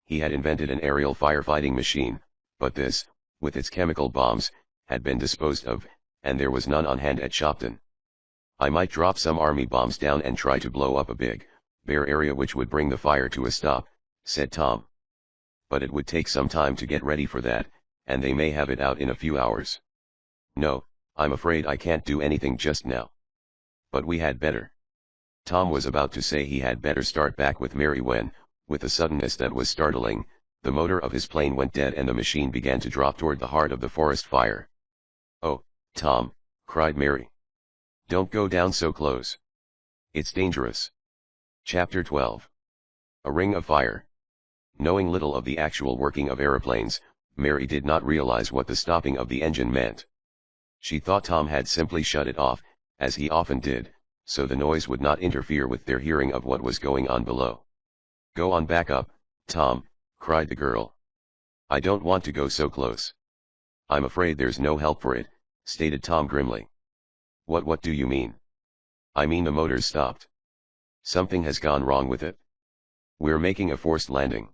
He had invented an aerial firefighting machine, but this, with its chemical bombs, had been disposed of, and there was none on hand at Shopton. "I might drop some army bombs down and try to blow up a big, bare area which would bring the fire to a stop," said Tom. "But it would take some time to get ready for that, and they may have it out in a few hours. No, I'm afraid I can't do anything just now. But we had better." Tom was about to say he had better start back with Mary when, with a suddenness that was startling, the motor of his plane went dead and the machine began to drop toward the heart of the forest fire. "Oh, Tom," cried Mary. "Don't go down so close. It's dangerous." Chapter 12. A Ring of Fire. Knowing little of the actual working of aeroplanes, Mary did not realize what the stopping of the engine meant. She thought Tom had simply shut it off, as he often did, so the noise would not interfere with their hearing of what was going on below. "Go on back up, Tom," cried the girl. "I don't want to go so close." "I'm afraid there's no help for it," stated Tom grimly. What do you mean?" "I mean the motor's stopped. Something has gone wrong with it. We're making a forced landing.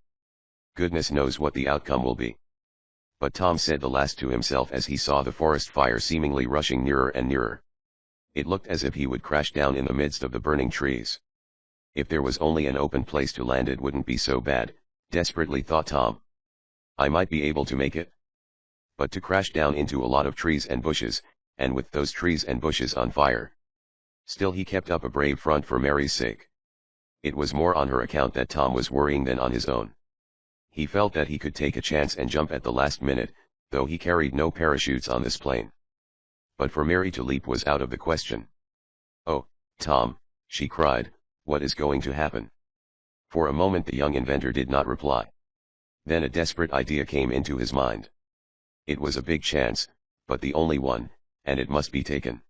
Goodness knows what the outcome will be." But Tom said the last to himself as he saw the forest fire seemingly rushing nearer and nearer. It looked as if he would crash down in the midst of the burning trees. If there was only an open place to land it wouldn't be so bad, desperately thought Tom. I might be able to make it. But to crash down into a lot of trees and bushes, and with those trees and bushes on fire. Still he kept up a brave front for Mary's sake. It was more on her account that Tom was worrying than on his own. He felt that he could take a chance and jump at the last minute, though he carried no parachutes on this plane. But for Mary to leap was out of the question. "Oh, Tom," she cried, "what is going to happen?" For a moment the young inventor did not reply. Then a desperate idea came into his mind. It was a big chance, but the only one, and it must be taken.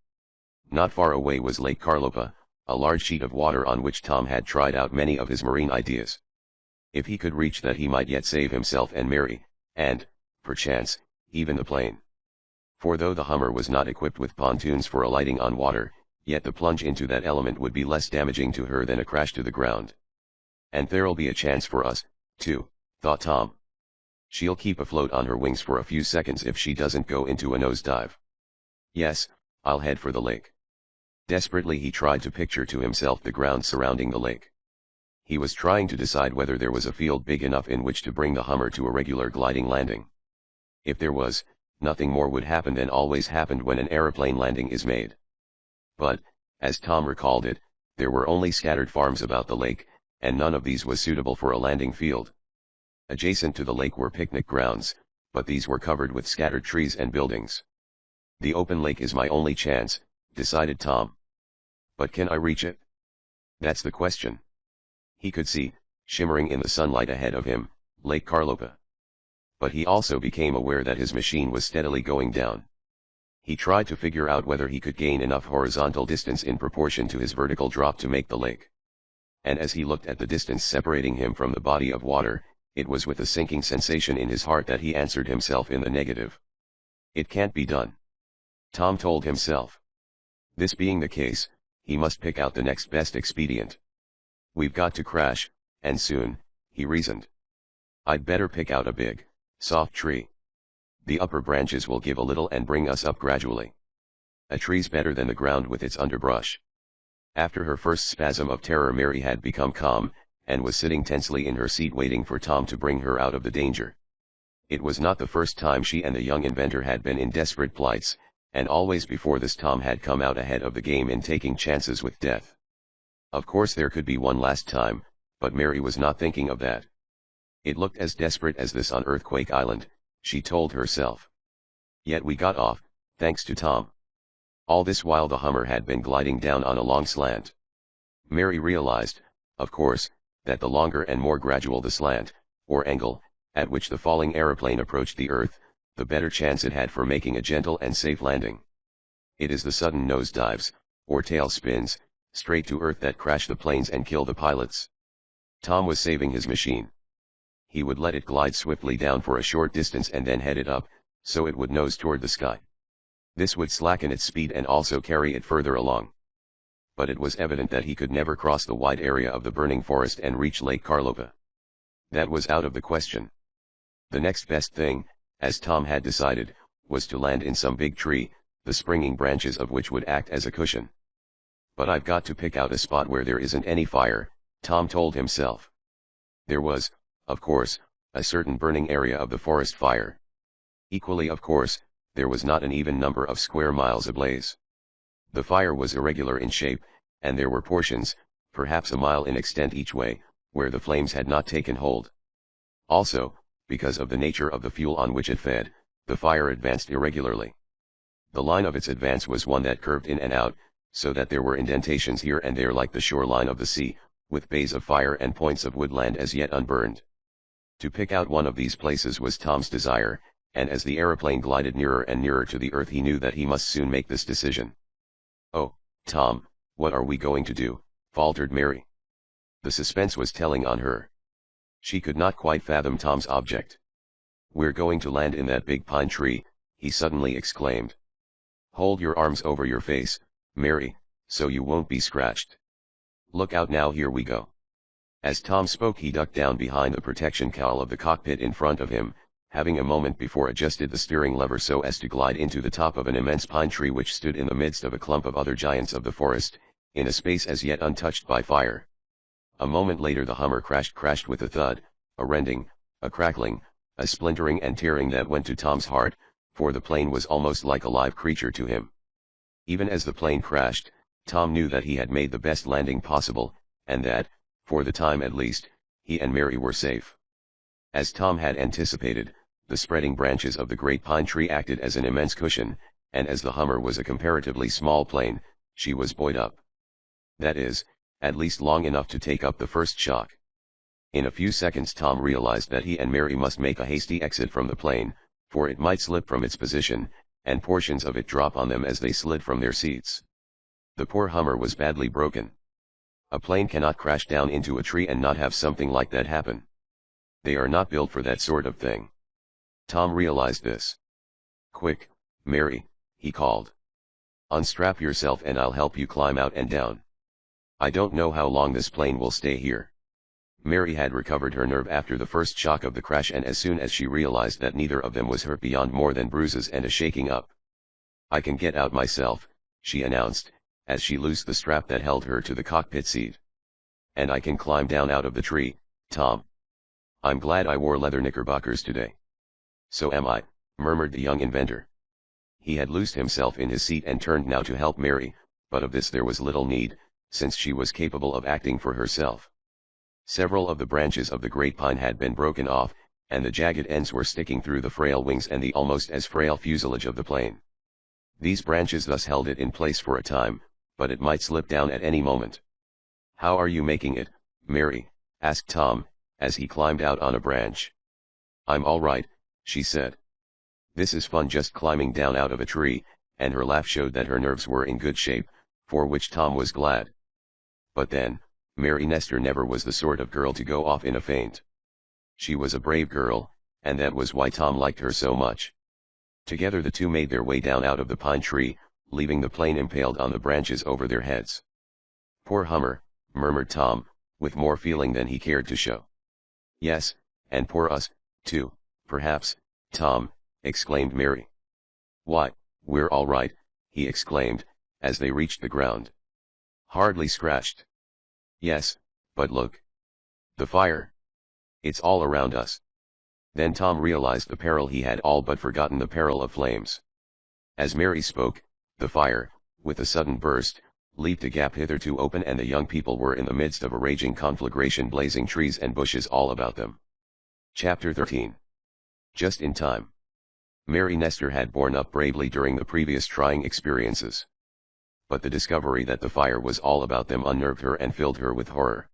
Not far away was Lake Carlopa, a large sheet of water on which Tom had tried out many of his marine ideas. If he could reach that he might yet save himself and Mary, and, perchance, even the plane. For though the Hummer was not equipped with pontoons for alighting on water, yet the plunge into that element would be less damaging to her than a crash to the ground. "And there'll be a chance for us, too," thought Tom. "She'll keep afloat on her wings for a few seconds if she doesn't go into a nosedive. Yes, I'll head for the lake." Desperately he tried to picture to himself the ground surrounding the lake. He was trying to decide whether there was a field big enough in which to bring the Hummer to a regular gliding landing. If there was, nothing more would happen than always happened when an aeroplane landing is made. But, as Tom recalled it, there were only scattered farms about the lake, and none of these was suitable for a landing field. Adjacent to the lake were picnic grounds, but these were covered with scattered trees and buildings. "The open lake is my only chance," decided Tom. "But can I reach it? That's the question." He could see, shimmering in the sunlight ahead of him, Lake Carlopa. But he also became aware that his machine was steadily going down. He tried to figure out whether he could gain enough horizontal distance in proportion to his vertical drop to make the lake. And as he looked at the distance separating him from the body of water, it was with a sinking sensation in his heart that he answered himself in the negative. "It can't be done," Tom told himself. This being the case, he must pick out the next best expedient. "We've got to crash, and soon," he reasoned. "I'd better pick out a big, soft tree. The upper branches will give a little and bring us up gradually. A tree's better than the ground with its underbrush." After her first spasm of terror, Mary had become calm, and was sitting tensely in her seat waiting for Tom to bring her out of the danger. It was not the first time she and the young inventor had been in desperate plights, and always before this Tom had come out ahead of the game in taking chances with death. Of course there could be one last time, but Mary was not thinking of that. It looked as desperate as this on Earthquake Island, she told herself. Yet we got off, thanks to Tom. All this while the Hummer had been gliding down on a long slant. Mary realized, of course, that the longer and more gradual the slant, or angle, at which the falling aeroplane approached the Earth, the better chance it had for making a gentle and safe landing. It is the sudden nosedives, or tail spins, straight to Earth that crash the planes and kill the pilots. Tom was saving his machine. He would let it glide swiftly down for a short distance and then head it up, so it would nose toward the sky. This would slacken its speed and also carry it further along. But it was evident that he could never cross the wide area of the burning forest and reach Lake Carlopa. That was out of the question. The next best thing, as Tom had decided, was to land in some big tree, the springing branches of which would act as a cushion. "But I've got to pick out a spot where there isn't any fire," Tom told himself. There was, of course, a certain burning area of the forest fire. Equally of course, there was not an even number of square miles ablaze. The fire was irregular in shape, and there were portions, perhaps a mile in extent each way, where the flames had not taken hold. Also, because of the nature of the fuel on which it fed, the fire advanced irregularly. The line of its advance was one that curved in and out, so that there were indentations here and there like the shoreline of the sea, with bays of fire and points of woodland as yet unburned. To pick out one of these places was Tom's desire, and as the aeroplane glided nearer and nearer to the Earth he knew that he must soon make this decision. "Oh, Tom, what are we going to do?" faltered Mary. The suspense was telling on her. She could not quite fathom Tom's object. "We're going to land in that big pine tree," he suddenly exclaimed. "Hold your arms over your face, Mary, so you won't be scratched. Look out now, here we go." As Tom spoke he ducked down behind the protection cowl of the cockpit in front of him, having a moment before adjusted the steering lever so as to glide into the top of an immense pine tree which stood in the midst of a clump of other giants of the forest, in a space as yet untouched by fire. A moment later the Hummer crashed with a thud, a rending, a crackling, a splintering and tearing that went to Tom's heart, for the plane was almost like a live creature to him. Even as the plane crashed, Tom knew that he had made the best landing possible, and that, for the time at least, he and Mary were safe. As Tom had anticipated, the spreading branches of the great pine tree acted as an immense cushion, and as the Hummer was a comparatively small plane, she was buoyed up. That is, at least long enough to take up the first shock. In a few seconds Tom realized that he and Mary must make a hasty exit from the plane, for it might slip from its position, and portions of it drop on them as they slid from their seats. The poor Hummer was badly broken. A plane cannot crash down into a tree and not have something like that happen. They are not built for that sort of thing. Tom realized this. "Quick, Mary," he called. "Unstrap yourself and I'll help you climb out and down. I don't know how long this plane will stay here." Mary had recovered her nerve after the first shock of the crash, and as soon as she realized that neither of them was hurt beyond more than bruises and a shaking up. "I can get out myself," she announced, as she loosed the strap that held her to the cockpit seat. "And I can climb down out of the tree, Tom. I'm glad I wore leather knickerbockers today." "So am I," murmured the young inventor. He had loosed himself in his seat and turned now to help Mary, but of this there was little need, since she was capable of acting for herself. Several of the branches of the great pine had been broken off, and the jagged ends were sticking through the frail wings and the almost as frail fuselage of the plane. These branches thus held it in place for a time, but it might slip down at any moment. "How are you making it, Mary?" asked Tom, as he climbed out on a branch. "I'm all right," she said. "This is fun, just climbing down out of a tree," and her laugh showed that her nerves were in good shape, for which Tom was glad. But then, Mary Nestor never was the sort of girl to go off in a faint. She was a brave girl, and that was why Tom liked her so much. Together the two made their way down out of the pine tree, leaving the plane impaled on the branches over their heads. "Poor Hummer," murmured Tom, with more feeling than he cared to show. "Yes, and poor us, too, perhaps, Tom," exclaimed Mary. "Why, we're all right," he exclaimed, as they reached the ground. "Hardly scratched." "Yes, but look. The fire. It's all around us." Then Tom realized the peril. He had all but forgotten the peril of flames. As Mary spoke, the fire, with a sudden burst, leaped a gap hitherto open, and the young people were in the midst of a raging conflagration, blazing trees and bushes all about them. Chapter 13. Just in time. Mary Nestor had borne up bravely during the previous trying experiences. But the discovery that the fire was all about them unnerved her and filled her with horror.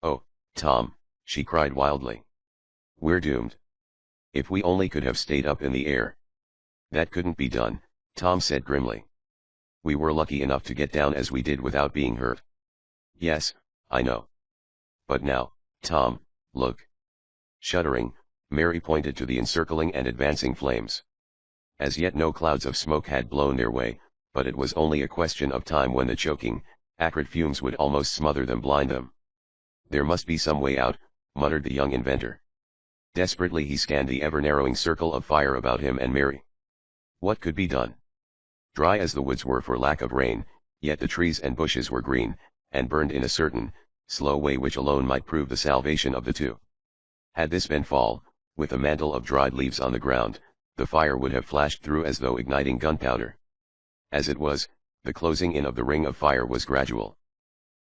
"Oh, Tom," she cried wildly. "We're doomed. If we only could have stayed up in the air." "That couldn't be done," Tom said grimly. "We were lucky enough to get down as we did without being hurt." "Yes, I know. But now, Tom, look." Shuddering, Mary pointed to the encircling and advancing flames. As yet no clouds of smoke had blown their way, but it was only a question of time when the choking, acrid fumes would almost smother them, blind them. "There must be some way out," muttered the young inventor. Desperately he scanned the ever-narrowing circle of fire about him and Mary. What could be done? Dry as the woods were for lack of rain, yet the trees and bushes were green, and burned in a certain, slow way which alone might prove the salvation of the two. Had this been fall, with a mantle of dried leaves on the ground, the fire would have flashed through as though igniting gunpowder. As it was, the closing in of the ring of fire was gradual.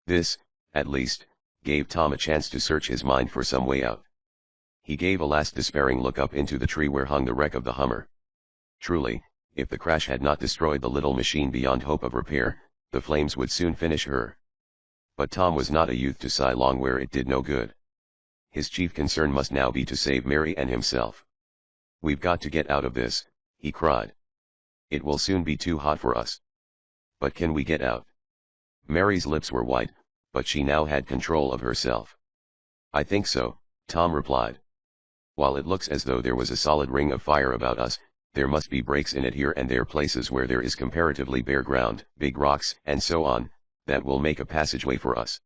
This, at least, gave Tom a chance to search his mind for some way out. He gave a last despairing look up into the tree where hung the wreck of the Hummer. Truly, if the crash had not destroyed the little machine beyond hope of repair, the flames would soon finish her. But Tom was not a youth to sigh long where it did no good. His chief concern must now be to save Mary and himself. "We've got to get out of this," he cried. "It will soon be too hot for us." "But can we get out?" Mary's lips were white, but she now had control of herself. "I think so," Tom replied. "While it looks as though there was a solid ring of fire about us, there must be breaks in it here and there, places where there is comparatively bare ground, big rocks, and so on, that will make a passageway for us.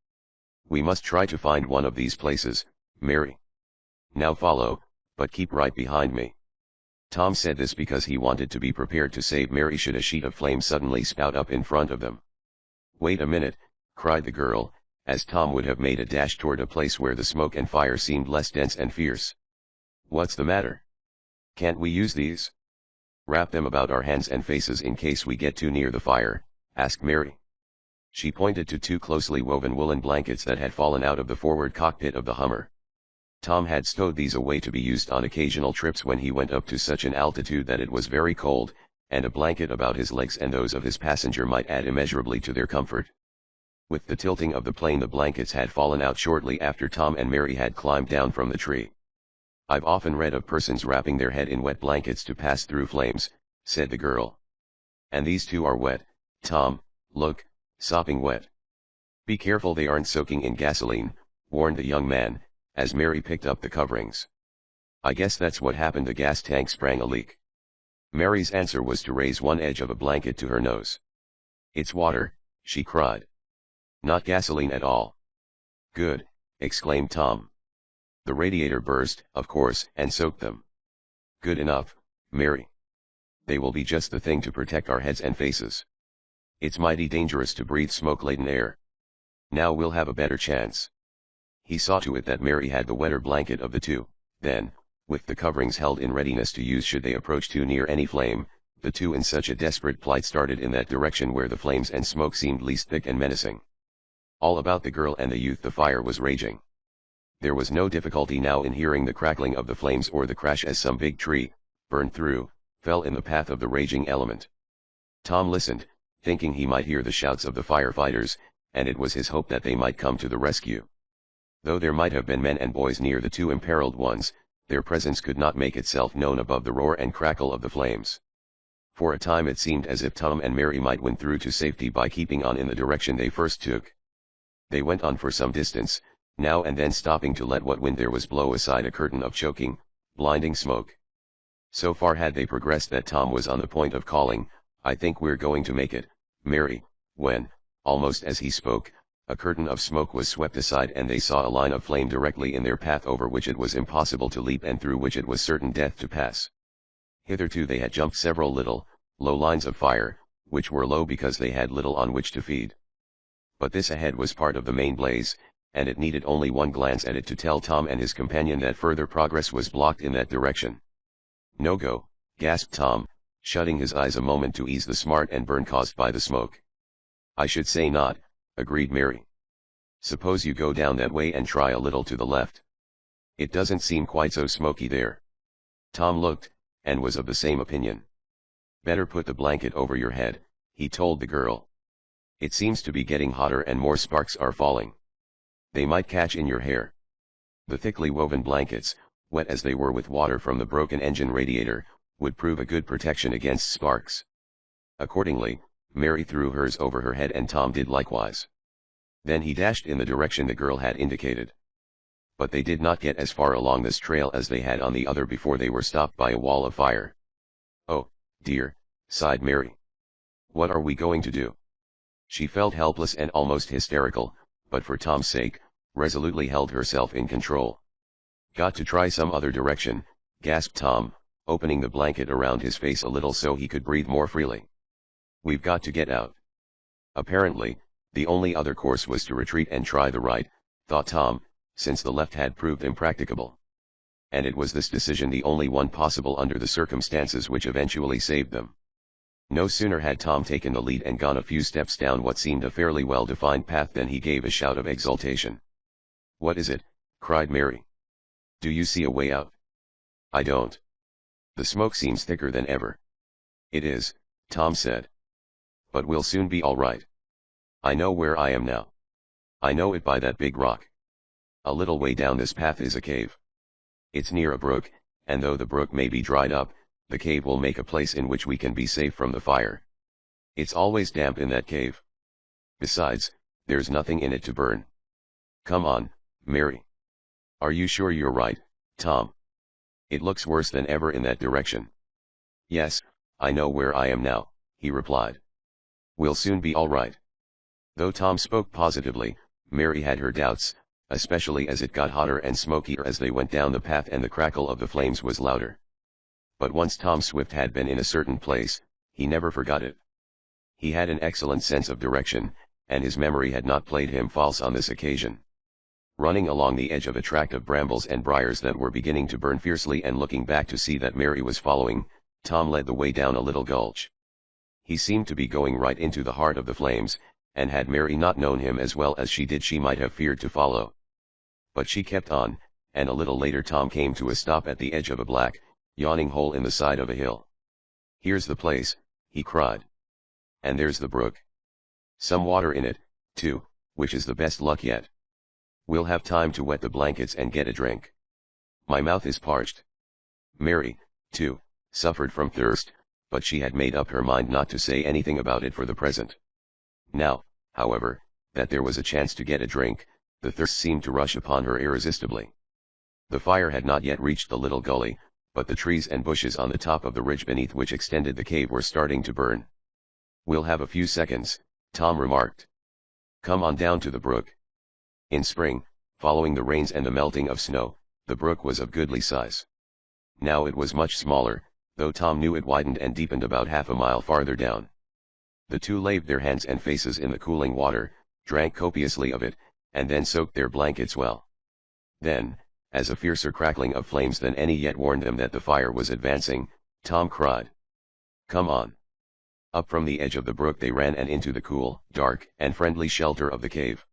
We must try to find one of these places, Mary. Now follow, but keep right behind me." Tom said this because he wanted to be prepared to save Mary should a sheet of flame suddenly spout up in front of them. "Wait a minute," cried the girl, as Tom would have made a dash toward a place where the smoke and fire seemed less dense and fierce. "What's the matter? Can't we use these? Wrap them about our hands and faces in case we get too near the fire," asked Mary. She pointed to two closely woven woolen blankets that had fallen out of the forward cockpit of the Hummer. Tom had stowed these away to be used on occasional trips when he went up to such an altitude that it was very cold, and a blanket about his legs and those of his passenger might add immeasurably to their comfort. With the tilting of the plane, the blankets had fallen out shortly after Tom and Mary had climbed down from the tree. "I've often read of persons wrapping their head in wet blankets to pass through flames," said the girl. "And these two are wet, Tom, look, sopping wet." "Be careful they aren't soaking in gasoline," warned the young man, as Mary picked up the coverings. "I guess that's what happened, the gas tank sprang a leak." Mary's answer was to raise one edge of a blanket to her nose. "It's water," she cried. "Not gasoline at all." "Good," exclaimed Tom. "The radiator burst, of course, and soaked them." "Good enough, Mary. They will be just the thing to protect our heads and faces. It's mighty dangerous to breathe smoke-laden air. Now we'll have a better chance." He saw to it that Mary had the wetter blanket of the two, then, with the coverings held in readiness to use should they approach too near any flame, the two in such a desperate plight started in that direction where the flames and smoke seemed least thick and menacing. All about the girl and the youth the fire was raging. There was no difficulty now in hearing the crackling of the flames or the crash as some big tree, burned through, fell in the path of the raging element. Tom listened, thinking he might hear the shouts of the firefighters, and it was his hope that they might come to the rescue. Though there might have been men and boys near the two imperiled ones, their presence could not make itself known above the roar and crackle of the flames. For a time it seemed as if Tom and Mary might win through to safety by keeping on in the direction they first took. They went on for some distance, now and then stopping to let what wind there was blow aside a curtain of choking, blinding smoke. So far had they progressed that Tom was on the point of calling, "I think we're going to make it, Mary," when, almost as he spoke, a curtain of smoke was swept aside and they saw a line of flame directly in their path over which it was impossible to leap and through which it was certain death to pass. Hitherto they had jumped several little, low lines of fire, which were low because they had little on which to feed. But this ahead was part of the main blaze, and it needed only one glance at it to tell Tom and his companion that further progress was blocked in that direction. "No go," gasped Tom, shutting his eyes a moment to ease the smart and burn caused by the smoke. "I should say not," agreed Mary. "Suppose you go down that way and try a little to the left. It doesn't seem quite so smoky there." Tom looked, and was of the same opinion. "Better put the blanket over your head," he told the girl. "It seems to be getting hotter and more sparks are falling. They might catch in your hair." The thickly woven blankets, wet as they were with water from the broken engine radiator, would prove a good protection against sparks. Accordingly, Mary threw hers over her head and Tom did likewise. Then he dashed in the direction the girl had indicated. But they did not get as far along this trail as they had on the other before they were stopped by a wall of fire. "Oh, dear," sighed Mary. "What are we going to do?" She felt helpless and almost hysterical, but for Tom's sake, resolutely held herself in control. "Got to try some other direction," gasped Tom, opening the blanket around his face a little so he could breathe more freely. "We've got to get out." Apparently, the only other course was to retreat and try the right, thought Tom, since the left had proved impracticable. And it was this decision the only one possible under the circumstances which eventually saved them. No sooner had Tom taken the lead and gone a few steps down what seemed a fairly well-defined path than he gave a shout of exultation. "What is it?" cried Mary. "Do you see a way out?" "I don't. The smoke seems thicker than ever." "It is," Tom said. "But we'll soon be all right. I know where I am now. I know it by that big rock. A little way down this path is a cave. It's near a brook, and though the brook may be dried up, the cave will make a place in which we can be safe from the fire. It's always damp in that cave. Besides, there's nothing in it to burn. Come on, Mary." "Are you sure you're right, Tom? It looks worse than ever in that direction." "Yes, I know where I am now," he replied. "We'll soon be all right." Though Tom spoke positively, Mary had her doubts, especially as it got hotter and smokier as they went down the path and the crackle of the flames was louder. But once Tom Swift had been in a certain place, he never forgot it. He had an excellent sense of direction, and his memory had not played him false on this occasion. Running along the edge of a tract of brambles and briars that were beginning to burn fiercely and looking back to see that Mary was following, Tom led the way down a little gulch. He seemed to be going right into the heart of the flames, and had Mary not known him as well as she did she might have feared to follow. But she kept on, and a little later Tom came to a stop at the edge of a black, yawning hole in the side of a hill. "Here's the place," he cried. "And there's the brook. Some water in it, too, which is the best luck yet. We'll have time to wet the blankets and get a drink. My mouth is parched." Mary, too, suffered from thirst, but she had made up her mind not to say anything about it for the present. Now, however, that there was a chance to get a drink, the thirst seemed to rush upon her irresistibly. The fire had not yet reached the little gully, but the trees and bushes on the top of the ridge beneath which extended the cave were starting to burn. "We'll have a few seconds," Tom remarked. "Come on down to the brook." In spring, following the rains and the melting of snow, the brook was of goodly size. Now it was much smaller, though Tom knew it widened and deepened about half a mile farther down. The two laved their hands and faces in the cooling water, drank copiously of it, and then soaked their blankets well. Then, as a fiercer crackling of flames than any yet warned them that the fire was advancing, Tom cried, "Come on." Up from the edge of the brook they ran and into the cool, dark, and friendly shelter of the cave.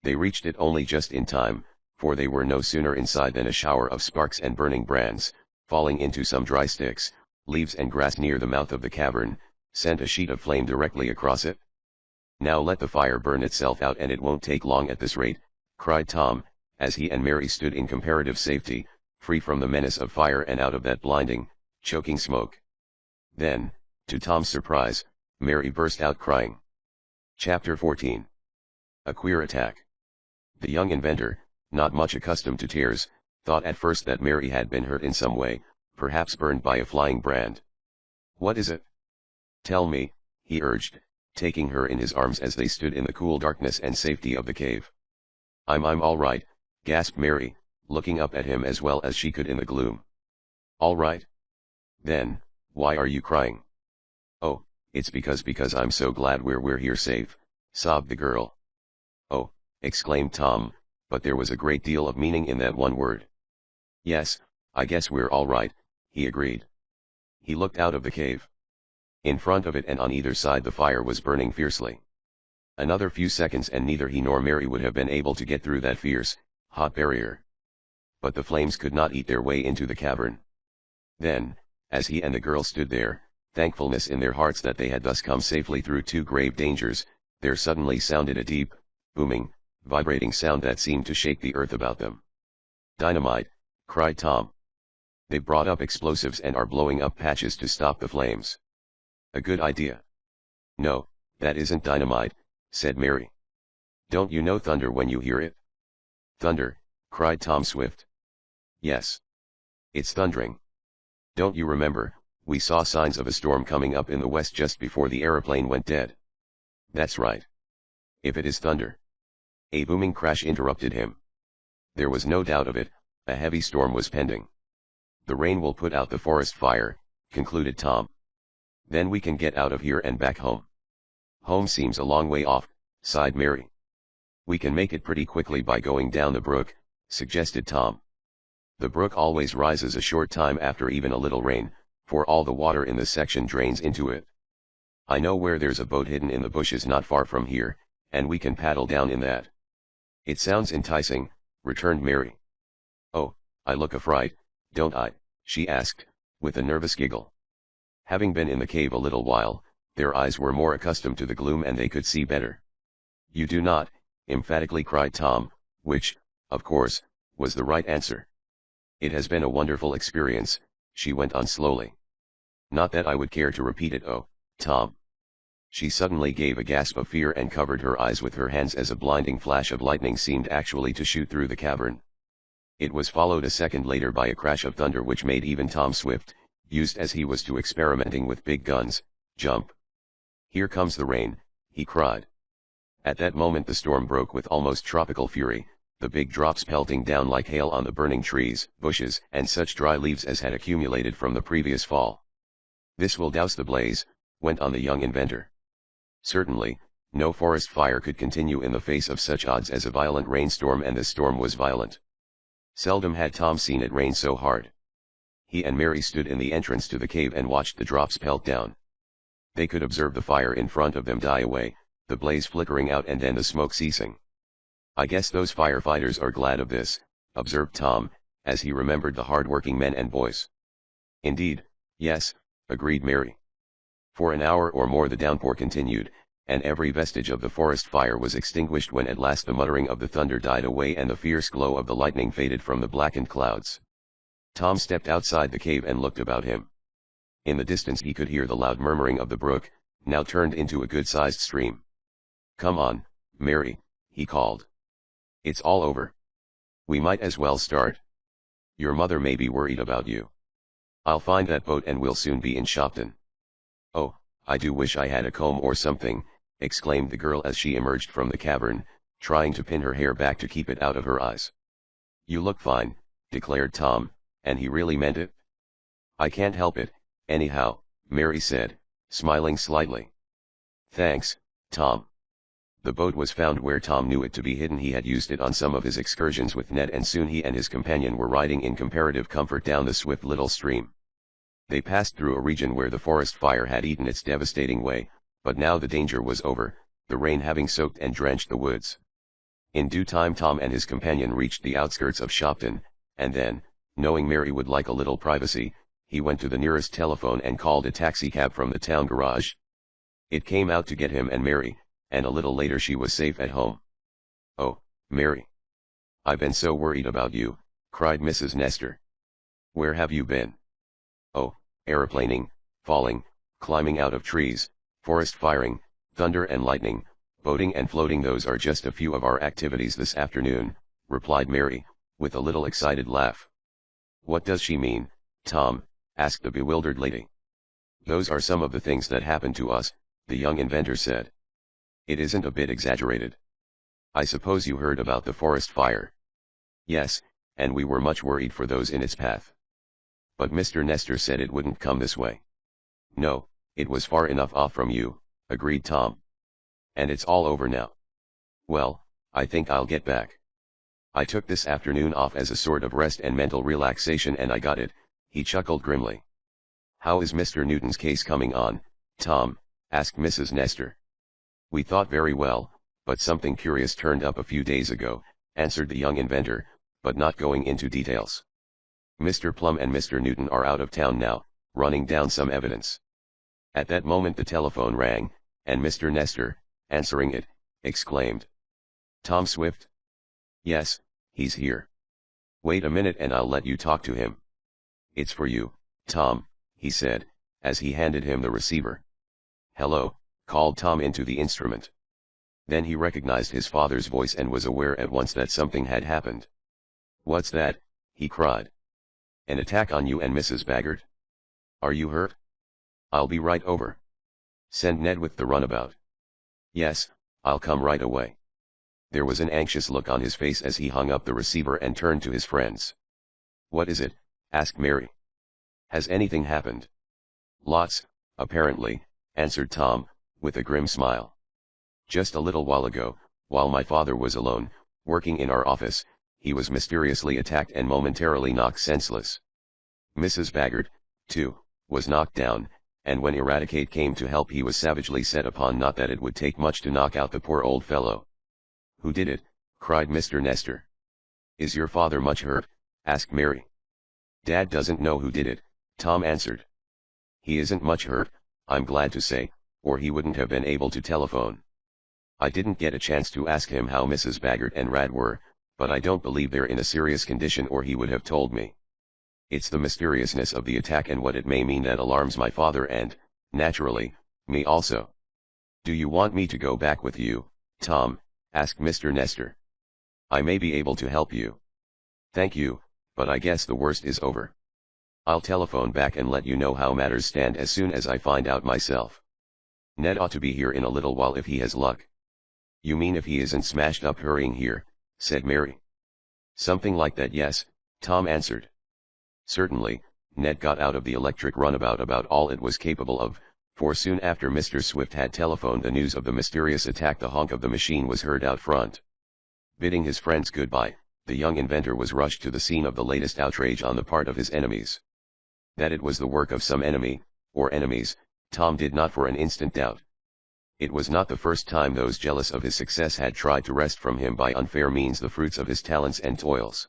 They reached it only just in time, for they were no sooner inside than a shower of sparks and burning brands, falling into some dry sticks, leaves and grass near the mouth of the cavern, sent a sheet of flame directly across it. "Now let the fire burn itself out and it won't take long at this rate," cried Tom, as he and Mary stood in comparative safety, free from the menace of fire and out of that blinding, choking smoke. Then, to Tom's surprise, Mary burst out crying. Chapter 14. A Queer Attack. The young inventor, not much accustomed to tears, thought at first that Mary had been hurt in some way, perhaps burned by a flying brand. "What is it? Tell me," he urged, taking her in his arms as they stood in the cool darkness and safety of the cave. I'm all right," gasped Mary, looking up at him as well as she could in the gloom. "All right? Then, why are you crying?" "Oh, it's because I'm so glad we're here safe," sobbed the girl. "Oh," exclaimed Tom, but there was a great deal of meaning in that one word. "Yes, I guess we're all right," he agreed. He looked out of the cave. In front of it and on either side the fire was burning fiercely. Another few seconds and neither he nor Mary would have been able to get through that fierce, hot barrier. But the flames could not eat their way into the cavern. Then, as he and the girl stood there, thankfulness in their hearts that they had thus come safely through two grave dangers, there suddenly sounded a deep, booming, vibrating sound that seemed to shake the earth about them. "Dynamite!" cried Tom. "They've brought up explosives and are blowing up patches to stop the flames." "A good idea." "No, that isn't dynamite," said Mary. "Don't you know thunder when you hear it?" "Thunder!" cried Tom Swift. "Yes. It's thundering. Don't you remember, we saw signs of a storm coming up in the west just before the aeroplane went dead?" "That's right. If it is thunder." A booming crash interrupted him. There was no doubt of it, a heavy storm was pending. "The rain will put out the forest fire," concluded Tom. "Then we can get out of here and back home." "Home seems a long way off," sighed Mary. "We can make it pretty quickly by going down the brook," suggested Tom. "The brook always rises a short time after even a little rain, for all the water in the section drains into it. I know where there's a boat hidden in the bushes not far from here, and we can paddle down in that." "It sounds enticing," returned Mary. "Oh, I look a fright, don't I?" she asked, with a nervous giggle. Having been in the cave a little while, their eyes were more accustomed to the gloom and they could see better. "You do not," emphatically cried Tom, which, of course, was the right answer. "It has been a wonderful experience," she went on slowly. "Not that I would care to repeat it. Oh, Tom." She suddenly gave a gasp of fear and covered her eyes with her hands as a blinding flash of lightning seemed actually to shoot through the cavern. It was followed a second later by a crash of thunder which made even Tom Swift, used as he was to experimenting with big guns, jump. "Here comes the rain," he cried. At that moment the storm broke with almost tropical fury, the big drops pelting down like hail on the burning trees, bushes, and such dry leaves as had accumulated from the previous fall. "This will douse the blaze," went on the young inventor. Certainly, no forest fire could continue in the face of such odds as a violent rainstorm, and this storm was violent. Seldom had Tom seen it rain so hard. He and Mary stood in the entrance to the cave and watched the drops pelt down. They could observe the fire in front of them die away, the blaze flickering out and then the smoke ceasing. "I guess those firefighters are glad of this," observed Tom, as he remembered the hard-working men and boys. Indeed, yes, agreed Mary. For an hour or more the downpour continued, and every vestige of the forest fire was extinguished when at last the muttering of the thunder died away and the fierce glow of the lightning faded from the blackened clouds. Tom stepped outside the cave and looked about him. In the distance he could hear the loud murmuring of the brook, now turned into a good-sized stream. "Come on, Mary," he called. "It's all over. We might as well start. Your mother may be worried about you. I'll find that boat and we'll soon be in Shopton." "Oh, I do wish I had a comb or something," exclaimed the girl as she emerged from the cavern, trying to pin her hair back to keep it out of her eyes. "You look fine," declared Tom, and he really meant it. "I can't help it, anyhow," Mary said, smiling slightly. "Thanks, Tom." The boat was found where Tom knew it to be hidden. He had used it on some of his excursions with Ned, and soon he and his companion were riding in comparative comfort down the swift little stream. They passed through a region where the forest fire had eaten its devastating way, but now the danger was over, the rain having soaked and drenched the woods. In due time Tom and his companion reached the outskirts of Shopton, and then, knowing Mary would like a little privacy, he went to the nearest telephone and called a taxicab from the town garage. It came out to get him and Mary, and a little later she was safe at home. "Oh, Mary. I've been so worried about you," cried Mrs. Nestor. "Where have you been?" "Oh, aeroplaning, falling, climbing out of trees, forest firing, thunder and lightning, boating and floating. Those are just a few of our activities this afternoon," replied Mary, with a little excited laugh. "What does she mean, Tom?" asked the bewildered lady. "Those are some of the things that happened to us," the young inventor said. "It isn't a bit exaggerated. I suppose you heard about the forest fire." "Yes, and we were much worried for those in its path. But Mr. Nestor said it wouldn't come this way." "No, it was far enough off from you," agreed Tom. "And it's all over now. Well, I think I'll get back. I took this afternoon off as a sort of rest and mental relaxation and I got it," he chuckled grimly. "How is Mr. Newton's case coming on, Tom?" asked Mrs. Nestor. "We thought very well, but something curious turned up a few days ago," answered the young inventor, but not going into details. "Mr. Plum and Mr. Newton are out of town now, running down some evidence." At that moment the telephone rang, and Mr. Nestor, answering it, exclaimed, "Tom Swift?" "Yes, he's here. Wait a minute and I'll let you talk to him." "It's for you, Tom," he said, as he handed him the receiver. "Hello," called Tom into the instrument. Then he recognized his father's voice and was aware at once that something had happened. "What's that?" he cried. "An attack on you and Mrs. Baggert? Are you hurt?" "I'll be right over. Send Ned with the runabout." "Yes, I'll come right away." There was an anxious look on his face as he hung up the receiver and turned to his friends. "What is it?" asked Mary. "Has anything happened?" "Lots, apparently," answered Tom, with a grim smile. "Just a little while ago, while my father was alone, working in our office, he was mysteriously attacked and momentarily knocked senseless. Mrs. Baggert, too, was knocked down, and when Eradicate came to help he was savagely set upon. Not that it would take much to knock out the poor old fellow." "Who did it?" cried Mr. Nestor. "Is your father much hurt?" asked Mary. "Dad doesn't know who did it," Tom answered. "He isn't much hurt, I'm glad to say, or he wouldn't have been able to telephone. I didn't get a chance to ask him how Mrs. Baggert and Rad were, but I don't believe they're in a serious condition or he would have told me. It's the mysteriousness of the attack and what it may mean that alarms my father and, naturally, me also." "Do you want me to go back with you, Tom?" asked Mr. Nestor. "I may be able to help you." "Thank you, but I guess the worst is over. I'll telephone back and let you know how matters stand as soon as I find out myself. Ned ought to be here in a little while if he has luck." "You mean if he isn't smashed up hurrying here?" said Mary. "Something like that, yes," Tom answered. Certainly, Ned got out of the electric runabout about all it was capable of, for soon after Mr. Swift had telephoned the news of the mysterious attack the honk of the machine was heard out front. Bidding his friends goodbye, the young inventor was rushed to the scene of the latest outrage on the part of his enemies. That it was the work of some enemy, or enemies, Tom did not for an instant doubt. It was not the first time those jealous of his success had tried to wrest from him by unfair means the fruits of his talents and toils.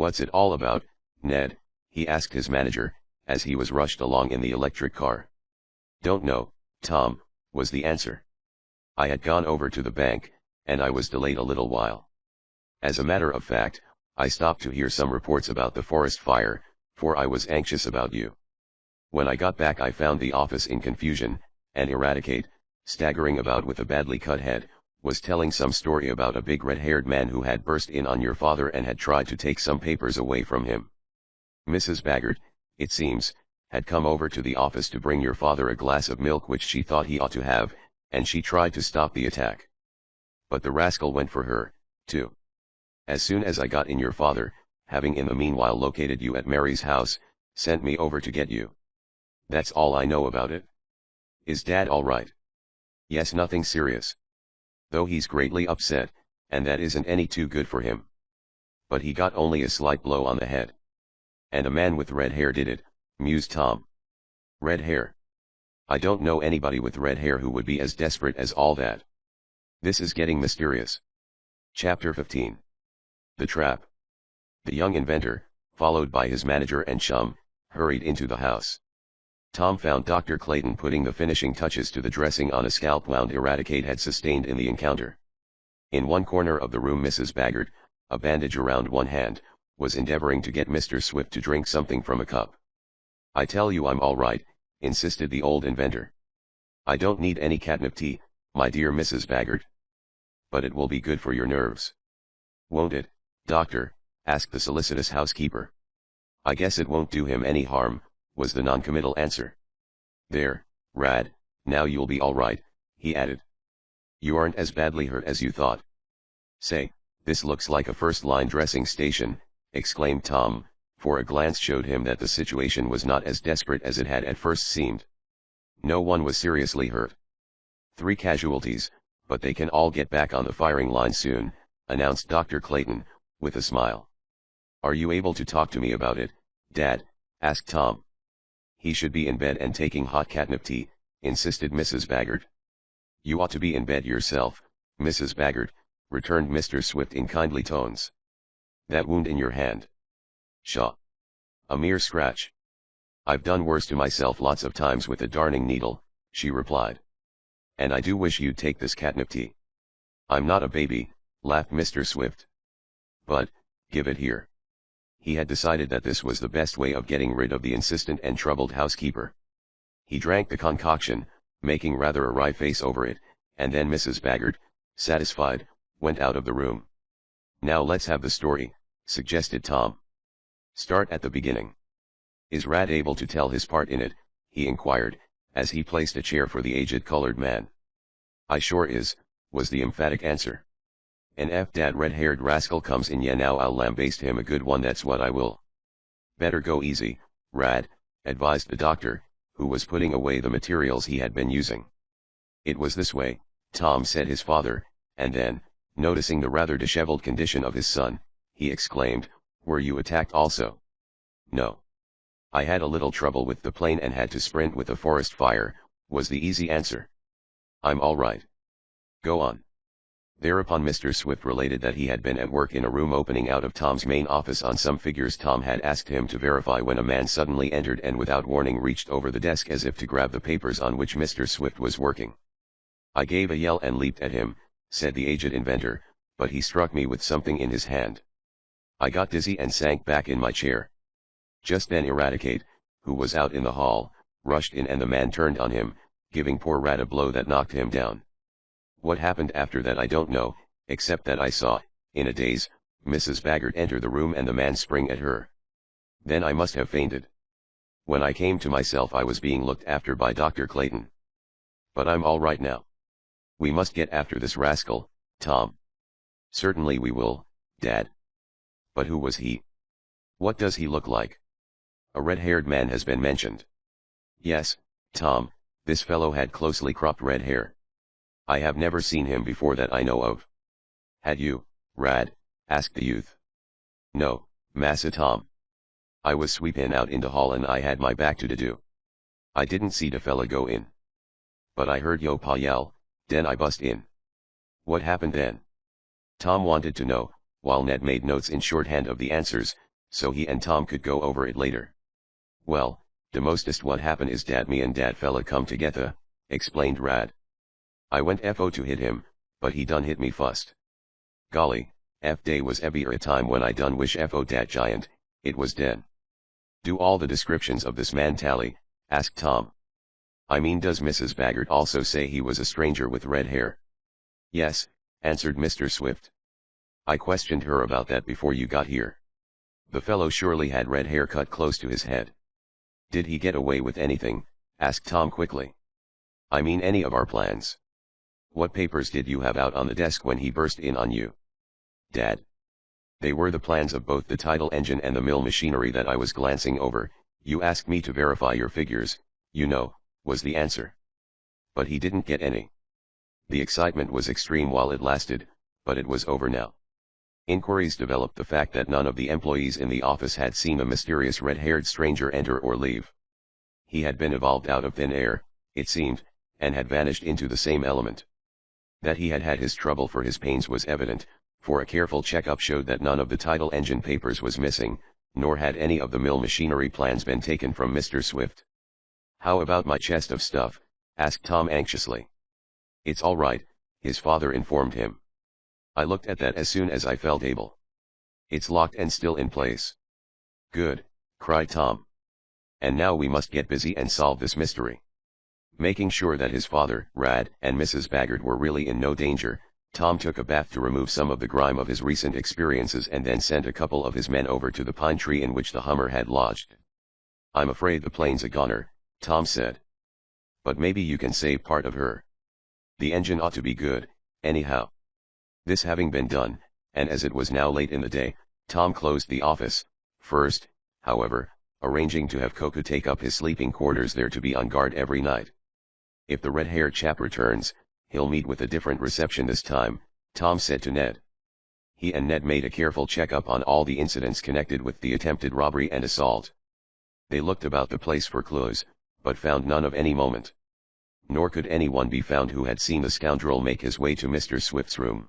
What's it all about, Ned? He asked his manager, as he was rushed along in the electric car. Don't know, Tom, was the answer. I had gone over to the bank, and I was delayed a little while. As a matter of fact, I stopped to hear some reports about the forest fire, for I was anxious about you. When I got back I found the office in confusion, and Eradicate, staggering about with a badly cut head, was telling some story about a big red-haired man who had burst in on your father and had tried to take some papers away from him. Mrs. Baggert, it seems, had come over to the office to bring your father a glass of milk which she thought he ought to have, and she tried to stop the attack. But the rascal went for her, too. As soon as I got in, your father, having in the meanwhile located you at Mary's house, sent me over to get you. That's all I know about it. Is Dad all right? Yes, nothing serious. Though he's greatly upset, and that isn't any too good for him. But he got only a slight blow on the head. And a man with red hair did it, mused Tom. Red hair? I don't know anybody with red hair who would be as desperate as all that. This is getting mysterious. Chapter 15. The Trap. The young inventor, followed by his manager and chum, hurried into the house. Tom found Dr. Clayton putting the finishing touches to the dressing on a scalp wound Eradicate had sustained in the encounter. In one corner of the room Mrs. Baggert, a bandage around one hand, was endeavoring to get Mr. Swift to drink something from a cup. I tell you I'm all right, insisted the old inventor. I don't need any catnip tea, my dear Mrs. Baggert. But it will be good for your nerves. Won't it, doctor? Asked the solicitous housekeeper. I guess it won't do him any harm, was the noncommittal answer. There, Rad, now you'll be all right, he added. You aren't as badly hurt as you thought. Say, this looks like a first-line dressing station, exclaimed Tom, for a glance showed him that the situation was not as desperate as it had at first seemed. No one was seriously hurt. 3 casualties, but they can all get back on the firing line soon, announced Dr. Clayton, with a smile. Are you able to talk to me about it, Dad? Asked Tom. He should be in bed and taking hot catnip tea, insisted Mrs. Baggert. You ought to be in bed yourself, Mrs. Baggert, returned Mr. Swift in kindly tones. That wound in your hand. Pshaw. A mere scratch. I've done worse to myself lots of times with a darning needle, she replied. And I do wish you'd take this catnip tea. I'm not a baby, laughed Mr. Swift. But, give it here. He had decided that this was the best way of getting rid of the insistent and troubled housekeeper. He drank the concoction, making rather a wry face over it, and then Mrs. Baggert, satisfied, went out of the room. Now let's have the story, suggested Tom. Start at the beginning. Is Rad able to tell his part in it? He inquired, as he placed a chair for the aged colored man. I sure is, was the emphatic answer. An F-dad red-haired rascal comes in, yeah, now I'll lambaste him a good one, that's what I will. Better go easy, Rad, advised the doctor, who was putting away the materials he had been using. It was this way, Tom, said his father, and then, noticing the rather disheveled condition of his son, he exclaimed, were you attacked also? No. I had a little trouble with the plane and had to sprint with a forest fire, was the easy answer. I'm all right. Go on. Thereupon Mr. Swift related that he had been at work in a room opening out of Tom's main office on some figures Tom had asked him to verify, when a man suddenly entered and without warning reached over the desk as if to grab the papers on which Mr. Swift was working. I gave a yell and leaped at him, said the aged inventor, but he struck me with something in his hand. I got dizzy and sank back in my chair. Just then Eradicate, who was out in the hall, rushed in and the man turned on him, giving poor Rad a blow that knocked him down. What happened after that I don't know, except that I saw, in a daze, Mrs. Baggert enter the room and the man spring at her. Then I must have fainted. When I came to myself I was being looked after by Dr. Clayton. But I'm all right now. We must get after this rascal, Tom. Certainly we will, Dad. But who was he? What does he look like? A red-haired man has been mentioned. Yes, Tom, this fellow had closely cropped red hair. I have never seen him before that I know of. Had you, Rad? Asked the youth. No, Massa Tom. I was sweepin' out in the hall and I had my back to the do. I didn't see the fella go in. But I heard yo pa yell, den I bust in. What happened then? Tom wanted to know, while Ned made notes in shorthand of the answers, so he and Tom could go over it later. Well, the mostest what happened is dat me and dat fella come together, explained Rad. I went FO to hit him, but he done hit me fust. Golly, F day was ever a time when I done wish FO dat giant, it was den. Do all the descriptions of this man tally? Asked Tom. I mean, does Mrs. Baggert also say he was a stranger with red hair? Yes, answered Mr. Swift. I questioned her about that before you got here. The fellow surely had red hair cut close to his head. Did he get away with anything? Asked Tom quickly. I mean, any of our plans. What papers did you have out on the desk when he burst in on you? Dad. They were the plans of both the tidal engine and the mill machinery that I was glancing over. You asked me to verify your figures, you know, was the answer. But he didn't get any. The excitement was extreme while it lasted, but it was over now. Inquiries developed the fact that none of the employees in the office had seen the mysterious red-haired stranger enter or leave. He had been evolved out of thin air, it seemed, and had vanished into the same element. That he had had his trouble for his pains was evident, for a careful checkup showed that none of the tidal engine papers was missing, nor had any of the mill machinery plans been taken from Mr. Swift. How about my chest of stuff? Asked Tom anxiously. It's all right, his father informed him. I looked at that as soon as I felt able. It's locked and still in place. Good, cried Tom. And now we must get busy and solve this mystery. Making sure that his father, Rad, and Mrs. Baggert were really in no danger, Tom took a bath to remove some of the grime of his recent experiences and then sent a couple of his men over to the pine tree in which the Hummer had lodged. I'm afraid the plane's a goner, Tom said. But maybe you can save part of her. The engine ought to be good, anyhow. This having been done, and as it was now late in the day, Tom closed the office, first, however, arranging to have Koku take up his sleeping quarters there to be on guard every night. If the red-haired chap returns, he'll meet with a different reception this time, Tom said to Ned. He and Ned made a careful checkup on all the incidents connected with the attempted robbery and assault. They looked about the place for clues, but found none of any moment. Nor could anyone be found who had seen the scoundrel make his way to Mr. Swift's room.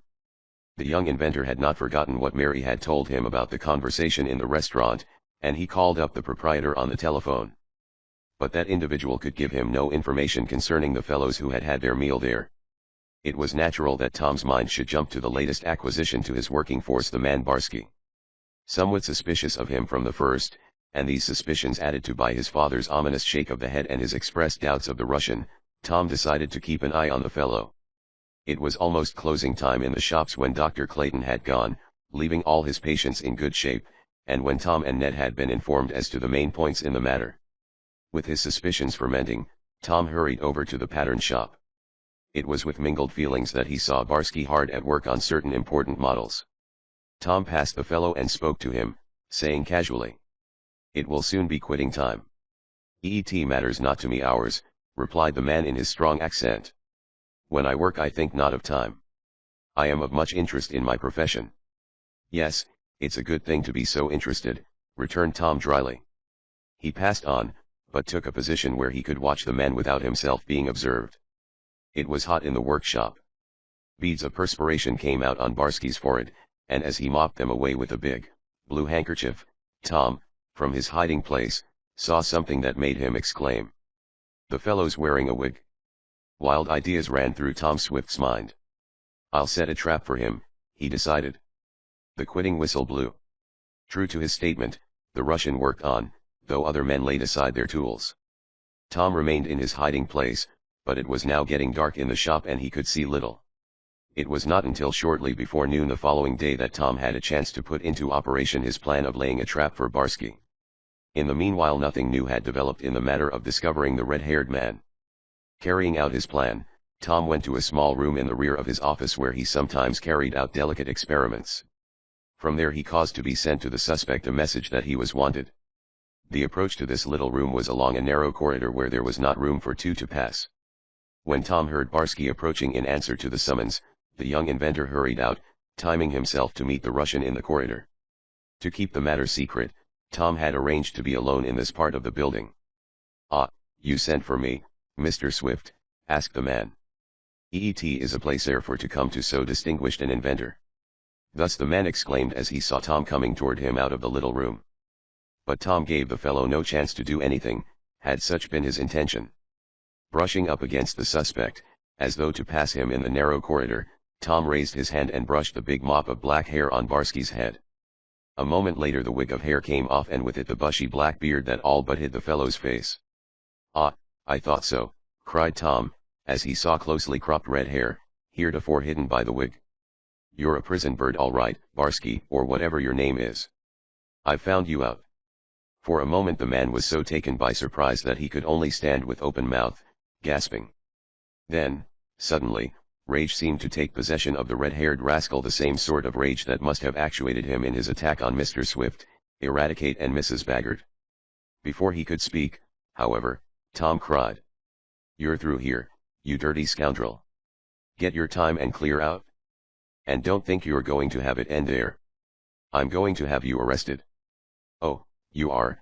The young inventor had not forgotten what Mary had told him about the conversation in the restaurant, and he called up the proprietor on the telephone. But that individual could give him no information concerning the fellows who had had their meal there. It was natural that Tom's mind should jump to the latest acquisition to his working force, the man Barsky. Somewhat suspicious of him from the first, and these suspicions added to by his father's ominous shake of the head and his expressed doubts of the Russian, Tom decided to keep an eye on the fellow. It was almost closing time in the shops when Dr. Clayton had gone, leaving all his patients in good shape, and when Tom and Ned had been informed as to the main points in the matter. With his suspicions fermenting, Tom hurried over to the pattern shop. It was with mingled feelings that he saw Barsky hard at work on certain important models. Tom passed the fellow and spoke to him, saying casually, "It will soon be quitting time." "Et matters not to me hours," replied the man in his strong accent. "When I work I think not of time. I am of much interest in my profession." "Yes, it's a good thing to be so interested," returned Tom dryly. He passed on, but took a position where he could watch the men without himself being observed. It was hot in the workshop. Beads of perspiration came out on Barsky's forehead, and as he mopped them away with a big, blue handkerchief, Tom, from his hiding place, saw something that made him exclaim. "The fellow's wearing a wig." Wild ideas ran through Tom Swift's mind. "I'll set a trap for him," he decided. The quitting whistle blew. True to his statement, the Russian worked on, though other men laid aside their tools. Tom remained in his hiding place, but it was now getting dark in the shop and he could see little. It was not until shortly before noon the following day that Tom had a chance to put into operation his plan of laying a trap for Barsky. In the meanwhile nothing new had developed in the matter of discovering the red-haired man. Carrying out his plan, Tom went to a small room in the rear of his office where he sometimes carried out delicate experiments. From there he caused to be sent to the suspect a message that he was wanted. The approach to this little room was along a narrow corridor where there was not room for two to pass. When Tom heard Barsky approaching in answer to the summons, the young inventor hurried out, timing himself to meet the Russian in the corridor. To keep the matter secret, Tom had arranged to be alone in this part of the building. "Ah, you sent for me, Mr. Swift?" asked the man. "Et is a placer for to come to so distinguished an inventor." Thus the man exclaimed as he saw Tom coming toward him out of the little room. But Tom gave the fellow no chance to do anything, had such been his intention. Brushing up against the suspect, as though to pass him in the narrow corridor, Tom raised his hand and brushed the big mop of black hair on Barsky's head. A moment later the wig of hair came off, and with it the bushy black beard that all but hid the fellow's face. "Ah, I thought so," cried Tom, as he saw closely cropped red hair, heretofore hidden by the wig. "You're a prison bird all right, Barsky, or whatever your name is. I've found you out." For a moment the man was so taken by surprise that he could only stand with open mouth, gasping. Then, suddenly, rage seemed to take possession of the red-haired rascal, the same sort of rage that must have actuated him in his attack on Mr. Swift, Eradicate and Mrs. Baggert. Before he could speak, however, Tom cried, "You're through here, you dirty scoundrel. Get your time and clear out. And don't think you're going to have it end there. I'm going to have you arrested." "Oh, you are,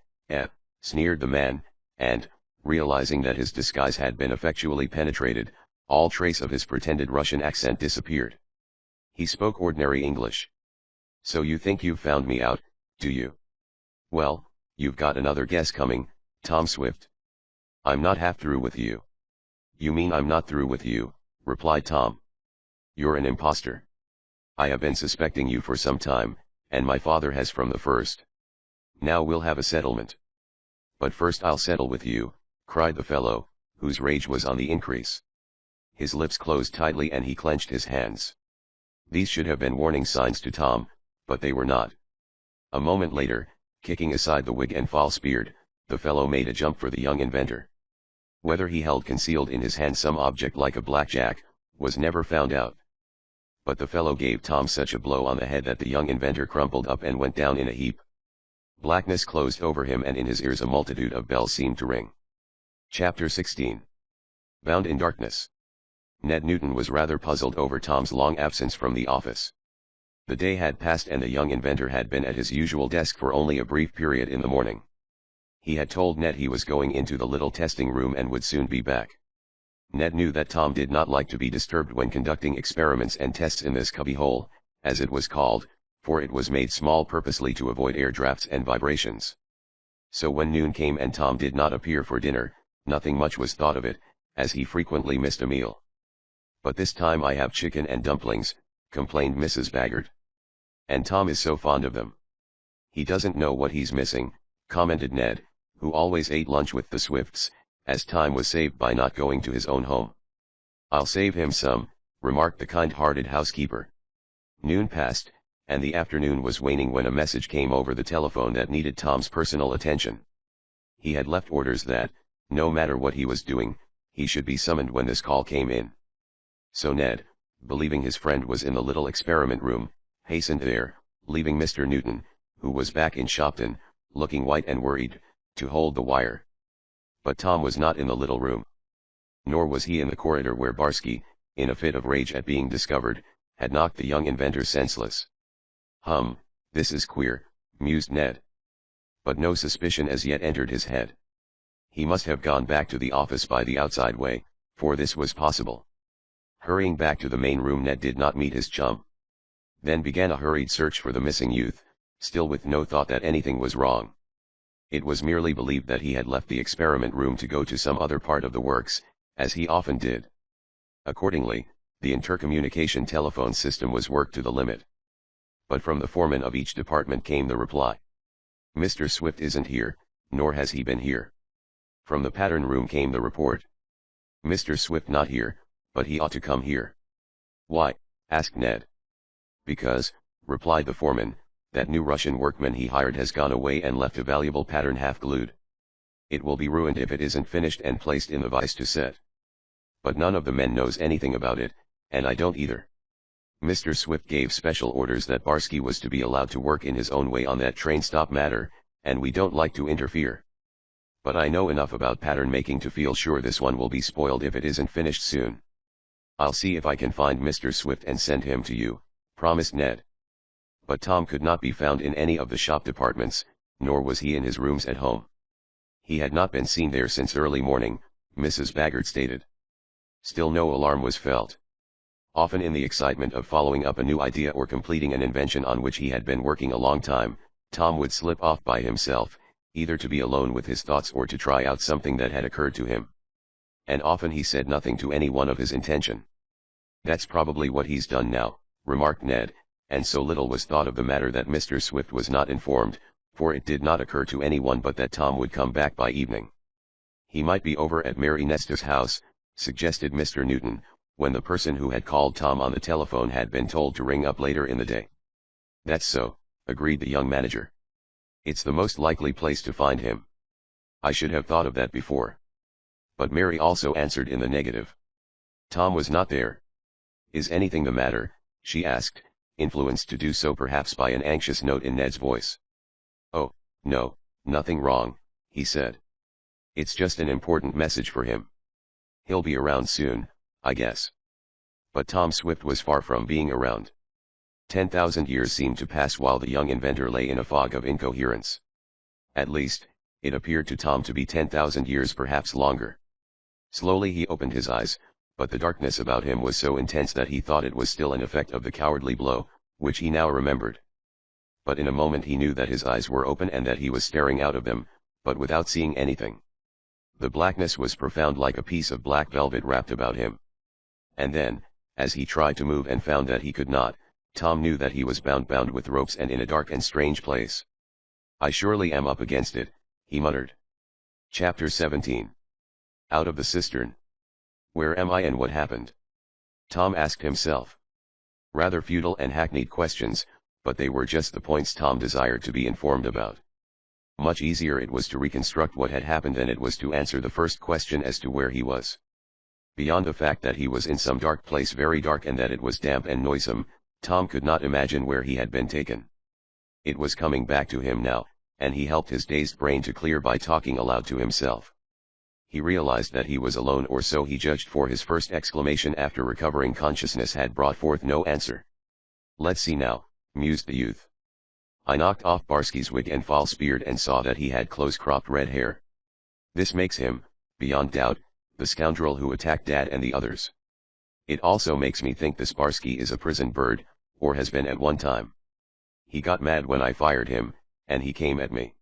sneered the man, and, realizing that his disguise had been effectually penetrated, all trace of his pretended Russian accent disappeared. He spoke ordinary English. "So you think you've found me out, do you? Well, you've got another guess coming, Tom Swift. I'm not half through with you." "You mean I'm not through with you," replied Tom. "You're an imposter. I have been suspecting you for some time, and my father has from the first. Now we'll have a settlement." "But first I'll settle with you," cried the fellow, whose rage was on the increase. His lips closed tightly and he clenched his hands. These should have been warning signs to Tom, but they were not. A moment later, kicking aside the wig and false beard, the fellow made a jump for the young inventor. Whether he held concealed in his hand some object like a blackjack, was never found out. But the fellow gave Tom such a blow on the head that the young inventor crumpled up and went down in a heap. Blackness closed over him and in his ears a multitude of bells seemed to ring. Chapter 16. Bound in Darkness. Ned Newton was rather puzzled over Tom's long absence from the office. The day had passed and the young inventor had been at his usual desk for only a brief period in the morning. He had told Ned he was going into the little testing room and would soon be back. Ned knew that Tom did not like to be disturbed when conducting experiments and tests in this cubbyhole, as it was called, for it was made small purposely to avoid air drafts and vibrations. So when noon came and Tom did not appear for dinner, nothing much was thought of it, as he frequently missed a meal. "But this time I have chicken and dumplings," complained Mrs. Baggert. "And Tom is so fond of them." "He doesn't know what he's missing," commented Ned, who always ate lunch with the Swifts, as time was saved by not going to his own home. "I'll save him some," remarked the kind-hearted housekeeper. Noon passed, and the afternoon was waning when a message came over the telephone that needed Tom's personal attention. He had left orders that, no matter what he was doing, he should be summoned when this call came in. So Ned, believing his friend was in the little experiment room, hastened there, leaving Mr. Newton, who was back in Shopton, looking white and worried, to hold the wire. But Tom was not in the little room. Nor was he in the corridor where Barsky, in a fit of rage at being discovered, had knocked the young inventor senseless. This is queer," mused Ned. But no suspicion as yet entered his head. He must have gone back to the office by the outside way, for this was possible. Hurrying back to the main room, Ned did not meet his chum. Then began a hurried search for the missing youth, still with no thought that anything was wrong. It was merely believed that he had left the experiment room to go to some other part of the works, as he often did. Accordingly, the intercommunication telephone system was worked to the limit. But from the foreman of each department came the reply: "Mr. Swift isn't here, nor has he been here." From the pattern room came the report: "Mr. Swift not here, but he ought to come here." "Why?" asked Ned. "Because," replied the foreman, "that new Russian workman he hired has gone away and left a valuable pattern half glued. It will be ruined if it isn't finished and placed in the vise to set. But none of the men knows anything about it, and I don't either. Mr. Swift gave special orders that Barsky was to be allowed to work in his own way on that train stop matter, and we don't like to interfere. But I know enough about pattern making to feel sure this one will be spoiled if it isn't finished soon. I'll see if I can find Mr. Swift and send him to you," promised Ned. But Tom could not be found in any of the shop departments, nor was he in his rooms at home. He had not been seen there since early morning, Mrs. Baggert stated. Still no alarm was felt. Often in the excitement of following up a new idea or completing an invention on which he had been working a long time, Tom would slip off by himself, either to be alone with his thoughts or to try out something that had occurred to him. And often he said nothing to anyone of his intention. "That's probably what he's done now," remarked Ned, and so little was thought of the matter that Mr. Swift was not informed, for it did not occur to anyone but that Tom would come back by evening. "He might be over at Mary Nesta's house," suggested Mr. Newton, when the person who had called Tom on the telephone had been told to ring up later in the day. "That's so," agreed the young manager. "It's the most likely place to find him. I should have thought of that before." But Mary also answered in the negative. Tom was not there. "Is anything the matter?" she asked, influenced to do so perhaps by an anxious note in Ned's voice. "Oh, no, nothing wrong," he said. "It's just an important message for him. He'll be around soon, I guess." But Tom Swift was far from being around. 10,000 years seemed to pass while the young inventor lay in a fog of incoherence. At least, it appeared to Tom to be 10,000 years, perhaps longer. Slowly he opened his eyes, but the darkness about him was so intense that he thought it was still an effect of the cowardly blow, which he now remembered. But in a moment he knew that his eyes were open and that he was staring out of them, but without seeing anything. The blackness was profound, like a piece of black velvet wrapped about him. And then, as he tried to move and found that he could not, Tom knew that he was bound with ropes and in a dark and strange place. "I surely am up against it," he muttered. Chapter 17. Out of the cistern. "Where am I and what happened?" Tom asked himself. Rather futile and hackneyed questions, but they were just the points Tom desired to be informed about. Much easier it was to reconstruct what had happened than it was to answer the first question as to where he was. Beyond the fact that he was in some dark place, very dark, and that it was damp and noisome, Tom could not imagine where he had been taken. It was coming back to him now, and he helped his dazed brain to clear by talking aloud to himself. He realized that he was alone, or so he judged, for his first exclamation after recovering consciousness had brought forth no answer. "Let's see now," mused the youth. I knocked off Barsky's wig and false beard and saw that he had close-cropped red hair. This makes him, beyond doubt, the scoundrel who attacked Dad and the others. It also makes me think this Barsky is a prison bird, or has been at one time. He got mad when I fired him, and he came at me.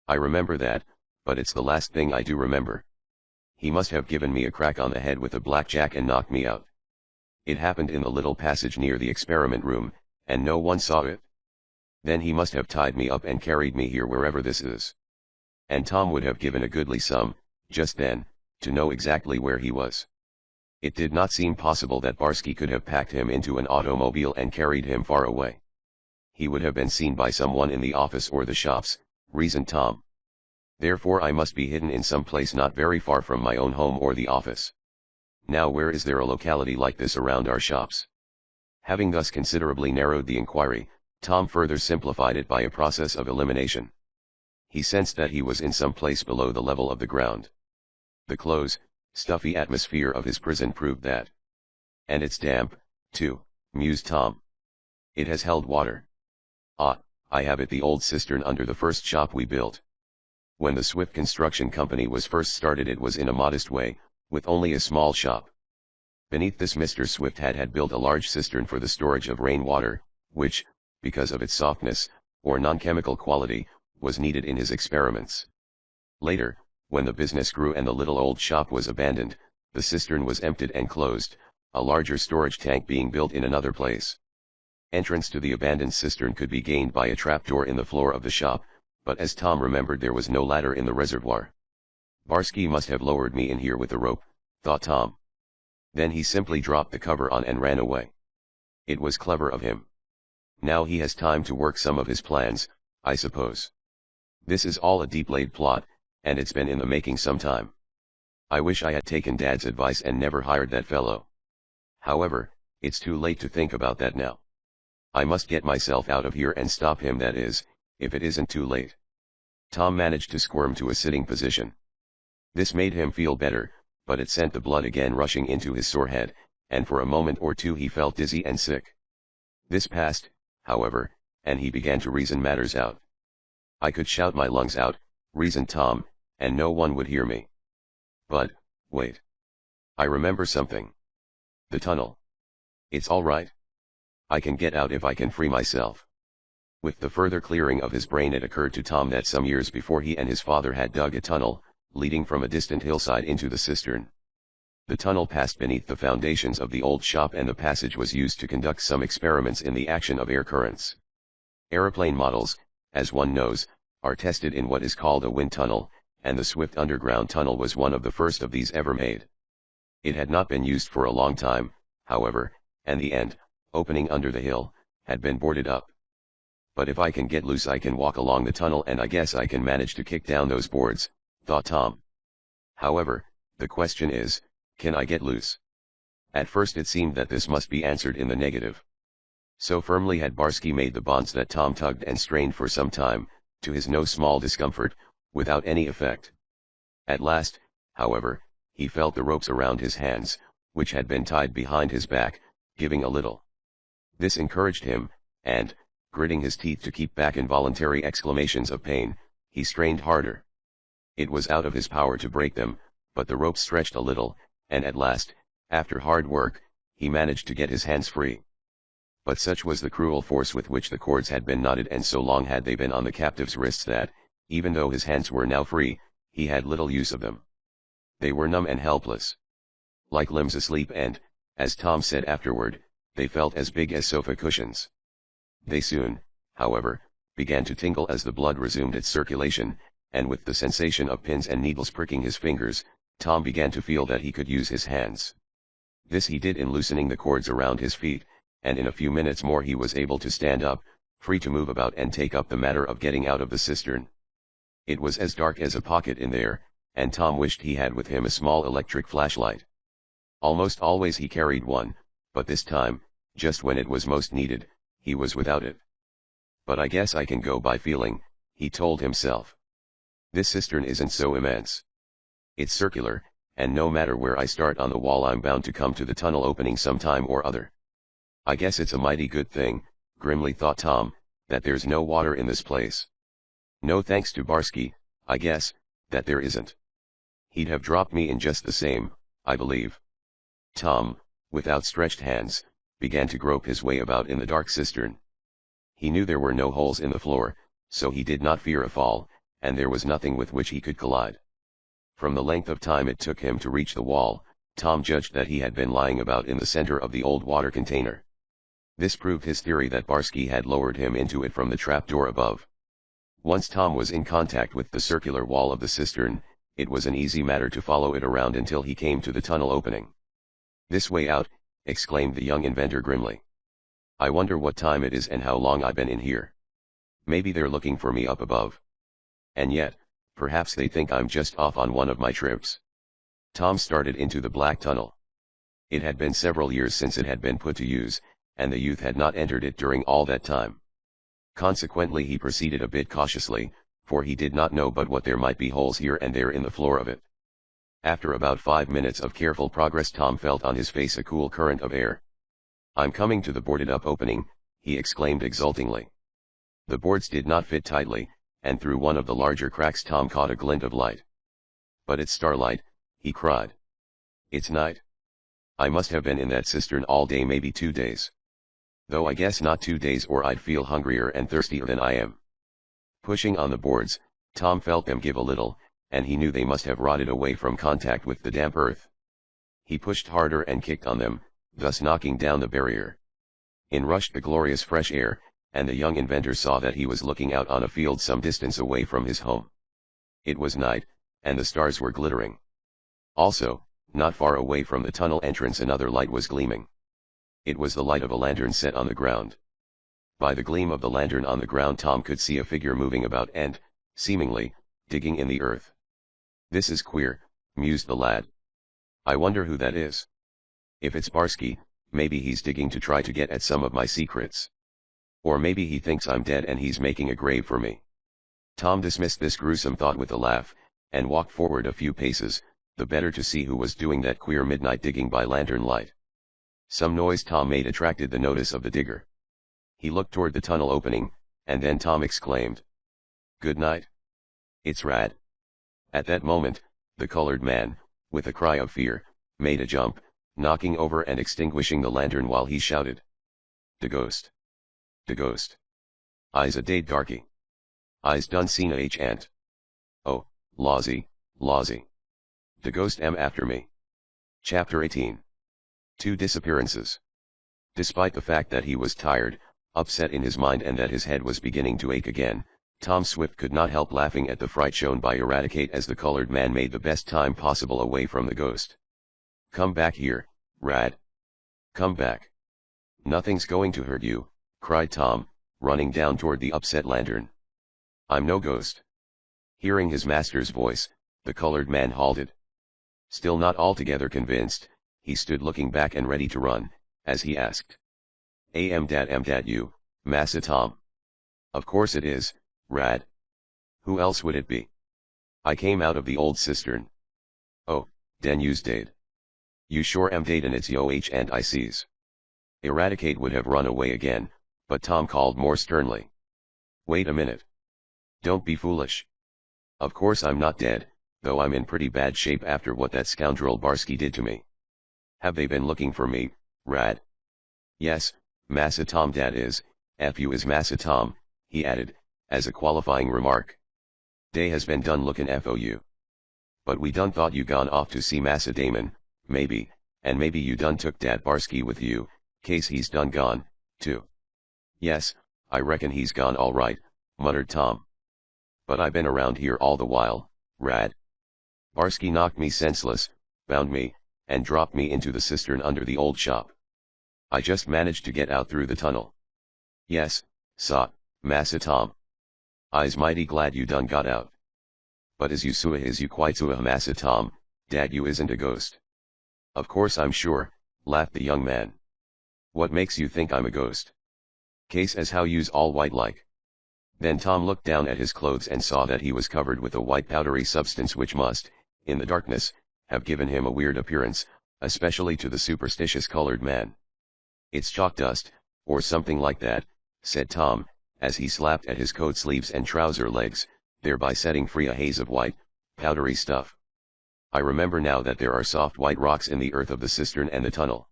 I remember that, but it's the last thing I do remember. He must have given me a crack on the head with a blackjack and knocked me out. It happened in the little passage near the experiment room, and no one saw it. Then he must have tied me up and carried me here, wherever this is." And Tom would have given a goodly sum, just then, to know exactly where he was. It did not seem possible that Barsky could have packed him into an automobile and carried him far away. He would have been seen by someone in the office or the shops, reasoned Tom. Therefore I must be hidden in some place not very far from my own home or the office. Now where is there a locality like this around our shops? Having thus considerably narrowed the inquiry, Tom further simplified it by a process of elimination. He sensed that he was in some place below the level of the ground. The close, stuffy atmosphere of his prison proved that. "And it's damp, too," mused Tom. "It has held water. Ah, I have it, the old cistern under the first shop we built. When the Swift Construction Company was first started, it was in a modest way, with only a small shop. Beneath this Mr. Swift had built a large cistern for the storage of rainwater, which, because of its softness, or non-chemical quality, was needed in his experiments. Later, when the business grew and the little old shop was abandoned, the cistern was emptied and closed, a larger storage tank being built in another place. Entrance to the abandoned cistern could be gained by a trapdoor in the floor of the shop, but as Tom remembered, there was no ladder in the reservoir. "Barsky must have lowered me in here with a rope," thought Tom. Then he simply dropped the cover on and ran away. It was clever of him. Now he has time to work some of his plans, I suppose. This is all a deep-laid plot, and it's been in the making some time. I wish I had taken Dad's advice and never hired that fellow. However, it's too late to think about that now. I must get myself out of here and stop him, that is, if it isn't too late." Tom managed to squirm to a sitting position. This made him feel better, but it sent the blood again rushing into his sore head, and for a moment or two he felt dizzy and sick. This passed, however, and he began to reason matters out. "I could shout my lungs out," reasoned Tom, "and no one would hear me. But, wait. I remember something. The tunnel. It's all right. I can get out if I can free myself. With the further clearing of his brain, it occurred to Tom that some years before he and his father had dug a tunnel, leading from a distant hillside into the cistern. The tunnel passed beneath the foundations of the old shop, and the passage was used to conduct some experiments in the action of air currents. Aeroplane models, as one knows, are tested in what is called a wind tunnel, and the Swift underground tunnel was one of the first of these ever made. It had not been used for a long time, however, and the end, opening under the hill, had been boarded up. But if I can get loose, I can walk along the tunnel, and I guess I can manage to kick down those boards, thought Tom. However, the question is, can I get loose? At first it seemed that this must be answered in the negative. So firmly had Barsky made the bonds that Tom tugged and strained for some time, to his no small discomfort, without any effect. At last, however, he felt the ropes around his hands, which had been tied behind his back, giving a little. This encouraged him, and, gritting his teeth to keep back involuntary exclamations of pain, he strained harder. It was out of his power to break them, but the ropes stretched a little, and at last, after hard work, he managed to get his hands free. But such was the cruel force with which the cords had been knotted, and so long had they been on the captive's wrists, that, even though his hands were now free, he had little use of them. They were numb and helpless. Like limbs asleep, and, as Tom said afterward, they felt as big as sofa cushions. They soon, however, began to tingle as the blood resumed its circulation, and with the sensation of pins and needles pricking his fingers, Tom began to feel that he could use his hands. This he did in loosening the cords around his feet, and in a few minutes more he was able to stand up, free to move about and take up the matter of getting out of the cistern. It was as dark as a pocket in there, and Tom wished he had with him a small electric flashlight. Almost always he carried one, but this time, just when it was most needed, he was without it. But I guess I can go by feeling, he told himself. This cistern isn't so immense. It's circular, and no matter where I start on the wall I'm bound to come to the tunnel opening sometime or other. I guess it's a mighty good thing, grimly thought Tom, that there's no water in this place. No thanks to Barsky, I guess, that there isn't. He'd have dropped me in just the same, I believe. Tom, with outstretched hands, began to grope his way about in the dark cistern. He knew there were no holes in the floor, so he did not fear a fall, and there was nothing with which he could collide. From the length of time it took him to reach the wall, Tom judged that he had been lying about in the center of the old water container. This proved his theory that Barsky had lowered him into it from the trapdoor above. Once Tom was in contact with the circular wall of the cistern, it was an easy matter to follow it around until he came to the tunnel opening. "This way out," exclaimed the young inventor grimly. "I wonder what time it is and how long I've been in here. Maybe they're looking for me up above. And yet, perhaps they think I'm just off on one of my trips." Tom started into the black tunnel. It had been several years since it had been put to use, and the youth had not entered it during all that time. Consequently he proceeded a bit cautiously, for he did not know but what there might be holes here and there in the floor of it. After about 5 minutes of careful progress Tom felt on his face a cool current of air. "I'm coming to the boarded-up opening," he exclaimed exultingly. The boards did not fit tightly, and through one of the larger cracks Tom caught a glint of light. "But it's starlight," he cried. "It's night. I must have been in that cistern all day, maybe 2 days. Though I guess not 2 days, or I'd feel hungrier and thirstier than I am." Pushing on the boards, Tom felt them give a little, and he knew they must have rotted away from contact with the damp earth. He pushed harder and kicked on them, thus knocking down the barrier. In rushed the glorious fresh air, and the young inventor saw that he was looking out on a field some distance away from his home. It was night, and the stars were glittering. Also, not far away from the tunnel entrance another light was gleaming. It was the light of a lantern set on the ground. By the gleam of the lantern on the ground Tom could see a figure moving about and, seemingly, digging in the earth. "This is queer," mused the lad. "I wonder who that is. If it's Barsky, maybe he's digging to try to get at some of my secrets. Or maybe he thinks I'm dead and he's making a grave for me." Tom dismissed this gruesome thought with a laugh, and walked forward a few paces, the better to see who was doing that queer midnight digging by lantern light. Some noise Tom made attracted the notice of the digger. He looked toward the tunnel opening, and then Tom exclaimed, "Good night. It's rad." At that moment, the colored man, with a cry of fear, made a jump, knocking over and extinguishing the lantern while he shouted, "The ghost! The ghost!" I's a dade darky. I's done seen a ant. Oh, lawsy, lawsy. The ghost am after me. Chapter 18. 2 disappearances. Despite the fact that he was tired, upset in his mind and that his head was beginning to ache again, Tom Swift could not help laughing at the fright shown by Eradicate as the colored man made the best time possible away from the ghost. "Come back here, Rad. Come back. Nothing's going to hurt you," cried Tom, running down toward the upset lantern. "I'm no ghost." Hearing his master's voice, the colored man halted. Still not altogether convinced, he stood looking back and ready to run, as he asked. Am dat you, Massa Tom?" "Of course it is, Rad. Who else would it be? I came out of the old cistern." "Oh, den you's dead. You sure am dead and it's yo and I sees." Eradicate would have run away again, but Tom called more sternly. "Wait a minute. Don't be foolish. Of course I'm not dead, though I'm in pretty bad shape after what that scoundrel Barsky did to me. Have they been looking for me, Rad?" "Yes, Massa Tom, dat is, you is Massa Tom," he added, as a qualifying remark. "Dey has been done lookin' for you. But we done thought you gone off to see Massa Damon, maybe, and maybe you done took dat Barsky with you, case he's done gone, too." "Yes, I reckon he's gone all right," muttered Tom. "But I been around here all the while, Rad. Barsky knocked me senseless, bound me, and dropped me into the cistern under the old shop. I just managed to get out through the tunnel." "Yes, sah, Massa Tom. I's mighty glad you done got out. But is you quite sure, Massa Tom, dat you isn't a ghost?" "Of course I'm sure," laughed the young man. "What makes you think I'm a ghost? Case as how you's all white like." Then Tom looked down at his clothes and saw that he was covered with a white powdery substance which must, in the darkness, have given him a weird appearance, especially to the superstitious colored man. "It's chalk dust, or something like that," said Tom, as he slapped at his coat sleeves and trouser legs, thereby setting free a haze of white, powdery stuff. "I remember now that there are soft white rocks in the earth of the cistern and the tunnel.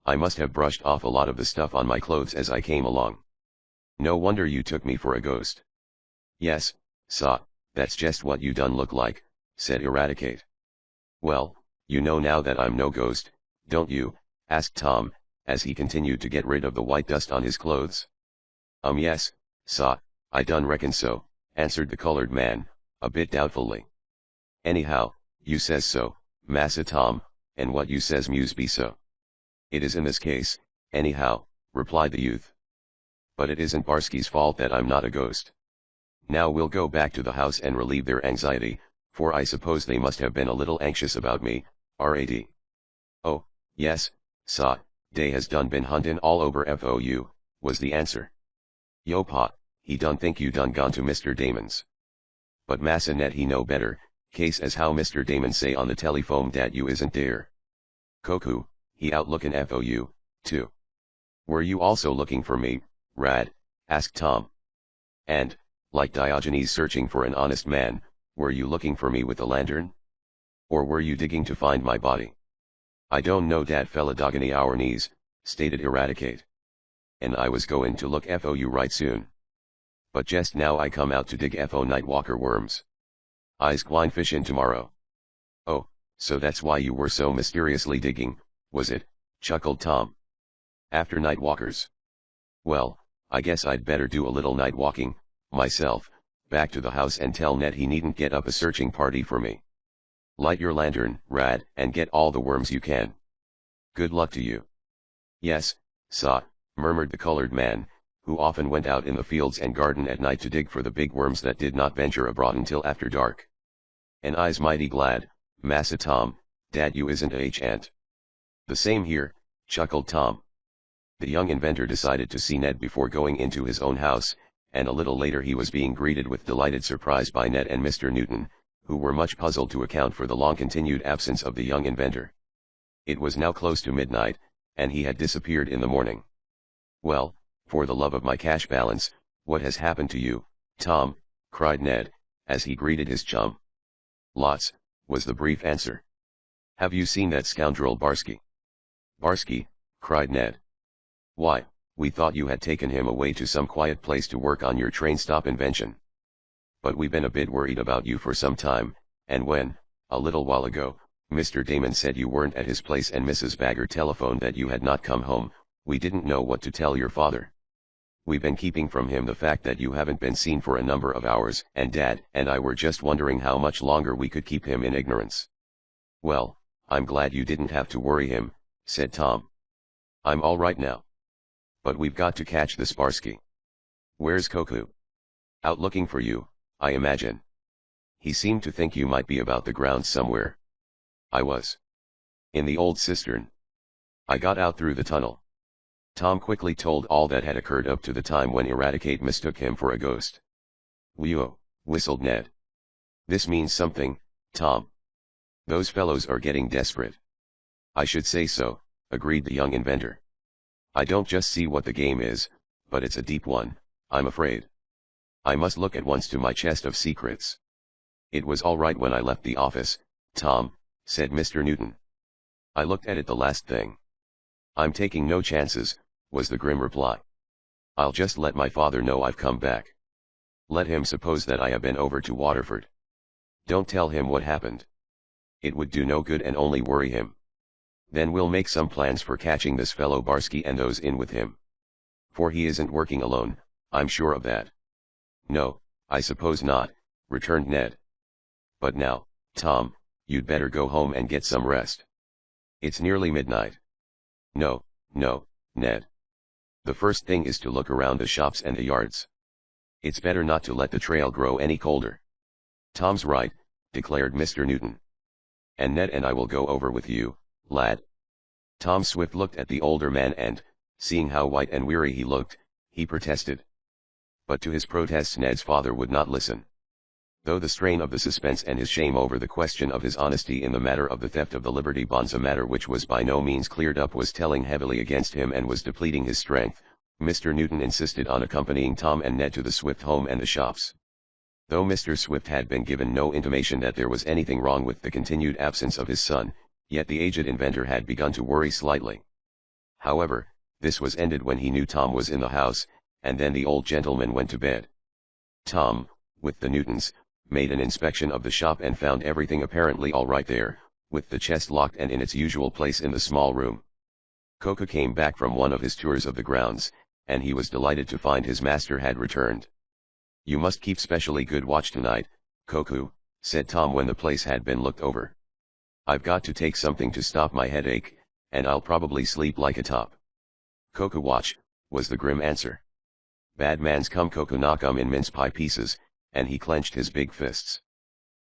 I must have brushed off a lot of the stuff on my clothes as I came along. No wonder you took me for a ghost." "Yes, sah, that's just what you done look like," said Eradicate. "Well, you know now that I'm no ghost, don't you?" asked Tom, as he continued to get rid of the white dust on his clothes. Yes, sah, I done reckon so," answered the colored man, a bit doubtfully. "Anyhow, you says so, Massa Tom, and what you says muse be so." "It is in this case, anyhow," replied the youth. "But it isn't Barsky's fault that I'm not a ghost. Now we'll go back to the house and relieve their anxiety, for I suppose they must have been a little anxious about me, Rad." "Oh, yes, sah, dey has done been huntin' all over FOU, was the answer. "Yo pa, he done think you done gone to Mr. Damon's. But Massa Net he know better, case as how Mr. Damon say on the telephone dat you isn't there. Koku, he out lookin' FOU, too." "Were you also looking for me, Rad?" asked Tom. "And, like Diogenes searching for an honest man, were you looking for me with a lantern? Or were you digging to find my body?" "I don't know dat fella Dogony our knees," stated Eradicate. "And I was goin' to look FOU right soon. But just now I come out to dig FO Nightwalker worms. I's gwine fishin' tomorrow." "Oh, so that's why you were so mysteriously digging, was it?" chuckled Tom. "After Nightwalkers. Well, I guess I'd better do a little night walking, myself, back to the house and tell Ned he needn't get up a searching party for me. Light your lantern, Rad, and get all the worms you can. Good luck to you." "Yes, sah," murmured the colored man, who often went out in the fields and garden at night to dig for the big worms that did not venture abroad until after dark. "And I's mighty glad, Massa Tom, dat you isn't a ant." "The same here," chuckled Tom. The young inventor decided to see Ned before going into his own house, and a little later he was being greeted with delighted surprise by Ned and Mr. Newton, who were much puzzled to account for the long-continued absence of the young inventor. It was now close to midnight, and he had disappeared in the morning. "Well, for the love of my cash balance, what has happened to you, Tom?" cried Ned, as he greeted his chum. "Lots," was the brief answer. "Have you seen that scoundrel Barsky?" "Barsky?" cried Ned. "Why, We thought you had taken him away to some quiet place to work on your train stop invention. But we've been a bit worried about you for some time, and when, a little while ago, Mr. Damon said you weren't at his place and Mrs. Bagger telephoned that you had not come home, we didn't know what to tell your father. We've been keeping from him the fact that you haven't been seen for a number of hours, and Dad and I were just wondering how much longer we could keep him in ignorance. Well, I'm glad you didn't have to worry him, said Tom. I'm all right now. But we've got to catch the Sparsky. Where's Koku? Out looking for you, I imagine. He seemed to think you might be about the grounds somewhere. I was. In the old cistern. I got out through the tunnel. Tom quickly told all that had occurred up to the time when Eradicate mistook him for a ghost. Whew, whistled Ned. This means something, Tom. Those fellows are getting desperate. I should say so, agreed the young inventor. I don't just see what the game is, but it's a deep one, I'm afraid. I must look at once to my chest of secrets. It was all right when I left the office, Tom, said Mr. Newton. I looked at it the last thing. I'm taking no chances, was the grim reply. I'll just let my father know I've come back. Let him suppose that I have been over to Waterford. Don't tell him what happened. It would do no good and only worry him. Then we'll make some plans for catching this fellow Barsky and those in with him. For he isn't working alone, I'm sure of that. No, I suppose not, returned Ned. But now, Tom, you'd better go home and get some rest. It's nearly midnight. No, Ned. The first thing is to look around the shops and the yards. It's better not to let the trail grow any colder. Tom's right, declared Mr. Newton. And Ned and I will go over with you, lad. Tom Swift looked at the older man and, seeing how white and weary he looked, he protested. But to his protests Ned's father would not listen. Though the strain of the suspense and his shame over the question of his honesty in the matter of the theft of the Liberty bonds, a matter which was by no means cleared up, was telling heavily against him and was depleting his strength, Mr. Newton insisted on accompanying Tom and Ned to the Swift home and the shops. Though Mr. Swift had been given no intimation that there was anything wrong with the continued absence of his son, yet the aged inventor had begun to worry slightly. However, this was ended when he knew Tom was in the house, and then the old gentleman went to bed. Tom, with the Newtons, made an inspection of the shop and found everything apparently all right there, with the chest locked and in its usual place in the small room. Koku came back from one of his tours of the grounds, and he was delighted to find his master had returned. You must keep specially good watch tonight, Koku, said Tom when the place had been looked over. I've got to take something to stop my headache, and I'll probably sleep like a top. Koku watch, was the grim answer. Bad man's come Koku knock 'em in mince pie pieces, and he clenched his big fists.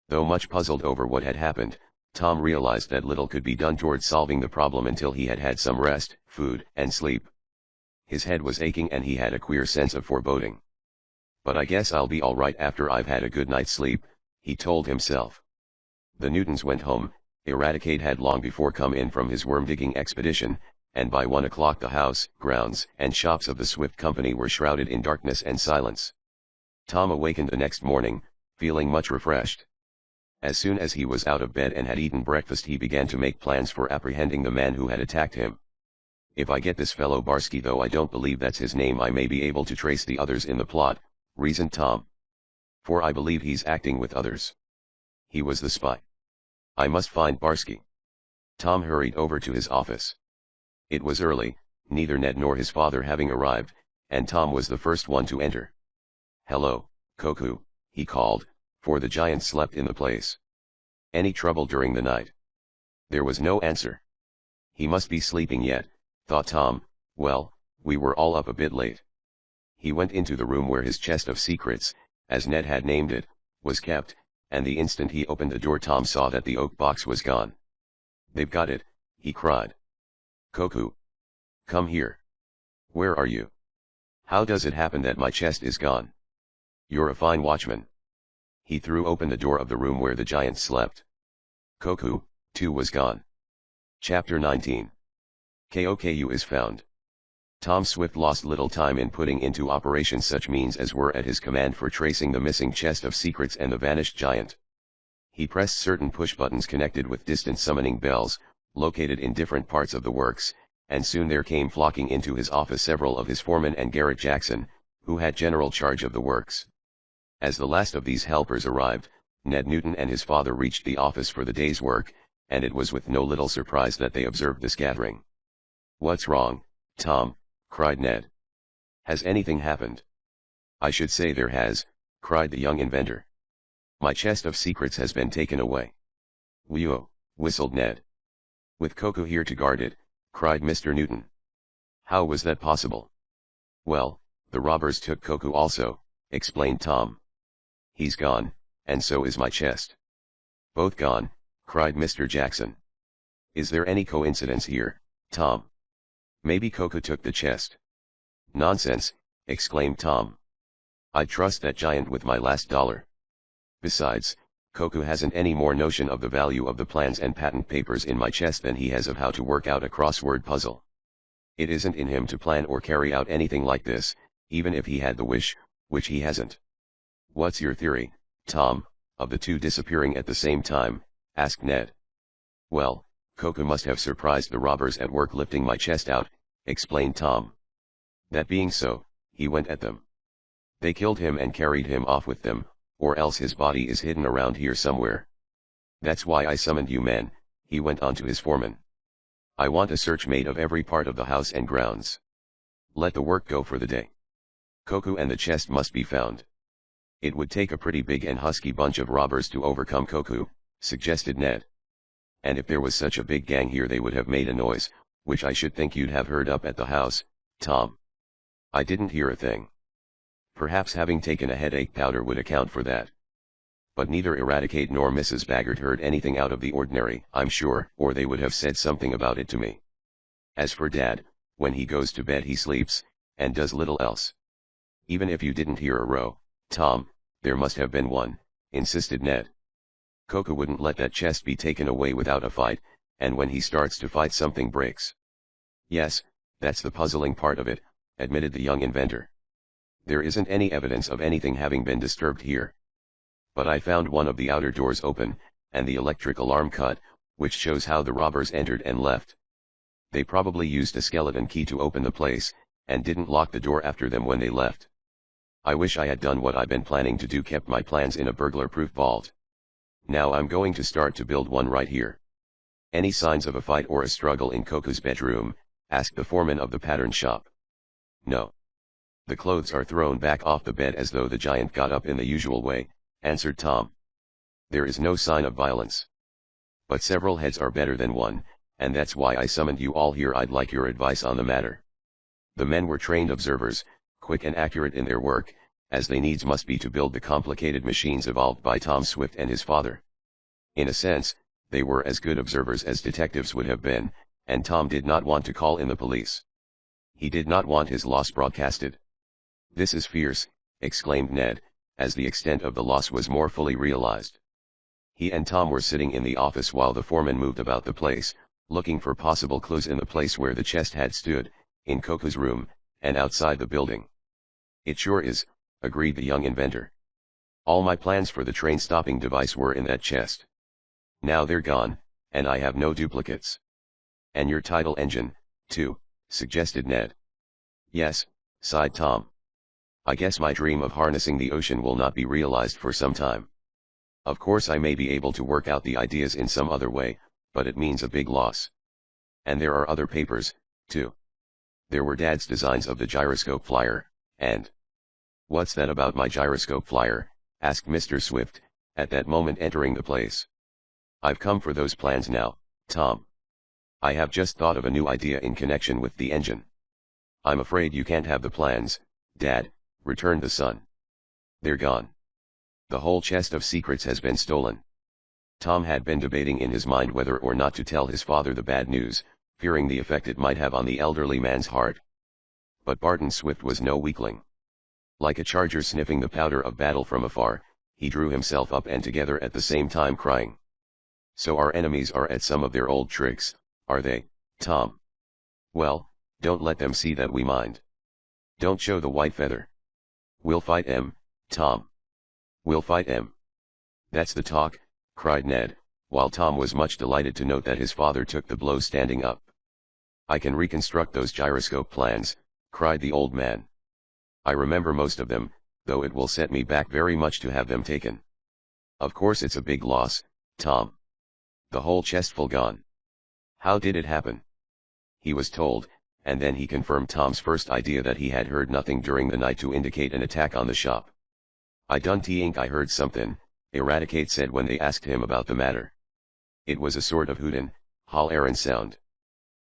Though much puzzled over what had happened, Tom realized that little could be done toward solving the problem until he had had some rest, food, and sleep. His head was aching and he had a queer sense of foreboding. But I guess I'll be all right after I've had a good night's sleep, he told himself. The Newtons went home. Eradicate had long before come in from his worm-digging expedition, and by 1 o'clock the house, grounds, and shops of the Swift Company were shrouded in darkness and silence. Tom awakened the next morning, feeling much refreshed. As soon as he was out of bed and had eaten breakfast, he began to make plans for apprehending the man who had attacked him. If I get this fellow Barsky, though I don't believe that's his name, I may be able to trace the others in the plot, reasoned Tom. For I believe he's acting with others. He was the spy. I must find Barsky. Tom hurried over to his office. It was early, neither Ned nor his father having arrived, and Tom was the first one to enter. Hello, Koku, he called, for the giant slept in the place. Any trouble during the night? There was no answer. He must be sleeping yet, thought Tom. Well, we were all up a bit late. He went into the room where his chest of secrets, as Ned had named it, was kept, and the instant he opened the door Tom saw that the oak box was gone. They've got it, he cried. Koku. Come here. Where are you? How does it happen that my chest is gone? You're a fine watchman. He threw open the door of the room where the giant slept. Koku, too, was gone. Chapter 19. Koku is found. Tom Swift lost little time in putting into operation such means as were at his command for tracing the missing chest of secrets and the vanished giant. He pressed certain push buttons connected with distant summoning bells, located in different parts of the works, and soon there came flocking into his office several of his foremen and Garrett Jackson, who had general charge of the works. As the last of these helpers arrived, Ned Newton and his father reached the office for the day's work, and it was with no little surprise that they observed this gathering. "What's wrong, Tom?" cried Ned. "Has anything happened?" "I should say there has," cried the young inventor. "My chest of secrets has been taken away." "Whew," whistled Ned. "With Koku here to guard it," cried Mr. Newton. "How was that possible?" "Well, the robbers took Koku also," explained Tom. "He's gone, and so is my chest." "Both gone," cried Mr. Jackson. "Is there any coincidence here, Tom? Maybe Koku took the chest." "Nonsense," exclaimed Tom. "I'd trust that giant with my last dollar. Besides, Koku hasn't any more notion of the value of the plans and patent papers in my chest than he has of how to work out a crossword puzzle. It isn't in him to plan or carry out anything like this, even if he had the wish, which he hasn't." "What's your theory, Tom, of the two disappearing at the same time?" asked Ned. "Well, Koku must have surprised the robbers at work lifting my chest out," explained Tom. "That being so, he went at them. They killed him and carried him off with them, or else his body is hidden around here somewhere. That's why I summoned you men," he went on to his foreman. "I want a search made of every part of the house and grounds. Let the work go for the day. Koku and the chest must be found." "It would take a pretty big and husky bunch of robbers to overcome Koku," suggested Ned. "And if there was such a big gang here they would have made a noise, which I should think you'd have heard up at the house, Tom." "I didn't hear a thing." "Perhaps having taken a headache powder would account for that. But neither Eradicate nor Mrs. Baggert heard anything out of the ordinary, I'm sure, or they would have said something about it to me. As for Dad, when he goes to bed he sleeps, and does little else." "Even if you didn't hear a row, Tom, there must have been one," insisted Ned. "Koku wouldn't let that chest be taken away without a fight, and when he starts to fight something breaks." "Yes, that's the puzzling part of it," admitted the young inventor. "There isn't any evidence of anything having been disturbed here. But I found one of the outer doors open, and the electric alarm cut, which shows how the robbers entered and left. They probably used a skeleton key to open the place, and didn't lock the door after them when they left. I wish I had done what I've been planning to do, kept my plans in a burglar-proof vault. Now I'm going to start to build one right here." "Any signs of a fight or a struggle in Koku's bedroom?" asked the foreman of the pattern shop. "No. The clothes are thrown back off the bed as though the giant got up in the usual way," answered Tom. "There is no sign of violence. But several heads are better than one, and that's why I summoned you all here. I'd like your advice on the matter." The men were trained observers, quick and accurate in their work, as they needs must be to build the complicated machines evolved by Tom Swift and his father. In a sense, they were as good observers as detectives would have been, and Tom did not want to call in the police. He did not want his loss broadcasted. "This is fierce," exclaimed Ned, as the extent of the loss was more fully realized. He and Tom were sitting in the office while the foreman moved about the place, looking for possible clues in the place where the chest had stood, in Koku's room, and outside the building. "It sure is," agreed the young inventor. "All my plans for the train stopping device were in that chest. Now they're gone, and I have no duplicates." "And your tidal engine, too," suggested Ned. "Yes," sighed Tom. "I guess my dream of harnessing the ocean will not be realized for some time. Of course I may be able to work out the ideas in some other way, but it means a big loss. And there are other papers, too. There were Dad's designs of the gyroscope flyer, and—" "What's that about my gyroscope flyer?" asked Mr. Swift, at that moment entering the place. "I've come for those plans now, Tom. I have just thought of a new idea in connection with the engine." "I'm afraid you can't have the plans, Dad," returned the son. "They're gone. The whole chest of secrets has been stolen." Tom had been debating in his mind whether or not to tell his father the bad news, fearing the effect it might have on the elderly man's heart. But Barton Swift was no weakling. Like a charger sniffing the powder of battle from afar, he drew himself up and together at the same time crying. "So our enemies are at some of their old tricks, are they, Tom? Well, don't let them see that we mind. Don't show the white feather. We'll fight 'em, Tom. We'll fight 'em." "That's the talk," cried Ned, while Tom was much delighted to note that his father took the blow standing up. I can reconstruct those gyroscope plans, cried the old man. I remember most of them, though it will set me back very much to have them taken. Of course it's a big loss, Tom. The whole chestful gone. How did it happen? He was told, and then he confirmed Tom's first idea that he had heard nothing during the night to indicate an attack on the shop. I done think I heard something, Eradicate said when they asked him about the matter. It was a sort of hootin', holl'arin' sound.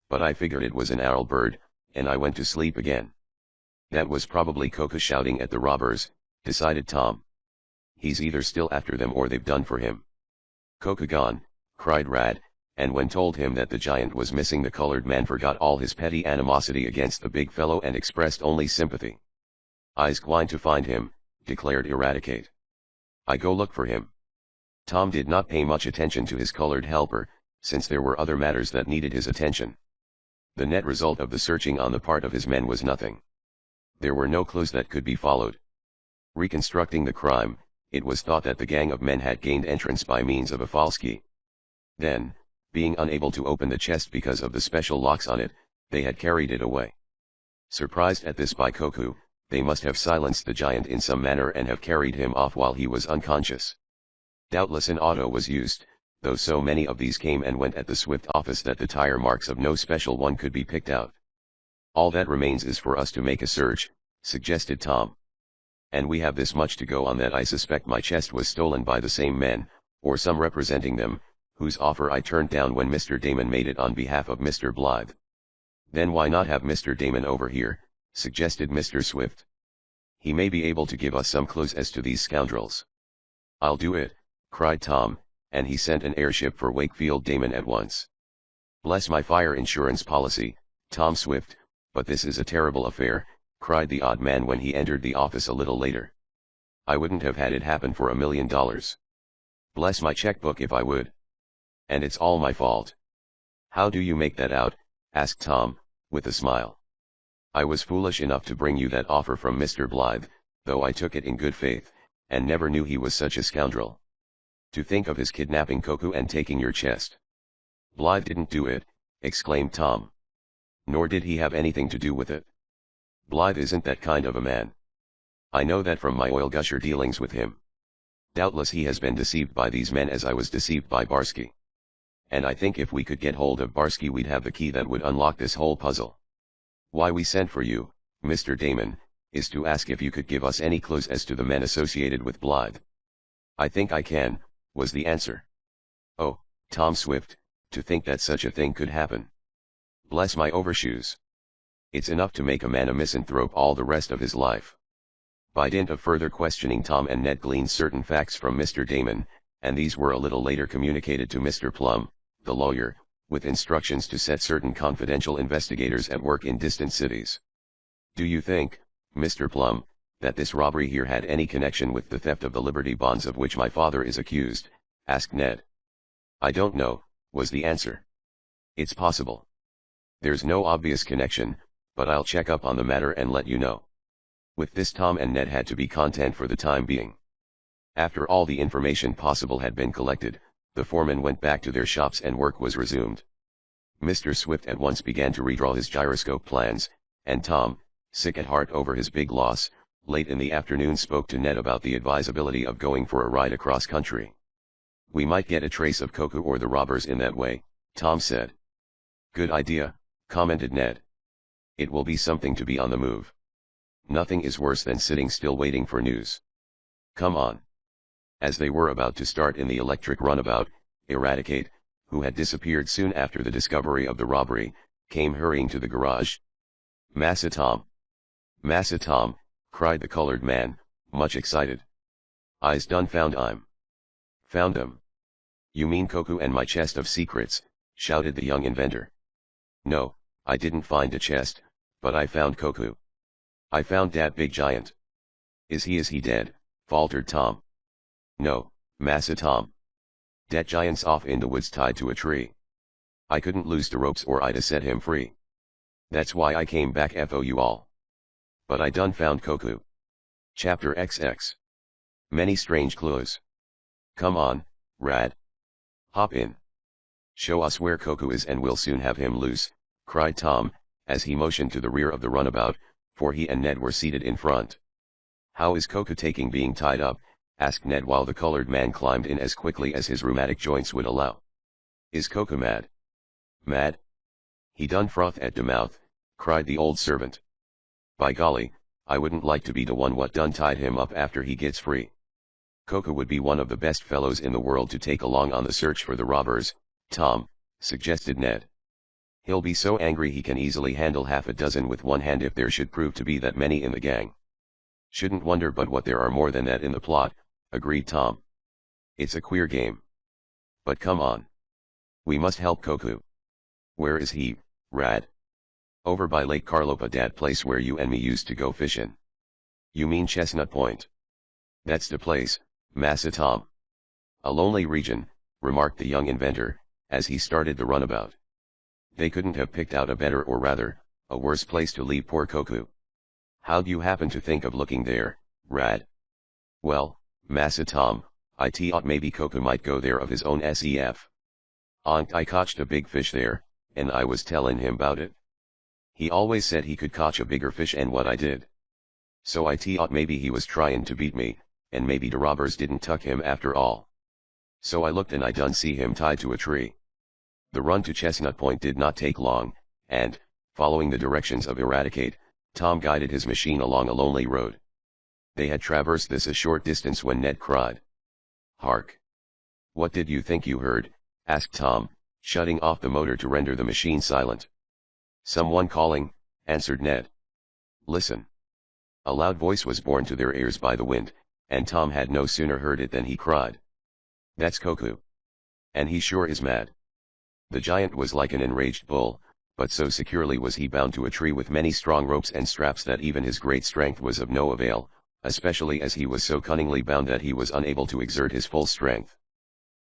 But I figured it was an owl bird, and I went to sleep again. That was probably Koku shouting at the robbers, decided Tom. He's either still after them or they've done for him. Koku gone, cried Rad, and when told him that the giant was missing, the colored man forgot all his petty animosity against the big fellow and expressed only sympathy. I's gwine to find him, declared Eradicate. I go look for him. Tom did not pay much attention to his colored helper, since there were other matters that needed his attention. The net result of the searching on the part of his men was nothing. There were no clues that could be followed. Reconstructing the crime, it was thought that the gang of men had gained entrance by means of a false key. Then, being unable to open the chest because of the special locks on it, they had carried it away. Surprised at this by Koku, they must have silenced the giant in some manner and have carried him off while he was unconscious. Doubtless an auto was used, though so many of these came and went at the Swift office that the tire marks of no special one could be picked out. All that remains is for us to make a search, suggested Tom. And we have this much to go on, that I suspect my chest was stolen by the same men, or some representing them, whose offer I turned down when Mr. Damon made it on behalf of Mr. Blythe. Then why not have Mr. Damon over here, suggested Mr. Swift. He may be able to give us some clues as to these scoundrels. I'll do it, cried Tom, and he sent an airship for Wakefield Damon at once. Bless my fire insurance policy, Tom Swift, but this is a terrible affair, cried the odd man when he entered the office a little later. I wouldn't have had it happen for $1 million. Bless my checkbook if I would. And it's all my fault. How do you make that out? Asked Tom, with a smile. I was foolish enough to bring you that offer from Mr. Blythe, though I took it in good faith, and never knew he was such a scoundrel. To think of his kidnapping Koku and taking your chest. Blythe didn't do it, exclaimed Tom. Nor did he have anything to do with it. Blythe isn't that kind of a man. I know that from my oil gusher dealings with him. Doubtless he has been deceived by these men as I was deceived by Barsky. And I think if we could get hold of Barsky we'd have the key that would unlock this whole puzzle. Why we sent for you, Mr. Damon, is to ask if you could give us any clues as to the men associated with Blythe. I think I can, was the answer. Oh, Tom Swift, to think that such a thing could happen. Bless my overshoes. It's enough to make a man a misanthrope all the rest of his life. By dint of further questioning, Tom and Ned gleaned certain facts from Mr. Damon, and these were a little later communicated to Mr. Plum, the lawyer, with instructions to set certain confidential investigators at work in distant cities. Do you think, Mr. Plum, that this robbery here had any connection with the theft of the Liberty bonds of which my father is accused? Asked Ned. I don't know, was the answer. It's possible. There's no obvious connection, but I'll check up on the matter and let you know. With this, Tom and Ned had to be content for the time being. After all the information possible had been collected, the foremen went back to their shops and work was resumed. Mr. Swift at once began to redraw his gyroscope plans, and Tom, sick at heart over his big loss, late in the afternoon spoke to Ned about the advisability of going for a ride across country. We might get a trace of Koku or the robbers in that way, Tom said. Good idea, commented Ned. It will be something to be on the move. Nothing is worse than sitting still waiting for news. Come on. As they were about to start in the electric runabout, Eradicate, who had disappeared soon after the discovery of the robbery, came hurrying to the garage. Massa Tom! Massa Tom! Cried the colored man, much excited. I's done found 'im. Found 'em. You mean Koku and my chest of secrets, shouted the young inventor. No, I didn't find a chest, but I found Koku. I found dat big giant. Is he dead? Faltered Tom. No, Massa Tom. Dat giant's off in the woods tied to a tree. I couldn't loose the ropes or I'd a set him free. That's why I came back for you all. But I done found Koku. Chapter XX. Many strange clues. Come on, Rad. Hop in. Show us where Koku is and we'll soon have him loose, cried Tom, as he motioned to the rear of the runabout, for he and Ned were seated in front. "How is Koku taking being tied up?" asked Ned while the colored man climbed in as quickly as his rheumatic joints would allow. "Is Koku mad?" "Mad? He done froth at de mouth," cried the old servant. "By golly, I wouldn't like to be the one what done tied him up after he gets free. Koku would be one of the best fellows in the world to take along on the search for the robbers, Tom," suggested Ned. "He'll be so angry he can easily handle half a dozen with one hand if there should prove to be that many in the gang." "Shouldn't wonder but what there are more than that in the plot," agreed Tom. "It's a queer game. But come on. We must help Koku." "Where is he, Rad?" "Over by Lake Carlopa, dat place where you and me used to go fishin'." "You mean Chestnut Point?" "That's the place, Massa Tom." "A lonely region," remarked the young inventor, as he started the runabout. "They couldn't have picked out a better, or rather, a worse place to leave poor Koku. How'd you happen to think of looking there, Rad?" "Well, Massa Tom, I thought maybe Koku might go there of his own self. I cotched a big fish there, and I was tellin' him 'bout it. He always said he could catch a bigger fish, and what I did. So I thought maybe he was tryin' to beat me, and maybe the robbers didn't tuck him after all. So I looked and I done see him tied to a tree." The run to Chestnut Point did not take long, and, following the directions of Eradicate, Tom guided his machine along a lonely road. They had traversed this a short distance when Ned cried, "Hark!" "What did you think you heard?" asked Tom, shutting off the motor to render the machine silent. "Someone calling," answered Ned. "Listen." A loud voice was borne to their ears by the wind, and Tom had no sooner heard it than he cried, "That's Koku. And he sure is mad." The giant was like an enraged bull, but so securely was he bound to a tree with many strong ropes and straps that even his great strength was of no avail, especially as he was so cunningly bound that he was unable to exert his full strength.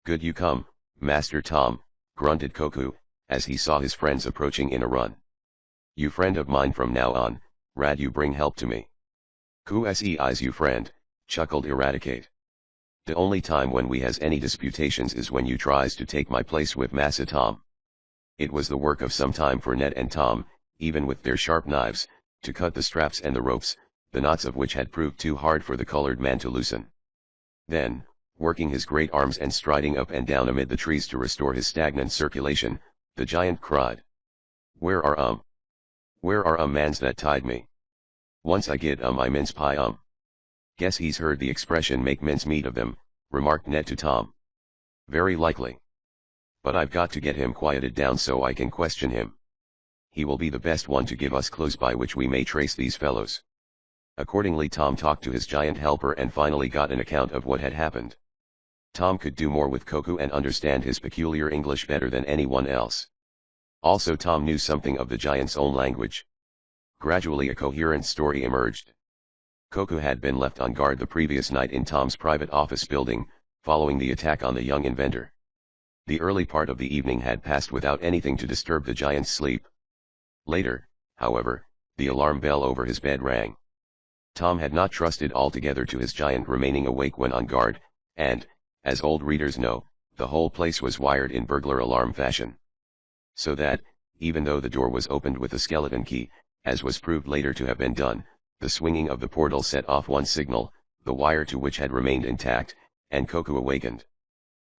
"Good you come, Master Tom," grunted Koku, as he saw his friends approaching in a run. "You friend of mine from now on, Rad, you bring help to me." "Eyes you friend," chuckled Eradicate. "The only time when we has any disputations is when you tries to take my place with Massa Tom." It was the work of some time for Ned and Tom, even with their sharp knives, to cut the straps and the ropes, the knots of which had proved too hard for the colored man to loosen. Then, working his great arms and striding up and down amid the trees to restore his stagnant circulation, the giant cried, Where are mans that tied me? Once I get I mince pie Guess he's heard the expression make mince meat of them," remarked Ned to Tom. "Very likely. But I've got to get him quieted down so I can question him. He will be the best one to give us clues by which we may trace these fellows." Accordingly Tom talked to his giant helper and finally got an account of what had happened. Tom could do more with Koku and understand his peculiar English better than anyone else. Also Tom knew something of the giant's own language. Gradually a coherent story emerged. Koku had been left on guard the previous night in Tom's private office building, following the attack on the young inventor. The early part of the evening had passed without anything to disturb the giant's sleep. Later, however, the alarm bell over his bed rang. Tom had not trusted altogether to his giant remaining awake when on guard, and, as old readers know, the whole place was wired in burglar alarm fashion. So that, even though the door was opened with a skeleton key, as was proved later to have been done, the swinging of the portal set off one signal, the wire to which had remained intact, and Koku awakened.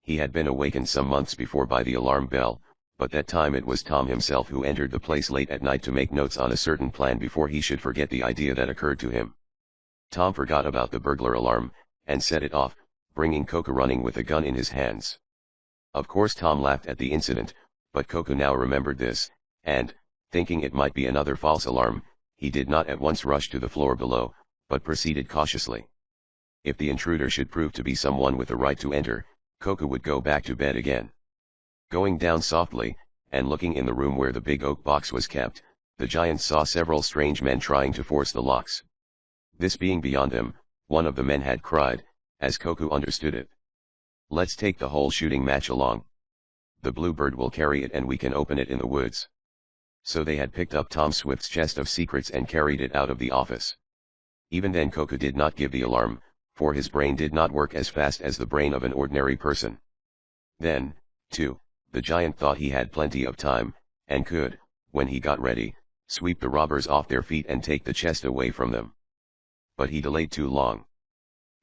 He had been awakened some months before by the alarm bell, but that time it was Tom himself who entered the place late at night to make notes on a certain plan before he should forget the idea that occurred to him. Tom forgot about the burglar alarm, and set it off, bringing Koku running with a gun in his hands. Of course Tom laughed at the incident, but Koku now remembered this, and, thinking it might be another false alarm, he did not at once rush to the floor below, but proceeded cautiously. If the intruder should prove to be someone with a right to enter, Koku would go back to bed again. Going down softly, and looking in the room where the big oak box was kept, the giant saw several strange men trying to force the locks. This being beyond them, one of the men had cried, as Koku understood it, "Let's take the whole shooting match along. The bluebird will carry it and we can open it in the woods." So they had picked up Tom Swift's chest of secrets and carried it out of the office. Even then Koku did not give the alarm, for his brain did not work as fast as the brain of an ordinary person. Then, too, the giant thought he had plenty of time, and could, when he got ready, sweep the robbers off their feet and take the chest away from them. But he delayed too long.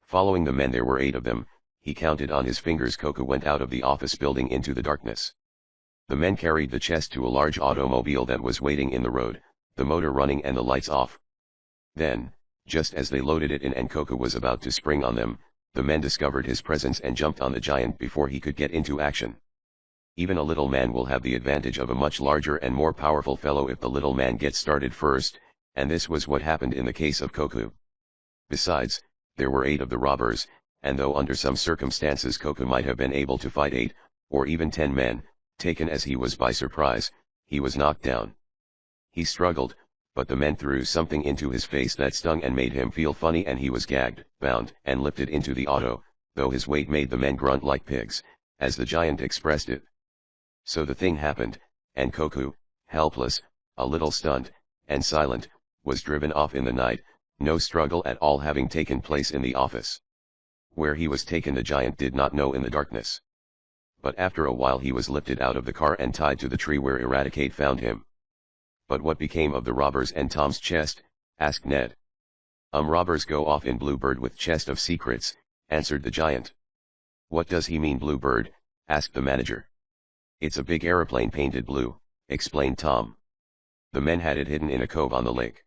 Following the men, there were 8 of them. He counted on his fingers. Koku went out of the office building into the darkness. The men carried the chest to a large automobile that was waiting in the road, the motor running and the lights off. Then, just as they loaded it in and Koku was about to spring on them, the men discovered his presence and jumped on the giant before he could get into action. Even a little man will have the advantage of a much larger and more powerful fellow if the little man gets started first, and this was what happened in the case of Koku. Besides, there were 8 of the robbers, and though under some circumstances Koku might have been able to fight 8, or even 10 men, taken as he was by surprise, he was knocked down. He struggled, but the men threw something into his face that stung and made him feel funny, and he was gagged, bound, and lifted into the auto, though his weight made the men grunt like pigs, as the giant expressed it. So the thing happened, and Koku, helpless, a little stunned, and silent, was driven off in the night, no struggle at all having taken place in the office. Where he was taken the giant did not know in the darkness. But after a while he was lifted out of the car and tied to the tree where Eradicate found him. "But what became of the robbers and Tom's chest?" asked Ned. Robbers go off in Bluebird with chest of secrets," answered the giant. "What does he mean, Bluebird?" asked the manager. "It's a big aeroplane painted blue," explained Tom. "The men had it hidden in a cove on the lake.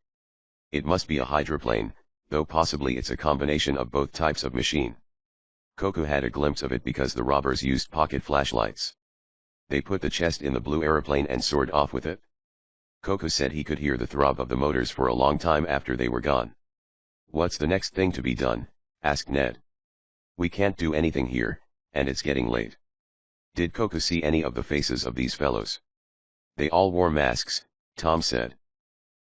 It must be a hydroplane, though possibly it's a combination of both types of machine. Koku had a glimpse of it because the robbers used pocket flashlights. They put the chest in the blue aeroplane and soared off with it. Koku said he could hear the throb of the motors for a long time after they were gone." "What's the next thing to be done?" asked Ned. "We can't do anything here, and it's getting late." "Did Koku see any of the faces of these fellows?" "They all wore masks," Tom said.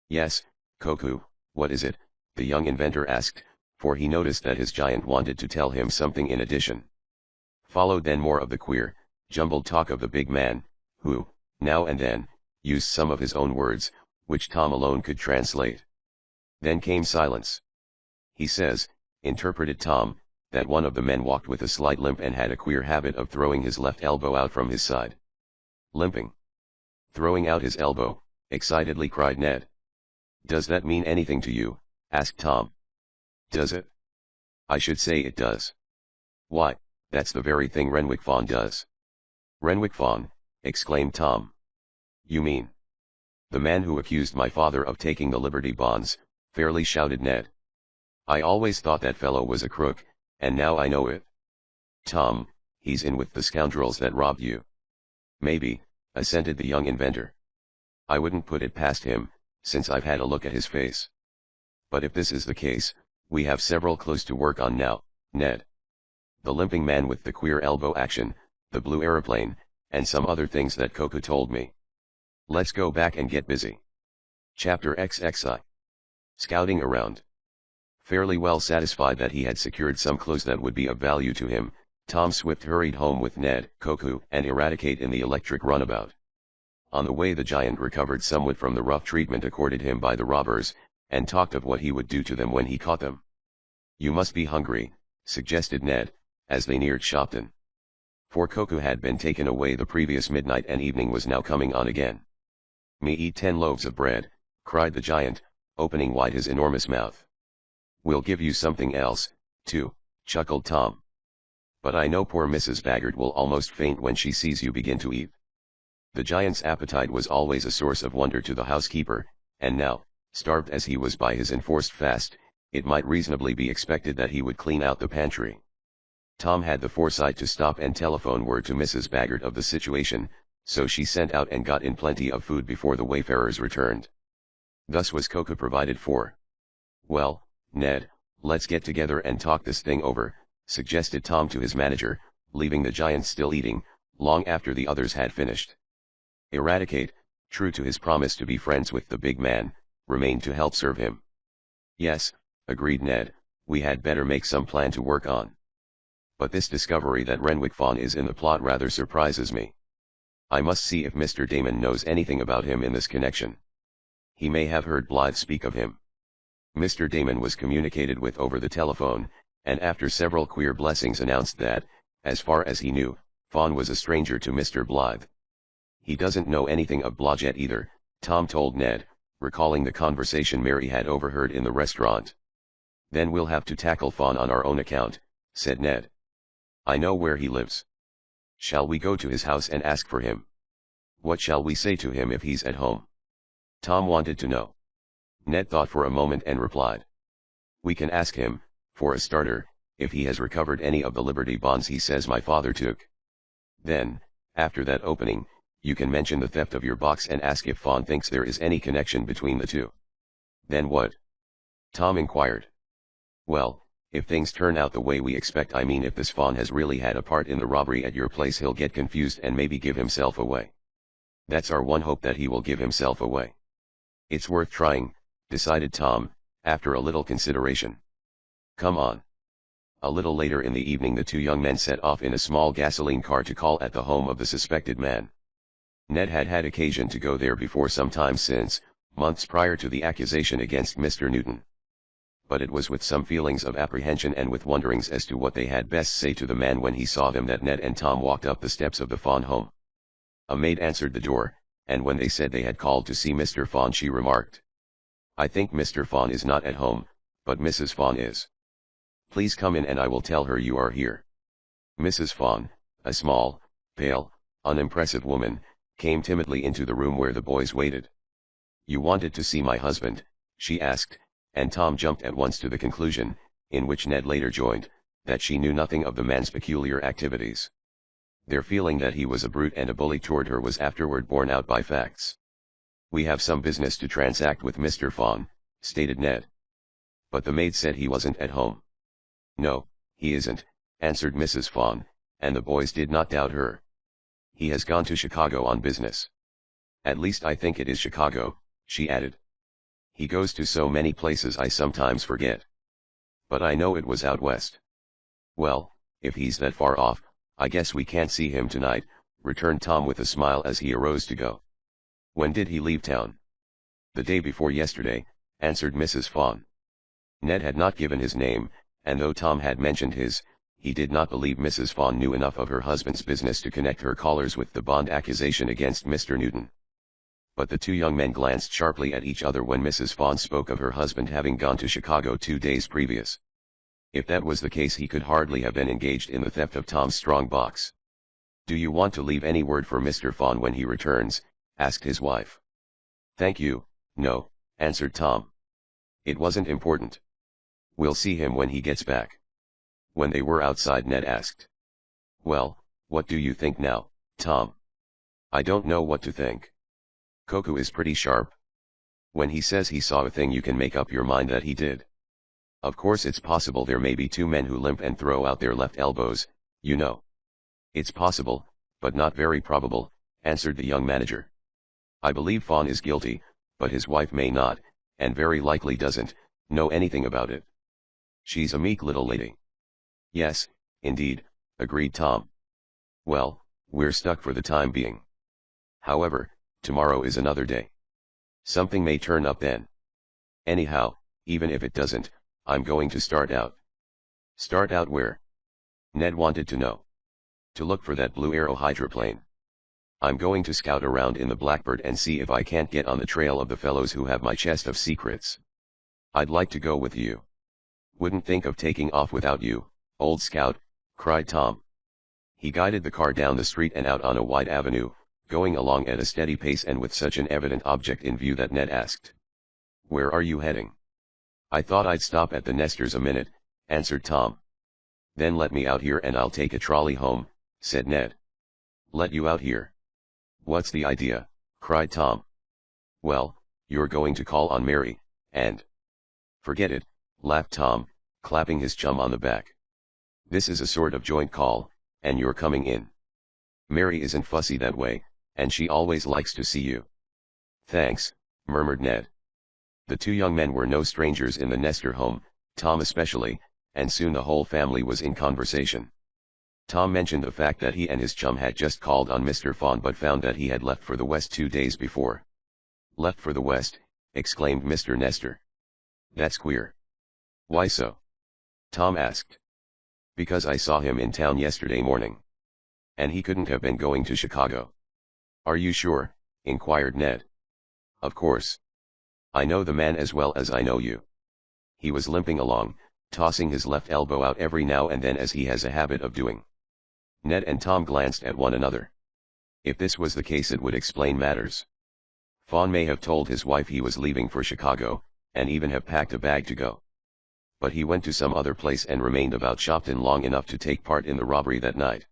"Yes, Koku, what is it?" the young inventor asked, for he noticed that his giant wanted to tell him something in addition. Followed then more of the queer, jumbled talk of the big man, who, now and then, used some of his own words, which Tom alone could translate. Then came silence. "He says," interpreted Tom, "that one of the men walked with a slight limp and had a queer habit of throwing his left elbow out from his side." "Limping? Throwing out his elbow?" excitedly cried Ned. "Does that mean anything to you?" asked Tom. "Does it? I should say it does. Why, that's the very thing Renwick Fawn does." "Renwick Fawn?" exclaimed Tom. "You mean the man who accused my father of taking the Liberty bonds?" fairly shouted Ned. "I always thought that fellow was a crook, and now I know it." "Tom, he's in with the scoundrels that robbed you." "Maybe," assented the young inventor. "I wouldn't put it past him, since I've had a look at his face. But if this is the case, we have several clues to work on now, Ned. The limping man with the queer elbow action, the blue aeroplane, and some other things that Koku told me. Let's go back and get busy." Chapter XXI. Scouting around. Fairly well satisfied that he had secured some clues that would be of value to him, Tom Swift hurried home with Ned, Koku, and Eradicate in the electric runabout. On the way the giant recovered somewhat from the rough treatment accorded him by the robbers, and talked of what he would do to them when he caught them. "You must be hungry," suggested Ned, as they neared Shopton. For Koku had been taken away the previous midnight and evening was now coming on again. "Me eat 10 loaves of bread," cried the giant, opening wide his enormous mouth. "We'll give you something else, too," chuckled Tom. "But I know poor Mrs. Baggert will almost faint when she sees you begin to eat." The giant's appetite was always a source of wonder to the housekeeper, and now, starved as he was by his enforced fast, it might reasonably be expected that he would clean out the pantry. Tom had the foresight to stop and telephone word to Mrs. Baggert of the situation, so she sent out and got in plenty of food before the wayfarers returned. Thus was Koku provided for. "Well, Ned, let's get together and talk this thing over," suggested Tom to his manager, leaving the giant still eating, long after the others had finished. Eradicate, true to his promise to be friends with the big man, remained to help serve him. "Yes," agreed Ned, "we had better make some plan to work on. But this discovery that Renwick Fawn is in the plot rather surprises me. I must see if Mr. Damon knows anything about him in this connection. He may have heard Blythe speak of him." Mr. Damon was communicated with over the telephone, and after several queer blessings announced that, as far as he knew, Fawn was a stranger to Mr. Blythe. "He doesn't know anything of Blodgett either," Tom told Ned, recalling the conversation Mary had overheard in the restaurant. Then we'll have to tackle Fawn on our own account, said Ned. I know where he lives. Shall we go to his house and ask for him? What shall we say to him if he's at home? Tom wanted to know. Ned thought for a moment and replied. We can ask him, for a starter, if he has recovered any of the Liberty bonds he says my father took. Then, after that opening, you can mention the theft of your box and ask if Fawn thinks there is any connection between the two. Then what? Tom inquired. Well, if things turn out the way we expect, I mean if this Fawn has really had a part in the robbery at your place, he'll get confused and maybe give himself away. That's our one hope, that he will give himself away. It's worth trying, decided Tom, after a little consideration. Come on. A little later in the evening the two young men set off in a small gasoline car to call at the home of the suspected man. Ned had had occasion to go there before some time since, months prior to the accusation against Mr. Newton. But it was with some feelings of apprehension and with wonderings as to what they had best say to the man when he saw them that Ned and Tom walked up the steps of the Fawn home. A maid answered the door, and when they said they had called to see Mr. Fawn, she remarked, I think Mr. Fawn is not at home, but Mrs. Fawn is. Please come in and I will tell her you are here. Mrs. Fawn, a small, pale, unimpressive woman, came timidly into the room where the boys waited. You wanted to see my husband, she asked, and Tom jumped at once to the conclusion, in which Ned later joined, that she knew nothing of the man's peculiar activities. Their feeling that he was a brute and a bully toward her was afterward borne out by facts. We have some business to transact with Mr. Fawn, stated Ned. But the maid said he wasn't at home. No, he isn't, answered Mrs. Fawn, and the boys did not doubt her. He has gone to Chicago on business. At least I think it is Chicago, she added. He goes to so many places I sometimes forget. But I know it was out west. Well, if he's that far off, I guess we can't see him tonight, returned Tom with a smile as he arose to go. When did he leave town? The day before yesterday, answered Mrs. Fawn. Ned had not given his name, and though Tom had mentioned his, he did not believe Mrs. Fawn knew enough of her husband's business to connect her callers with the bond accusation against Mr. Newton. But the two young men glanced sharply at each other when Mrs. Fawn spoke of her husband having gone to Chicago 2 days previous. If that was the case, he could hardly have been engaged in the theft of Tom's strong box. Do you want to leave any word for Mr. Fawn when he returns? Asked his wife. Thank you, no, answered Tom. It wasn't important. We'll see him when he gets back. When they were outside, Ned asked. Well, what do you think now, Tom? I don't know what to think. Koku is pretty sharp. When he says he saw a thing, you can make up your mind that he did. Of course it's possible there may be two men who limp and throw out their left elbows, you know. It's possible, but not very probable, answered the young manager. I believe Fawn is guilty, but his wife may not, and very likely doesn't, know anything about it. She's a meek little lady. Yes, indeed, agreed Tom. Well, we're stuck for the time being. However, tomorrow is another day. Something may turn up then. Anyhow, even if it doesn't, I'm going to start out. Start out where? Ned wanted to know. To look for that Blue Arrow hydroplane. I'm going to scout around in the Blackbird and see if I can't get on the trail of the fellows who have my chest of secrets. I'd like to go with you. Wouldn't think of taking off without you, old scout, cried Tom. He guided the car down the street and out on a wide avenue, going along at a steady pace and with such an evident object in view that Ned asked, Where are you heading? I thought I'd stop at the Nesters a minute, answered Tom. Then let me out here and I'll take a trolley home, said Ned. Let you out here? What's the idea? Cried Tom. Well, you're going to call on Mary, and... Forget it, laughed Tom, clapping his chum on the back. This is a sort of joint call, and you're coming in. Mary isn't fussy that way, and she always likes to see you. Thanks, murmured Ned. The two young men were no strangers in the Nestor home, Tom especially, and soon the whole family was in conversation. Tom mentioned the fact that he and his chum had just called on Mr. Fawn but found that he had left for the West 2 days before. Left for the West, exclaimed Mr. Nestor. That's queer. Why so? Tom asked. Because I saw him in town yesterday morning. And he couldn't have been going to Chicago. Are you sure? Inquired Ned. Of course. I know the man as well as I know you. He was limping along, tossing his left elbow out every now and then as he has a habit of doing. Ned and Tom glanced at one another. If this was the case it would explain matters. Fawn may have told his wife he was leaving for Chicago, and even have packed a bag to go. But he went to some other place and remained about Shopton long enough to take part in the robbery that night.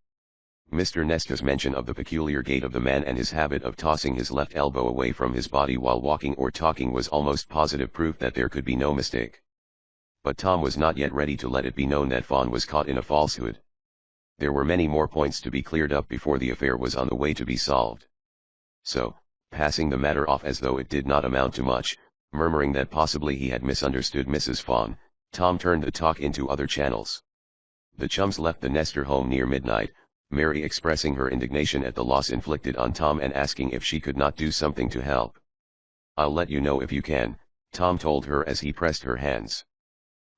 Mr. Nesta's mention of the peculiar gait of the man and his habit of tossing his left elbow away from his body while walking or talking was almost positive proof that there could be no mistake. But Tom was not yet ready to let it be known that Fawn was caught in a falsehood. There were many more points to be cleared up before the affair was on the way to be solved. So, passing the matter off as though it did not amount to much, murmuring that possibly he had misunderstood Mrs. Fawn, Tom turned the talk into other channels. The chums left the Nestor home near midnight, Mary expressing her indignation at the loss inflicted on Tom and asking if she could not do something to help. "I'll let you know if you can," Tom told her as he pressed her hands.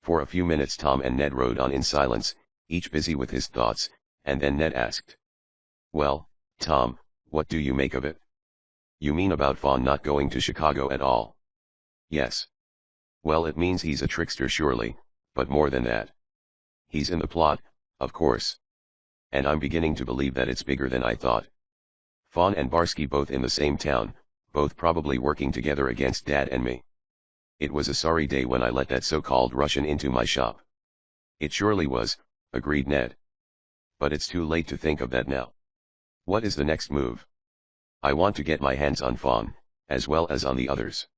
For a few minutes Tom and Ned rode on in silence, each busy with his thoughts, and then Ned asked, "Well, Tom, what do you make of it?" "You mean about Fawn not going to Chicago at all?" "Yes." "Well, it means he's a trickster surely, but more than that. He's in the plot, of course. And I'm beginning to believe that it's bigger than I thought. Fawn and Barsky both in the same town, both probably working together against Dad and me. It was a sorry day when I let that so-called Russian into my shop." "It surely was," agreed Ned. "But it's too late to think of that now. What is the next move?" "I want to get my hands on Fawn, as well as on the others."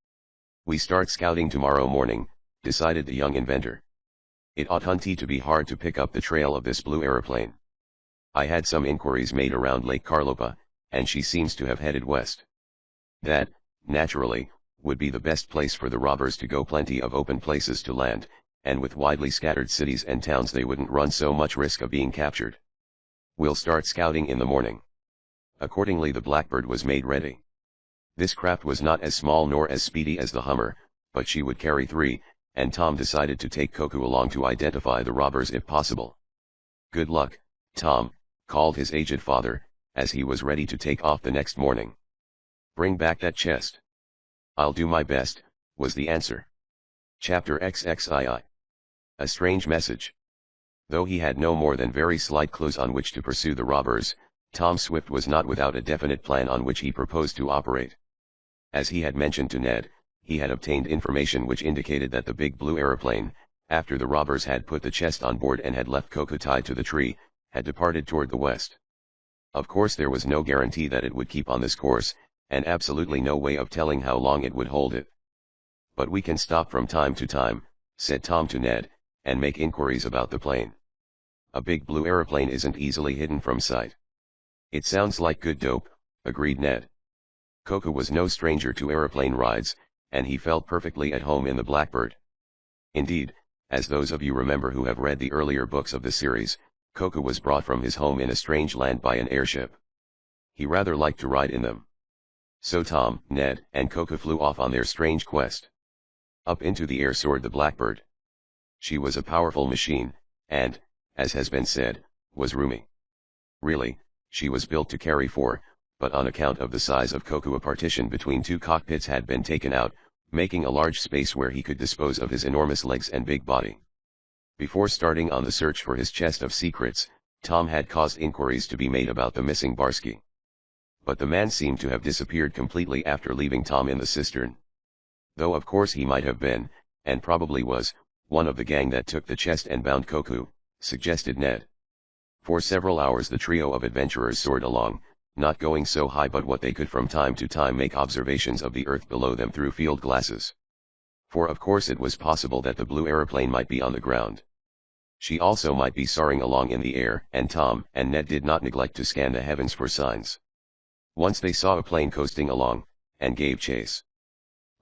"We start scouting tomorrow morning," decided the young inventor. "It oughtn't to be hard to pick up the trail of this blue aeroplane. I had some inquiries made around Lake Carlopa, and she seems to have headed west. That, naturally, would be the best place for the robbers to go, plenty of open places to land, and with widely scattered cities and towns they wouldn't run so much risk of being captured. We'll start scouting in the morning." Accordingly the Blackbird was made ready. This craft was not as small nor as speedy as the Hummer, but she would carry 3, and Tom decided to take Koku along to identify the robbers if possible. "Good luck, Tom," called his aged father, as he was ready to take off the next morning. "Bring back that chest." "I'll do my best," was the answer. Chapter XXII. A strange message. Though he had no more than very slight clues on which to pursue the robbers, Tom Swift was not without a definite plan on which he proposed to operate. As he had mentioned to Ned, he had obtained information which indicated that the big blue aeroplane, after the robbers had put the chest on board and had left Koku tied to the tree, had departed toward the west. Of course there was no guarantee that it would keep on this course, and absolutely no way of telling how long it would hold it. "But we can stop from time to time," said Tom to Ned, "and make inquiries about the plane. A big blue aeroplane isn't easily hidden from sight." "It sounds like good dope," agreed Ned. Koku was no stranger to aeroplane rides, and he felt perfectly at home in the Blackbird. Indeed, as those of you remember who have read the earlier books of the series, Koku was brought from his home in a strange land by an airship. He rather liked to ride in them. So Tom, Ned, and Koku flew off on their strange quest. Up into the air soared the Blackbird. She was a powerful machine, and, as has been said, was roomy. Really, she was built to carry 4, but on account of the size of Koku a partition between 2 cockpits had been taken out, making a large space where he could dispose of his enormous legs and big body. Before starting on the search for his chest of secrets, Tom had caused inquiries to be made about the missing Barsky. But the man seemed to have disappeared completely after leaving Tom in the cistern. Though of course he might have been, and probably was, one of the gang that took the chest and bound Koku, suggested Ned. For several hours the trio of adventurers soared along, not going so high but what they could from time to time make observations of the earth below them through field glasses. For of course it was possible that the blue aeroplane might be on the ground. She also might be soaring along in the air, and Tom and Ned did not neglect to scan the heavens for signs. Once they saw a plane coasting along, and gave chase.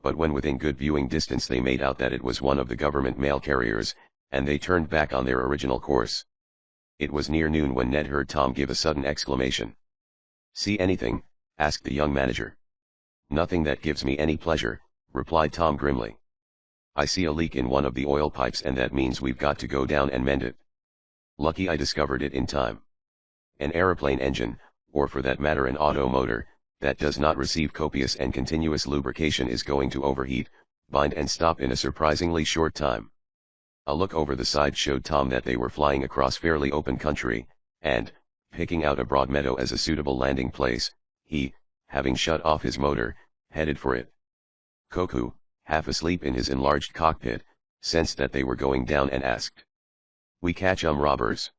But when within good viewing distance they made out that it was one of the government mail carriers, and they turned back on their original course. It was near noon when Ned heard Tom give a sudden exclamation. "See anything?" asked the young manager. "Nothing that gives me any pleasure," replied Tom grimly. "I see a leak in one of the oil pipes and that means we've got to go down and mend it. Lucky I discovered it in time. An aeroplane engine, or for that matter an auto motor, that does not receive copious and continuous lubrication is going to overheat, bind and stop in a surprisingly short time. A look over the side showed Tom that they were flying across fairly open country, and, picking out a broad meadow as a suitable landing place, he, having shut off his motor, headed for it. Koku, half asleep in his enlarged cockpit, sensed that they were going down and asked, "We catch robbers?"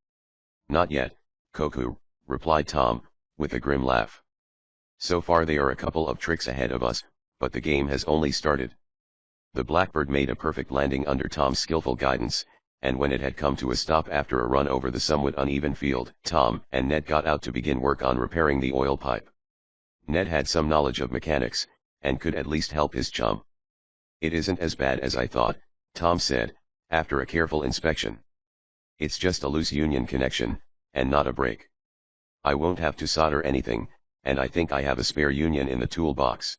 "Not yet, Koku," replied Tom, with a grim laugh. "So far they are a couple of tricks ahead of us, but the game has only started." The Blackbird made a perfect landing under Tom's skillful guidance, and when it had come to a stop after a run over the somewhat uneven field, Tom and Ned got out to begin work on repairing the oil pipe. Ned had some knowledge of mechanics, and could at least help his chum. "It isn't as bad as I thought," Tom said, after a careful inspection. "It's just a loose union connection, and not a break. I won't have to solder anything, and I think I have a spare union in the toolbox."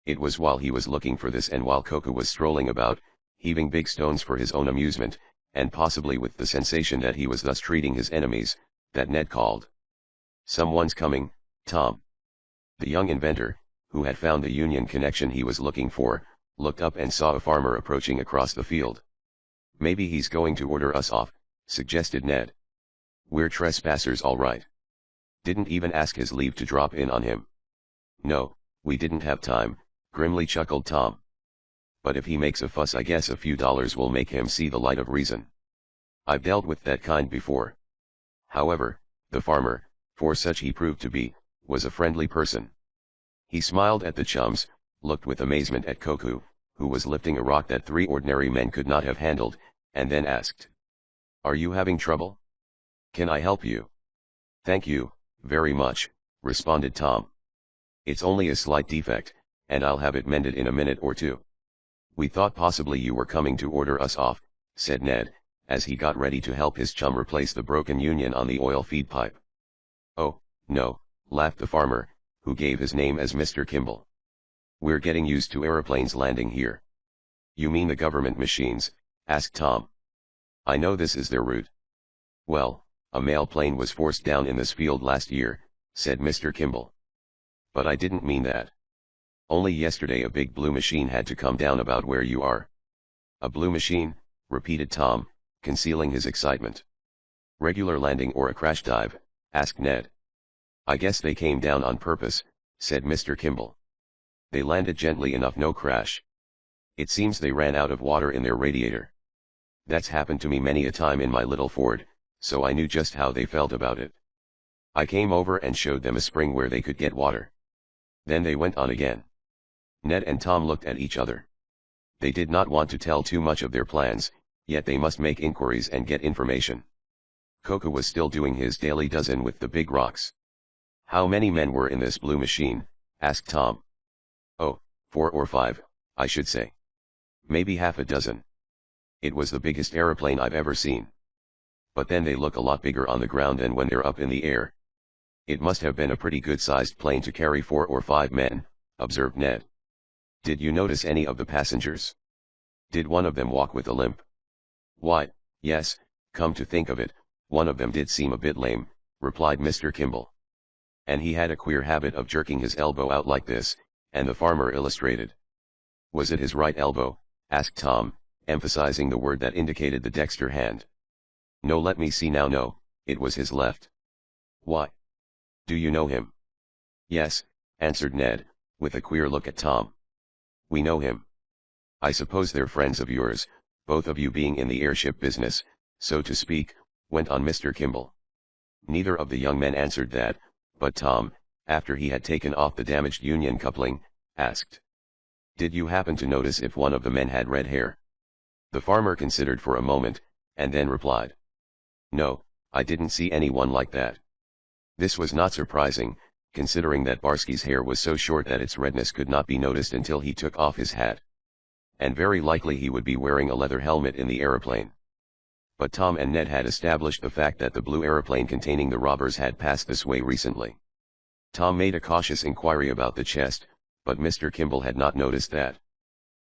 It was while he was looking for this and while Koku was strolling about, heaving big stones for his own amusement, and possibly with the sensation that he was thus treating his enemies, that Ned called, "Someone's coming, Tom." The young inventor, who had found the union connection he was looking for, looked up and saw a farmer approaching across the field. "Maybe he's going to order us off," suggested Ned. "We're trespassers all right. Didn't even ask his leave to drop in on him." "No, we didn't have time," grimly chuckled Tom. "But if he makes a fuss, I guess a few dollars will make him see the light of reason. I've dealt with that kind before." However, the farmer, for such he proved to be, was a friendly person. He smiled at the chums, looked with amazement at Koku, who was lifting a rock that 3 ordinary men could not have handled, and then asked, "Are you having trouble? Can I help you?" "Thank you, very much," responded Tom. "It's only a slight defect, and I'll have it mended in a minute or two." "We thought possibly you were coming to order us off," said Ned, as he got ready to help his chum replace the broken union on the oil feed pipe. "Oh, no," laughed the farmer, who gave his name as Mr. Kimball. "We're getting used to aeroplanes landing here." "You mean the government machines?" asked Tom. "I know this is their route." "Well, a mail plane was forced down in this field last year," said Mr. Kimball. "But I didn't mean that. Only yesterday a big blue machine had to come down about where you are." "A blue machine?" repeated Tom, concealing his excitement. "Regular landing or a crash dive?" asked Ned. "I guess they came down on purpose," said Mr. Kimball. "They landed gently enough, no crash. It seems they ran out of water in their radiator. That's happened to me many a time in my little Ford, so I knew just how they felt about it. I came over and showed them a spring where they could get water. Then they went on again." Ned and Tom looked at each other. They did not want to tell too much of their plans, yet they must make inquiries and get information. Koku was still doing his daily dozen with the big rocks. "How many men were in this blue machine?" asked Tom. "Oh, 4 or 5, I should say. Maybe half a dozen. It was the biggest aeroplane I've ever seen. But then they look a lot bigger on the ground than when they're up in the air." "It must have been a pretty good-sized plane to carry 4 or 5 men, observed Ned. "Did you notice any of the passengers? Did one of them walk with a limp?" "Why, yes, come to think of it, one of them did seem a bit lame," replied Mr. Kimball. "And he had a queer habit of jerking his elbow out like this," and the farmer illustrated. "Was it his right elbow?" asked Tom, emphasizing the word that indicated the dexter hand. "No, let me see now. No, it was his left." "Why? Do you know him?" "Yes," answered Ned, with a queer look at Tom. "We know him. I suppose they're friends of yours, both of you being in the airship business, so to speak," went on Mr. Kimball. Neither of the young men answered that, but Tom, after he had taken off the damaged union coupling, asked, "Did you happen to notice if one of the men had red hair?" The farmer considered for a moment, and then replied, "No, I didn't see anyone like that." This was not surprising, considering that Barsky's hair was so short that its redness could not be noticed until he took off his hat. And very likely he would be wearing a leather helmet in the aeroplane. But Tom and Ned had established the fact that the blue aeroplane containing the robbers had passed this way recently. Tom made a cautious inquiry about the chest, but Mr. Kimball had not noticed that.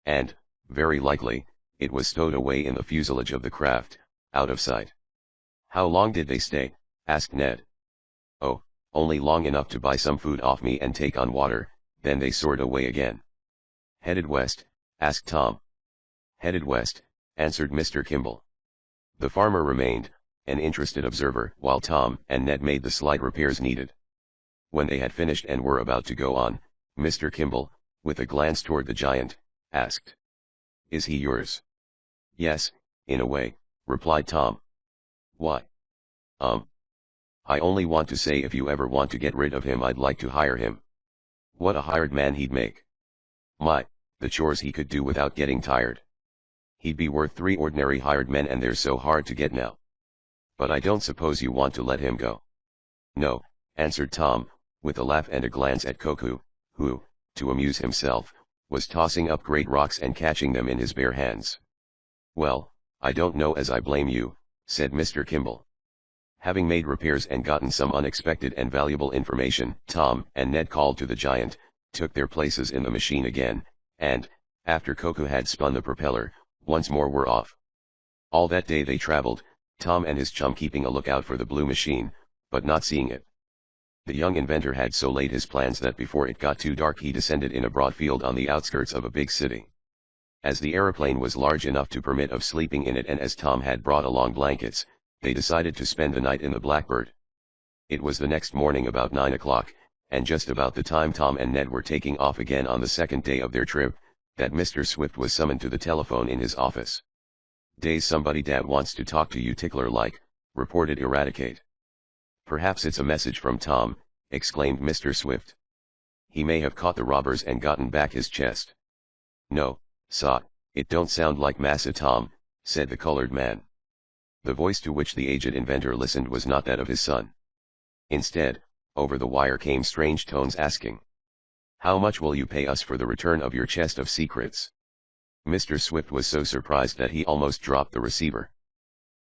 And, very likely, it was stowed away in the fuselage of the craft, out of sight. "How long did they stay?" asked Ned. "Oh, only long enough to buy some food off me and take on water, then they soared away again. Headed west? Asked Tom. Headed west, answered Mr. Kimball. The farmer remained, an interested observer, while Tom and Ned made the slight repairs needed. When they had finished and were about to go on, Mr. Kimball, with a glance toward the giant, asked, "Is he yours?" "Yes, in a way," replied Tom. "Why?" I only want to say if you ever want to get rid of him I'd like to hire him. What a hired man he'd make. My, the chores he could do without getting tired. He'd be worth 3 ordinary hired men and they're so hard to get now. But I don't suppose you want to let him go." "No," answered Tom, with a laugh and a glance at Koku, who, to amuse himself, was tossing up great rocks and catching them in his bare hands. "Well, I don't know as I blame you," said Mr. Kimball. Having made repairs and gotten some unexpected and valuable information, Tom and Ned called to the giant, took their places in the machine again, and, after Koku had spun the propeller, once more were off. All that day they traveled, Tom and his chum keeping a lookout for the blue machine, but not seeing it. The young inventor had so laid his plans that before it got too dark he descended in a broad field on the outskirts of a big city. As the aeroplane was large enough to permit of sleeping in it and as Tom had brought along blankets, they decided to spend the night in the Blackbird. It was the next morning about 9 o'clock, and just about the time Tom and Ned were taking off again on the second day of their trip, that Mr. Swift was summoned to the telephone in his office. "Days somebody dad wants to talk to you tickler like," reported Eradicate. "Perhaps it's a message from Tom," exclaimed Mr. Swift. "He may have caught the robbers and gotten back his chest." "No, sah, it don't sound like Massa Tom," said the colored man. The voice to which the aged inventor listened was not that of his son. Instead, over the wire came strange tones asking, "How much will you pay us for the return of your chest of secrets?" Mr. Swift was so surprised that he almost dropped the receiver.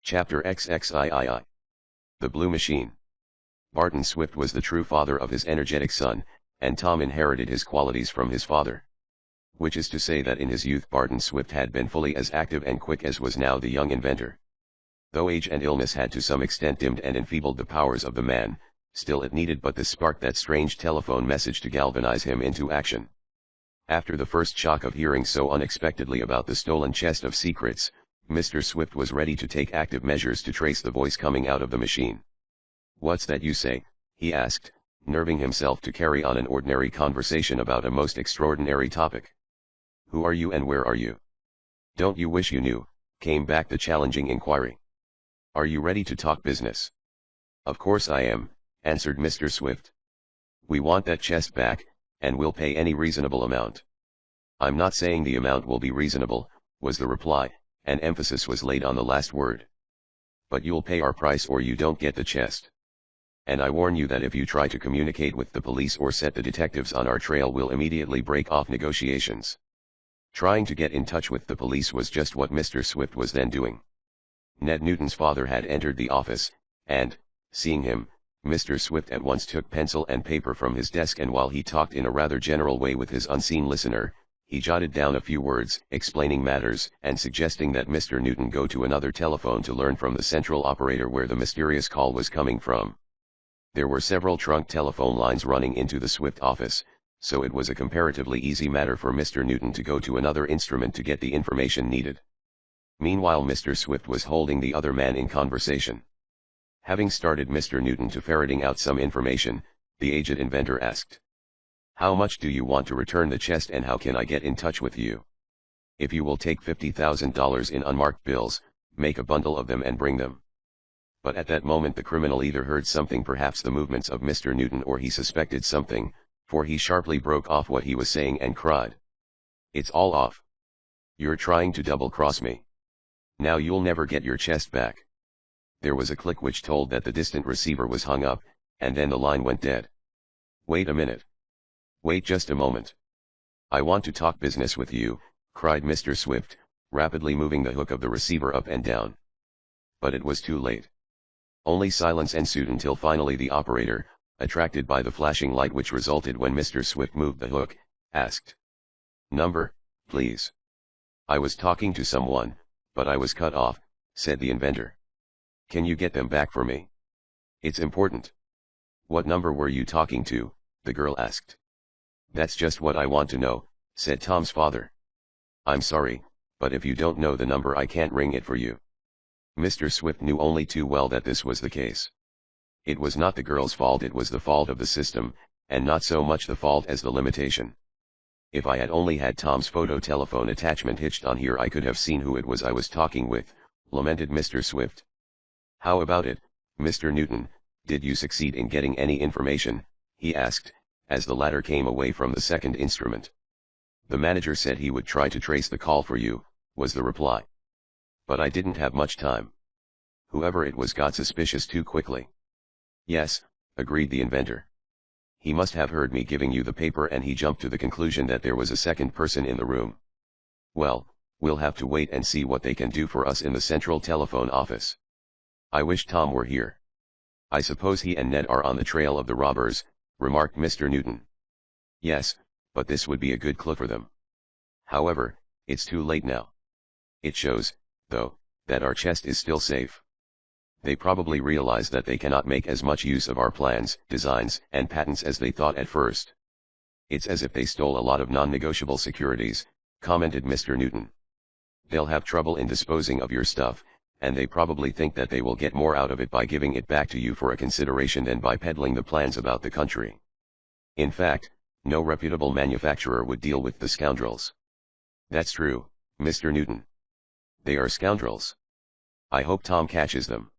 Chapter XXIII. The Blue Machine. Barton Swift was the true father of his energetic son, and Tom inherited his qualities from his father. Which is to say that in his youth Barton Swift had been fully as active and quick as was now the young inventor. Though age and illness had to some extent dimmed and enfeebled the powers of the man, still it needed but the spark, that strange telephone message, to galvanize him into action. After the first shock of hearing so unexpectedly about the stolen chest of secrets, Mr. Swift was ready to take active measures to trace the voice coming out of the machine. "What's that you say?" he asked, nerving himself to carry on an ordinary conversation about a most extraordinary topic. "Who are you and where are you?" "Don't you wish you knew?" came back the challenging inquiry. "Are you ready to talk business?" "Of course I am," answered Mr. Swift. "We want that chest back, and we'll pay any reasonable amount." "I'm not saying the amount will be reasonable," was the reply, and emphasis was laid on the last word. "But you'll pay our price or you don't get the chest. And I warn you that if you try to communicate with the police or set the detectives on our trail, we'll immediately break off negotiations." Trying to get in touch with the police was just what Mr. Swift was then doing. Ned Newton's father had entered the office, and, seeing him, Mr. Swift at once took pencil and paper from his desk, and while he talked in a rather general way with his unseen listener, he jotted down a few words, explaining matters, and suggesting that Mr. Newton go to another telephone to learn from the central operator where the mysterious call was coming from. There were several trunk telephone lines running into the Swift office, so it was a comparatively easy matter for Mr. Newton to go to another instrument to get the information needed. Meanwhile Mr. Swift was holding the other man in conversation. Having started Mr. Newton to ferreting out some information, the aged inventor asked, "How much do you want to return the chest, and how can I get in touch with you? If you will take $50,000 in unmarked bills, make a bundle of them and bring them." But at that moment the criminal either heard something, perhaps the movements of Mr. Newton, or he suspected something, for he sharply broke off what he was saying and cried, "It's all off. You're trying to double-cross me. Now you'll never get your chest back." There was a click which told that the distant receiver was hung up, and then the line went dead. "Wait a minute. Wait just a moment. I want to talk business with you," cried Mr. Swift, rapidly moving the hook of the receiver up and down. But it was too late. Only silence ensued until finally the operator, attracted by the flashing light which resulted when Mr. Swift moved the hook, asked, "Number, please." "I was talking to someone, but I was cut off," said the inventor. "Can you get them back for me? It's important." "What number were you talking to?" the girl asked. "That's just what I want to know," said Tom's father. "I'm sorry, but if you don't know the number I can't ring it for you." Mr. Swift knew only too well that this was the case. It was not the girl's fault, it was the fault of the system, and not so much the fault as the limitation. "If I had only had Tom's photo telephone attachment hitched on here I could have seen who it was I was talking with," lamented Mr. Swift. "How about it, Mr. Newton, did you succeed in getting any information?" he asked, as the latter came away from the second instrument. "The manager said he would try to trace the call for you," was the reply. "But I didn't have much time. Whoever it was got suspicious too quickly." "Yes," agreed the inventor. "He must have heard me giving you the paper and he jumped to the conclusion that there was a second person in the room. Well, we'll have to wait and see what they can do for us in the central telephone office. I wish Tom were here." "I suppose he and Ned are on the trail of the robbers," remarked Mr. Newton. "Yes, but this would be a good clue for them. However, it's too late now. It shows, though, that our chest is still safe. They probably realize that they cannot make as much use of our plans, designs, and patents as they thought at first. It's as if they stole a lot of non-negotiable securities," commented Mr. Newton. "They'll have trouble in disposing of your stuff, and they probably think that they will get more out of it by giving it back to you for a consideration than by peddling the plans about the country. In fact, no reputable manufacturer would deal with the scoundrels." "That's true, Mr. Newton. They are scoundrels. I hope Tom catches them.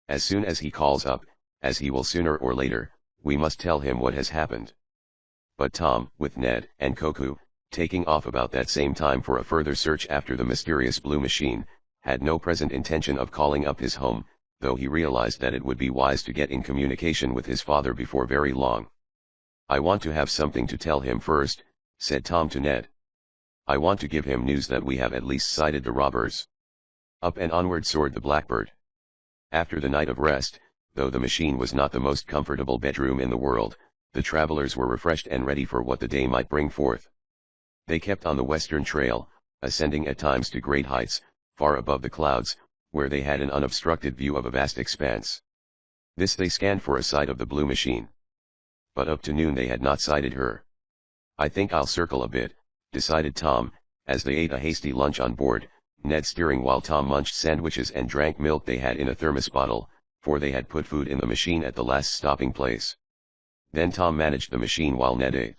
As soon as he calls up, as he will sooner or later, we must tell him what has happened." But Tom, with Ned and Koku, taking off about that same time for a further search after the mysterious blue machine, had no present intention of calling up his home, though he realized that it would be wise to get in communication with his father before very long. "I want to have something to tell him first," said Tom to Ned. "I want to give him news that we have at least sighted the robbers." Up and onward soared the Blackbird. After the night of rest, though the machine was not the most comfortable bedroom in the world, the travelers were refreshed and ready for what the day might bring forth. They kept on the western trail, ascending at times to great heights, far above the clouds, where they had an unobstructed view of a vast expanse. This they scanned for a sight of the blue machine. But up to noon they had not sighted her. "I think I'll circle a bit," decided Tom, as they ate a hasty lunch on board, Ned steering while Tom munched sandwiches and drank milk they had in a thermos bottle, for they had put food in the machine at the last stopping place. Then Tom managed the machine while Ned ate.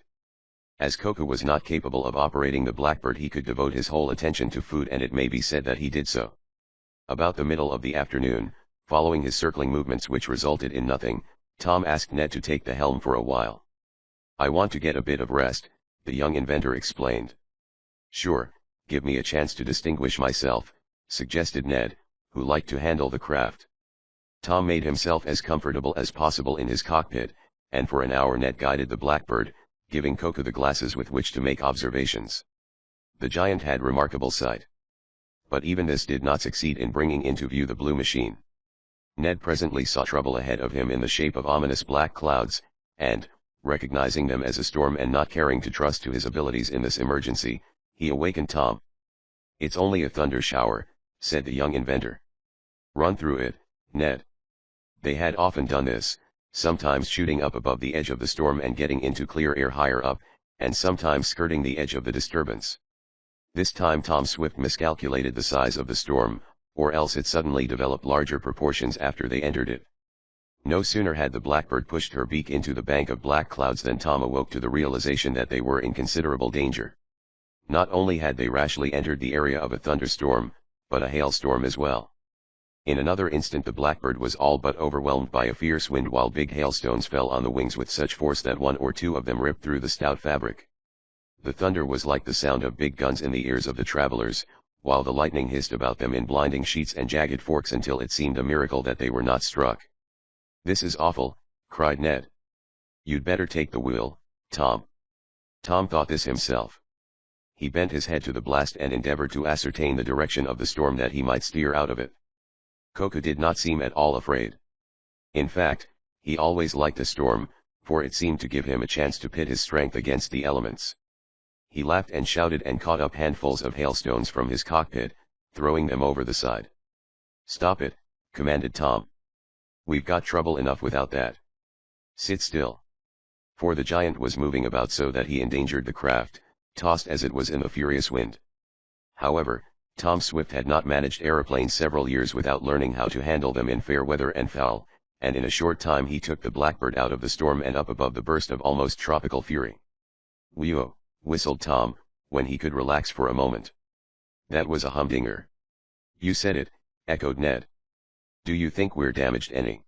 As Koku was not capable of operating the Blackbird, he could devote his whole attention to food, and it may be said that he did so. About the middle of the afternoon, following his circling movements which resulted in nothing, Tom asked Ned to take the helm for a while. "I want to get a bit of rest," the young inventor explained. "Sure, give me a chance to distinguish myself," suggested Ned, who liked to handle the craft. Tom made himself as comfortable as possible in his cockpit, and for an hour Ned guided the Blackbird, giving Koku the glasses with which to make observations. The giant had remarkable sight. But even this did not succeed in bringing into view the blue machine. Ned presently saw trouble ahead of him in the shape of ominous black clouds, and, recognizing them as a storm and not caring to trust to his abilities in this emergency, he awakened Tom. "It's only a thunder shower," said the young inventor. "Run through it, Ned." They had often done this, sometimes shooting up above the edge of the storm and getting into clear air higher up, and sometimes skirting the edge of the disturbance. This time Tom Swift miscalculated the size of the storm, or else it suddenly developed larger proportions after they entered it. No sooner had the Blackbird pushed her beak into the bank of black clouds than Tom awoke to the realization that they were in considerable danger. Not only had they rashly entered the area of a thunderstorm, but a hailstorm as well. In another instant the Blackbird was all but overwhelmed by a fierce wind, while big hailstones fell on the wings with such force that one or two of them ripped through the stout fabric. The thunder was like the sound of big guns in the ears of the travelers, while the lightning hissed about them in blinding sheets and jagged forks until it seemed a miracle that they were not struck. "This is awful," cried Ned. "You'd better take the wheel, Tom." Tom thought this himself. He bent his head to the blast and endeavored to ascertain the direction of the storm that he might steer out of it. Koku did not seem at all afraid. In fact, he always liked a storm, for it seemed to give him a chance to pit his strength against the elements. He laughed and shouted and caught up handfuls of hailstones from his cockpit, throwing them over the side. "Stop it," commanded Tom. "We've got trouble enough without that." Sit still. For the giant was moving about so that he endangered the craft, tossed as it was in the furious wind. However, Tom Swift had not managed aeroplanes several years without learning how to handle them in fair weather and foul, and in a short time he took the Blackbird out of the storm and up above the burst of almost tropical fury. "Whew," whistled Tom, when he could relax for a moment. "That was a humdinger." "You said it," echoed Ned. "Do you think we're damaged any?"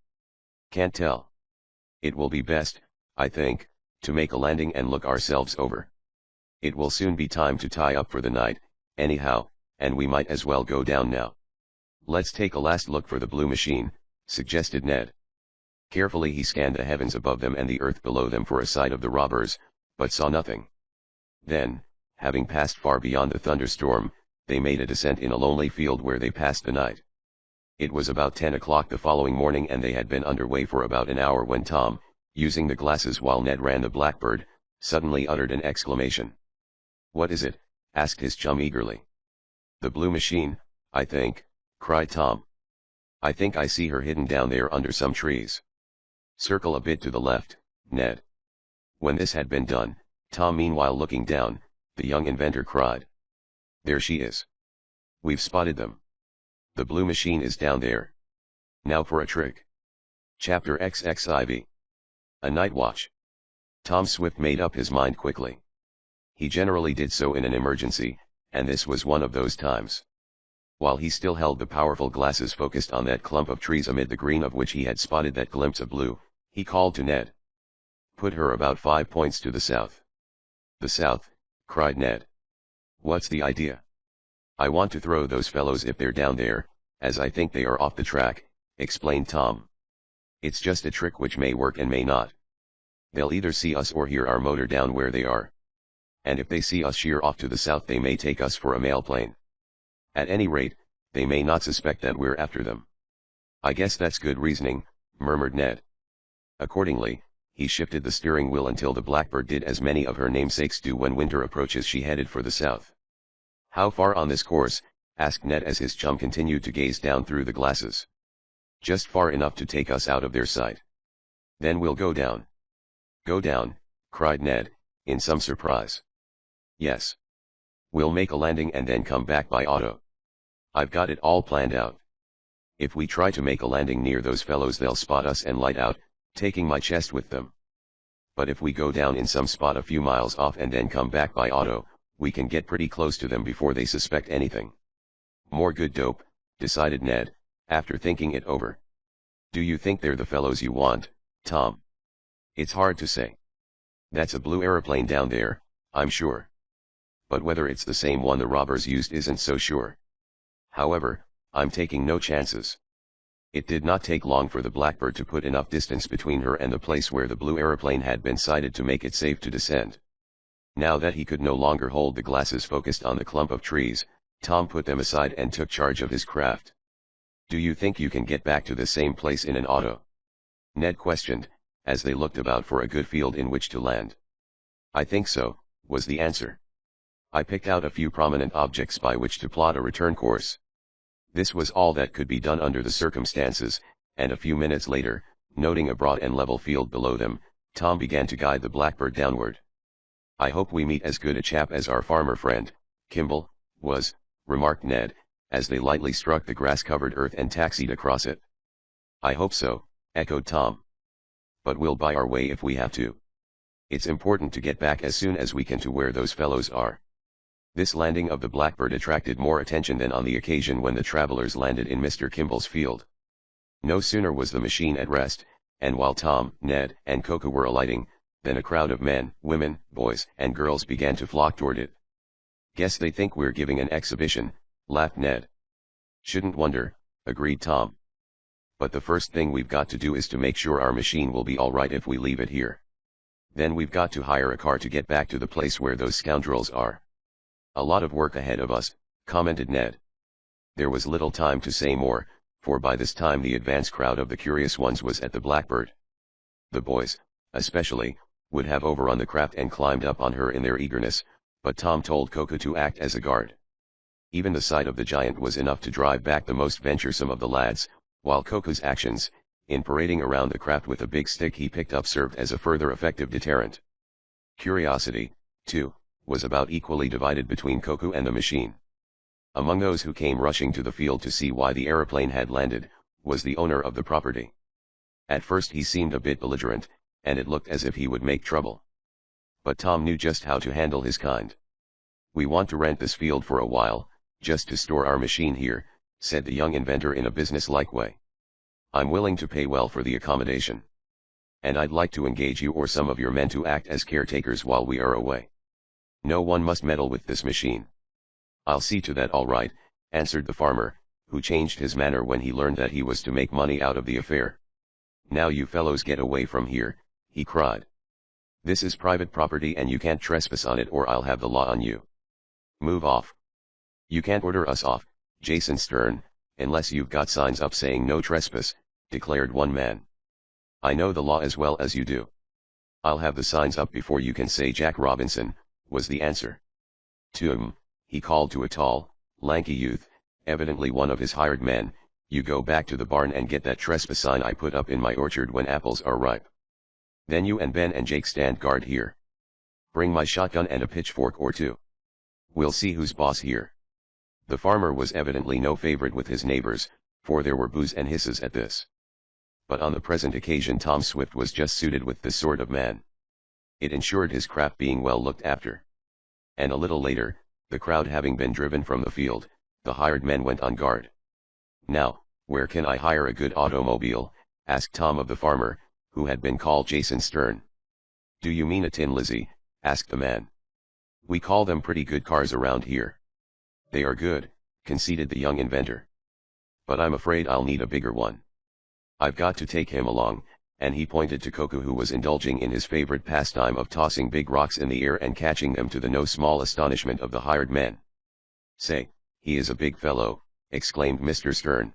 "Can't tell. It will be best, I think, to make a landing and look ourselves over. It will soon be time to tie up for the night, anyhow, and we might as well go down now." "Let's take a last look for the blue machine," suggested Ned. Carefully he scanned the heavens above them and the earth below them for a sight of the robbers, but saw nothing. Then, having passed far beyond the thunderstorm, they made a descent in a lonely field where they passed the night. It was about 10 o'clock the following morning and they had been underway for about an hour when Tom, using the glasses while Ned ran the Blackbird, suddenly uttered an exclamation. "What is it?" asked his chum eagerly. "The blue machine, I think," cried Tom. "I think I see her hidden down there under some trees." "Circle a bit to the left, Ned." When this had been done, Tom meanwhile looking down, the young inventor cried. "There she is. We've spotted them. The blue machine is down there. Now for a trick." Chapter XXIV. A Night Watch. Tom Swift made up his mind quickly. He generally did so in an emergency, and this was one of those times. While he still held the powerful glasses focused on that clump of trees amid the green of which he had spotted that glimpse of blue, he called to Ned. "Put her about 5 points to the south." "The south?" cried Ned. "What's the idea?" "I want to throw those fellows if they're down there, as I think they are off the track," explained Tom. "It's just a trick which may work and may not. They'll either see us or hear our motor down where they are. And if they see us sheer off to the south they may take us for a mail plane. At any rate, they may not suspect that we're after them." "I guess that's good reasoning," murmured Ned. Accordingly, he shifted the steering wheel until the Blackbird did as many of her namesakes do when winter approaches. She headed for the south. "How far on this course?" asked Ned as his chum continued to gaze down through the glasses. "Just far enough to take us out of their sight. Then we'll go down." "Go down?" cried Ned, in some surprise. "Yes. We'll make a landing and then come back by auto. I've got it all planned out. If we try to make a landing near those fellows they'll spot us and light out, taking my chest with them. But if we go down in some spot a few miles off and then come back by auto, we can get pretty close to them before they suspect anything." "More good dope," decided Ned, after thinking it over. "Do you think they're the fellows you want, Tom?" "It's hard to say. That's a blue aeroplane down there, I'm sure. But whether it's the same one the robbers used isn't so sure. However, I'm taking no chances." It did not take long for the Blackbird to put enough distance between her and the place where the blue aeroplane had been sighted to make it safe to descend. Now that he could no longer hold the glasses focused on the clump of trees, Tom put them aside and took charge of his craft. "Do you think you can get back to the same place in an auto?" Ned questioned, as they looked about for a good field in which to land. "I think so," was the answer. "I picked out a few prominent objects by which to plot a return course." This was all that could be done under the circumstances, and a few minutes later, noting a broad and level field below them, Tom began to guide the Blackbird downward. "I hope we meet as good a chap as our farmer friend, Kimball, was," remarked Ned, as they lightly struck the grass-covered earth and taxied across it. "I hope so," echoed Tom. "But we'll buy our way if we have to. It's important to get back as soon as we can to where those fellows are." This landing of the Blackbird attracted more attention than on the occasion when the travelers landed in Mr. Kimball's field. No sooner was the machine at rest, and while Tom, Ned, and Koku were alighting, than a crowd of men, women, boys, and girls began to flock toward it. "Guess they think we're giving an exhibition," laughed Ned. "Shouldn't wonder," agreed Tom. "But the first thing we've got to do is to make sure our machine will be all right if we leave it here. Then we've got to hire a car to get back to the place where those scoundrels are." "A lot of work ahead of us," commented Ned. There was little time to say more, for by this time the advance crowd of the curious ones was at the Blackbird. The boys, especially, would have overrun the craft and climbed up on her in their eagerness, but Tom told Koku to act as a guard. Even the sight of the giant was enough to drive back the most venturesome of the lads, while Koku's actions, in parading around the craft with a big stick he picked up served as a further effective deterrent. Curiosity, too, was about equally divided between Koku and the machine. Among those who came rushing to the field to see why the aeroplane had landed, was the owner of the property. At first he seemed a bit belligerent, and it looked as if he would make trouble. But Tom knew just how to handle his kind. "We want to rent this field for a while, just to store our machine here," said the young inventor in a business-like way. "I'm willing to pay well for the accommodation. And I'd like to engage you or some of your men to act as caretakers while we are away. No one must meddle with this machine." "I'll see to that all right," answered the farmer, who changed his manner when he learned that he was to make money out of the affair. "Now you fellows get away from here," he cried. "This is private property and you can't trespass on it or I'll have the law on you. Move off." "You can't order us off, Jason Stern, unless you've got signs up saying no trespass," declared one man. "I know the law as well as you do." "I'll have the signs up before you can say Jack Robinson," was the answer. He called to a tall, lanky youth, evidently one of his hired men, "You go back to the barn and get that trespass sign I put up in my orchard when apples are ripe. Then you and Ben and Jake stand guard here. Bring my shotgun and a pitchfork or two. We'll see who's boss here." The farmer was evidently no favorite with his neighbors, for there were boos and hisses at this. But on the present occasion Tom Swift was just suited with this sort of man. It ensured his craft being well looked after. And a little later, the crowd having been driven from the field, the hired men went on guard. "Now, where can I hire a good automobile?" asked Tom of the farmer, who had been called Jason Stern. "Do you mean a Tin Lizzie?" asked the man. "We call them pretty good cars around here." "They are good," conceded the young inventor. "But I'm afraid I'll need a bigger one. I've got to take him along," and he pointed to Koku, who was indulging in his favorite pastime of tossing big rocks in the air and catching them, to the no small astonishment of the hired men. "Say, he is a big fellow," exclaimed Mr. Stern.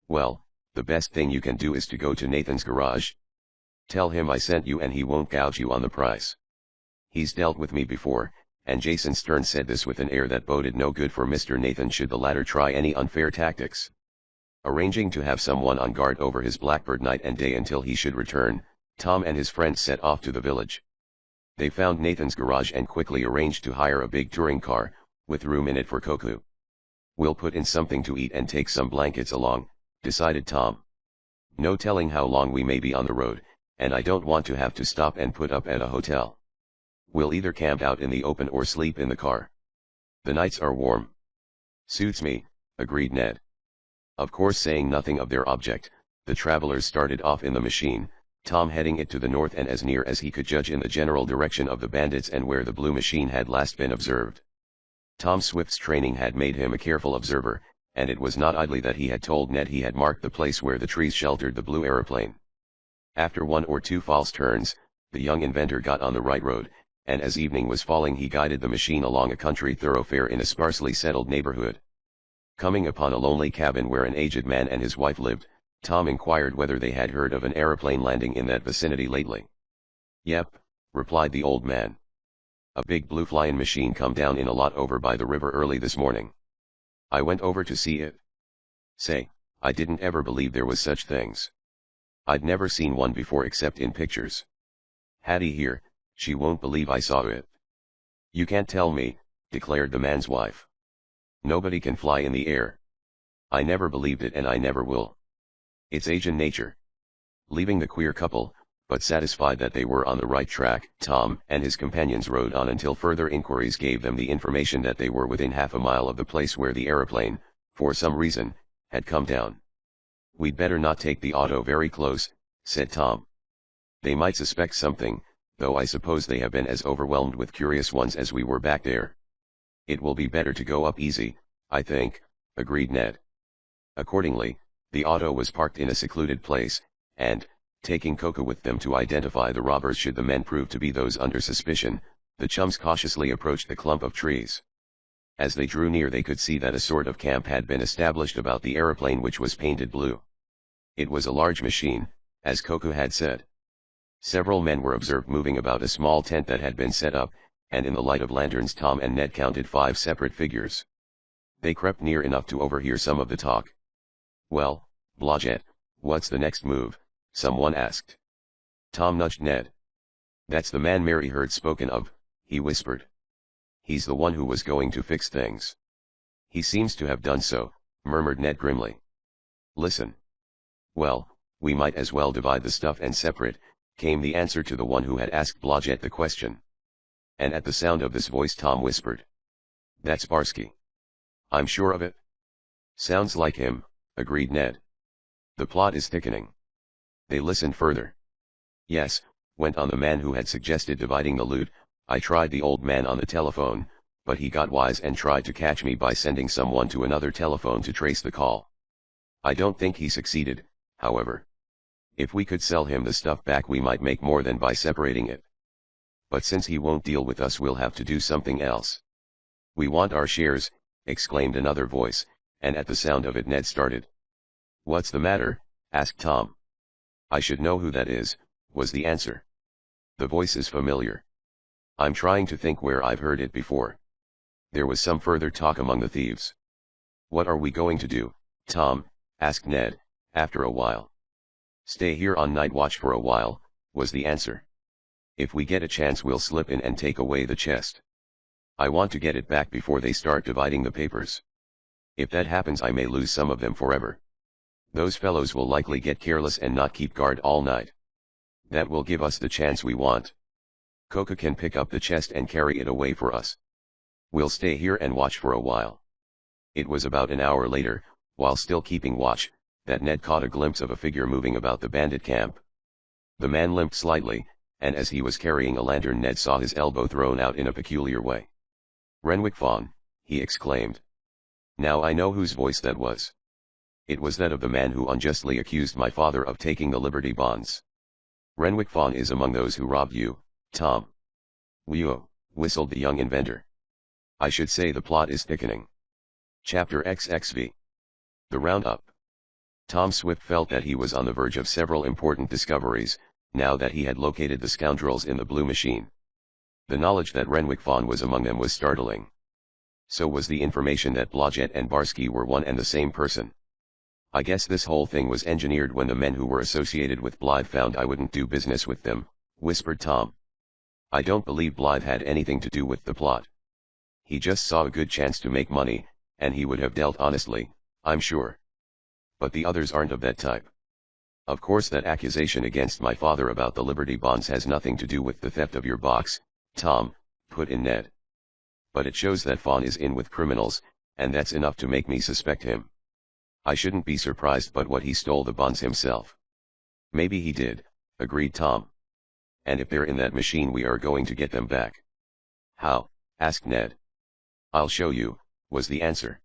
"Well, the best thing you can do is to go to Nathan's garage. Tell him I sent you and he won't gouge you on the price. He's dealt with me before," and Jason Stern said this with an air that boded no good for Mr. Nathan should the latter try any unfair tactics. Arranging to have someone on guard over his blackbird night and day until he should return, Tom and his friends set off to the village. They found Nathan's garage and quickly arranged to hire a big touring car, with room in it for Koku. "We'll put in something to eat and take some blankets along," decided Tom. "No telling how long we may be on the road, and I don't want to have to stop and put up at a hotel. We'll either camp out in the open or sleep in the car. The nights are warm." "Suits me," agreed Ned. Of course, saying nothing of their object, the travelers started off in the machine, Tom heading it to the north and as near as he could judge in the general direction of the bandits and where the blue machine had last been observed. Tom Swift's training had made him a careful observer, and it was not idly that he had told Ned he had marked the place where the trees sheltered the blue aeroplane. After one or two false turns, the young inventor got on the right road, and as evening was falling he guided the machine along a country thoroughfare in a sparsely settled neighborhood. Coming upon a lonely cabin where an aged man and his wife lived, Tom inquired whether they had heard of an aeroplane landing in that vicinity lately. "Yep," replied the old man. "A big blue flying machine come down in a lot over by the river early this morning. I went over to see it. Say, I didn't ever believe there was such things. I'd never seen one before except in pictures. Hattie here, she won't believe I saw it." "You can't tell me," declared the man's wife. "Nobody can fly in the air. I never believed it and I never will. It's Asian nature." Leaving the queer couple, but satisfied that they were on the right track, Tom and his companions rode on until further inquiries gave them the information that they were within half a mile of the place where the aeroplane, for some reason, had come down. "We'd better not take the auto very close," said Tom. "They might suspect something, though I suppose they have been as overwhelmed with curious ones as we were back there." "It will be better to go up easy, I think," agreed Ned. Accordingly, the auto was parked in a secluded place, and, taking Koku with them to identify the robbers should the men prove to be those under suspicion, the chums cautiously approached the clump of trees. As they drew near they could see that a sort of camp had been established about the aeroplane, which was painted blue. It was a large machine, as Koku had said. Several men were observed moving about a small tent that had been set up, and in the light of lanterns Tom and Ned counted 5 separate figures. They crept near enough to overhear some of the talk. "Well, Blodgett, "What's the next move?" someone asked. Tom nudged Ned. "That's the man Mary heard spoken of," he whispered. "He's the one who was going to fix things." "He seems to have done so," murmured Ned grimly. "Listen." "Well, we might as well divide the stuff and separate," came the answer to the one who had asked Blodgett the question. And at the sound of this voice Tom whispered, "That's Barsky." "I'm sure of it." "Sounds like him," agreed Ned. "The plot is thickening." They listened further. "Yes," went on the man who had suggested dividing the loot, "I tried the old man on the telephone, but he got wise and tried to catch me by sending someone to another telephone to trace the call. I don't think he succeeded, however. If we could sell him the stuff back we might make more than by separating it. But since he won't deal with us we'll have to do something else." "We want our shares," exclaimed another voice, and at the sound of it Ned started. "What's the matter?" asked Tom. "I should know who that is," was the answer. "The voice is familiar. I'm trying to think where I've heard it before." There was some further talk among the thieves. "What are we going to do, Tom?" asked Ned, after a while. "Stay here on night watch for a while," was the answer. "If we get a chance we'll slip in and take away the chest. I want to get it back before they start dividing the papers. If that happens I may lose some of them forever. Those fellows will likely get careless and not keep guard all night. That will give us the chance we want. Koku can pick up the chest and carry it away for us. We'll stay here and watch for a while." It was about an hour later, while still keeping watch, that Ned caught a glimpse of a figure moving about the bandit camp. The man limped slightly, and as he was carrying a lantern Ned saw his elbow thrown out in a peculiar way. "Renwick Fawn," he exclaimed. "Now I know whose voice that was. It was that of the man who unjustly accused my father of taking the Liberty bonds. Renwick Fawn is among those who robbed you, Tom." "Whew," whistled the young inventor. "I should say the plot is thickening." Chapter XXV. The Roundup. Tom Swift felt that he was on the verge of several important discoveries, now that he had located the scoundrels in the blue machine. The knowledge that Renwick Fawn was among them was startling. So was the information that Blodgett and Barsky were one and the same person. "I guess this whole thing was engineered when the men who were associated with Blythe found I wouldn't do business with them," whispered Tom. "I don't believe Blythe had anything to do with the plot. He just saw a good chance to make money, and he would have dealt honestly, I'm sure. But the others aren't of that type. Of course that accusation against my father about the Liberty bonds has nothing to do with the theft of your box, Tom," put in Ned. "But it shows that Fawn is in with criminals, and that's enough to make me suspect him. I shouldn't be surprised but what he stole the bonds himself." "Maybe he did," agreed Tom. "And if they're in that machine we are going to get them back." "How?" asked Ned. "I'll show you," was the answer.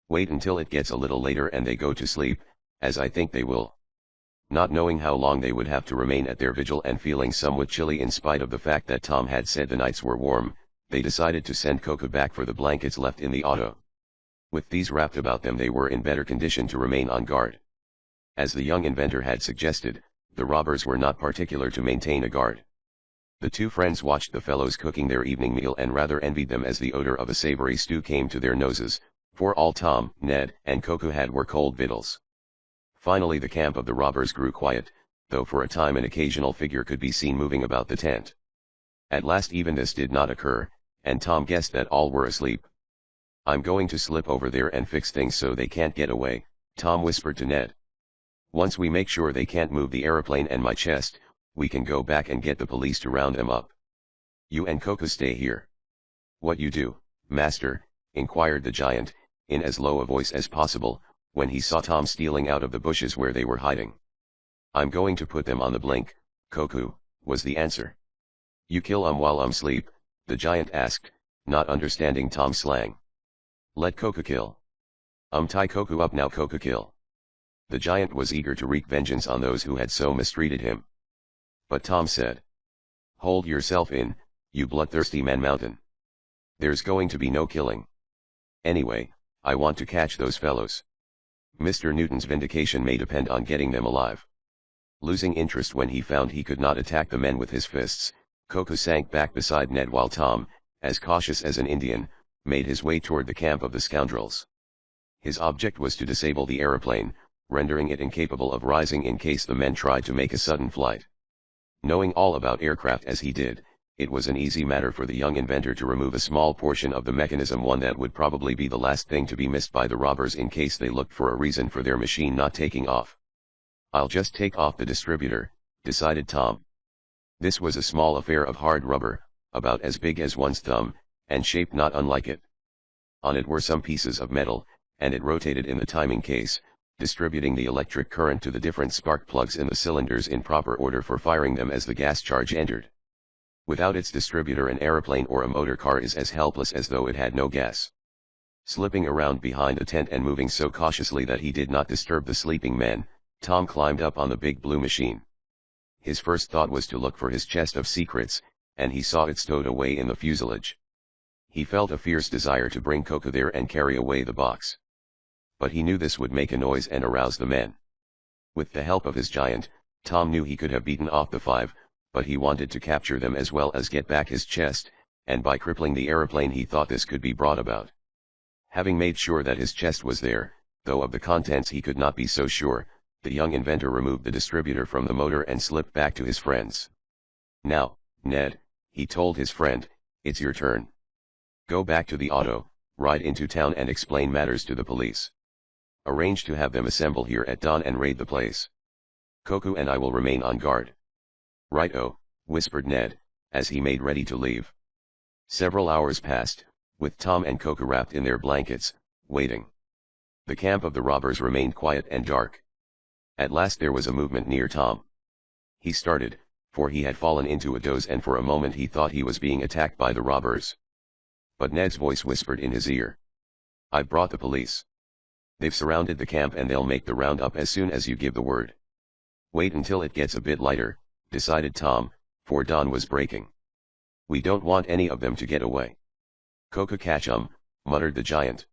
"Wait until it gets a little later and they go to sleep, as I think they will." Not knowing how long they would have to remain at their vigil and feeling somewhat chilly in spite of the fact that Tom had said the nights were warm, they decided to send Koku back for the blankets left in the auto. With these wrapped about them they were in better condition to remain on guard. As the young inventor had suggested, the robbers were not particular to maintain a guard. The two friends watched the fellows cooking their evening meal and rather envied them as the odor of a savory stew came to their noses, for all Tom, Ned, and Koku had were cold victuals. Finally the camp of the robbers grew quiet, though for a time an occasional figure could be seen moving about the tent. At last even this did not occur, and Tom guessed that all were asleep. "I'm going to slip over there and fix things so they can't get away," Tom whispered to Ned. "Once we make sure they can't move the aeroplane and my chest, we can go back and get the police to round them up. You and Koku stay here." "What you do, master?" inquired the giant, in as low a voice as possible, when he saw Tom stealing out of the bushes where they were hiding. "I'm going to put them on the blink, Koku," was the answer. "You kill 'em while I'm sleep?" the giant asked, not understanding Tom's slang. "Let Koku kill." Tie Koku up now, Koku kill." The giant was eager to wreak vengeance on those who had so mistreated him. But Tom said, "Hold yourself in, you bloodthirsty man mountain. There's going to be no killing. Anyway, I want to catch those fellows. Mr. Newton's vindication may depend on getting them alive." Losing interest when he found he could not attack the men with his fists, Koku sank back beside Ned while Tom, as cautious as an Indian, made his way toward the camp of the scoundrels. His object was to disable the aeroplane, rendering it incapable of rising in case the men tried to make a sudden flight. Knowing all about aircraft as he did, it was an easy matter for the young inventor to remove a small portion of the mechanism, one that would probably be the last thing to be missed by the robbers in case they looked for a reason for their machine not taking off. "I'll just take off the distributor," decided Tom. This was a small affair of hard rubber, about as big as one's thumb, and shaped not unlike it. On it were some pieces of metal, and it rotated in the timing case, distributing the electric current to the different spark plugs in the cylinders in proper order for firing them as the gas charge entered. Without its distributor, an aeroplane or a motor car is as helpless as though it had no gas. Slipping around behind a tent and moving so cautiously that he did not disturb the sleeping men, Tom climbed up on the big blue machine. His first thought was to look for his chest of secrets, and he saw it stowed away in the fuselage. He felt a fierce desire to bring Koku there and carry away the box. But he knew this would make a noise and arouse the men. With the help of his giant, Tom knew he could have beaten off the 5, but he wanted to capture them as well as get back his chest, and by crippling the aeroplane he thought this could be brought about. Having made sure that his chest was there, though of the contents he could not be so sure, the young inventor removed the distributor from the motor and slipped back to his friends. "Now, Ned," he told his friend, "it's your turn. Go back to the auto, ride into town and explain matters to the police. Arrange to have them assemble here at dawn and raid the place. Koku and I will remain on guard." "Right-o," whispered Ned, as he made ready to leave. Several hours passed, with Tom and Koku wrapped in their blankets, waiting. The camp of the robbers remained quiet and dark. At last there was a movement near Tom. He started, for he had fallen into a doze and for a moment he thought he was being attacked by the robbers. But Ned's voice whispered in his ear. "I've brought the police. They've surrounded the camp and they'll make the round up as soon as you give the word." "Wait until it gets a bit lighter," decided Tom, for dawn was breaking. "We don't want any of them to get away." "Koku catch 'em," muttered the giant.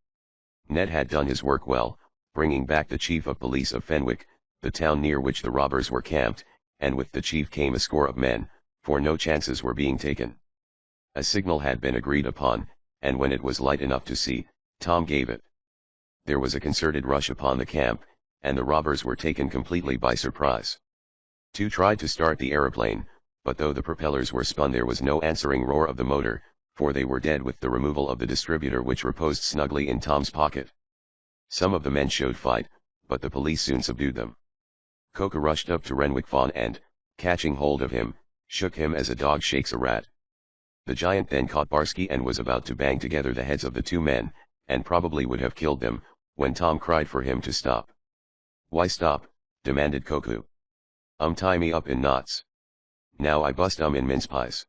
Ned had done his work well, bringing back the chief of police of Fenwick, the town near which the robbers were camped, and with the chief came a score of men, for no chances were being taken. A signal had been agreed upon, and when it was light enough to see, Tom gave it. There was a concerted rush upon the camp, and the robbers were taken completely by surprise. 2 tried to start the aeroplane, but though the propellers were spun there was no answering roar of the motor, for they were dead with the removal of the distributor which reposed snugly in Tom's pocket. Some of the men showed fight, but the police soon subdued them. Koku rushed up to Renwick Fawn and, catching hold of him, shook him as a dog shakes a rat. The giant then caught Barsky and was about to bang together the heads of the 2 men, and probably would have killed them, when Tom cried for him to stop. "Why stop?" demanded Koku. Tie me up in knots. Now I bust in mince pies."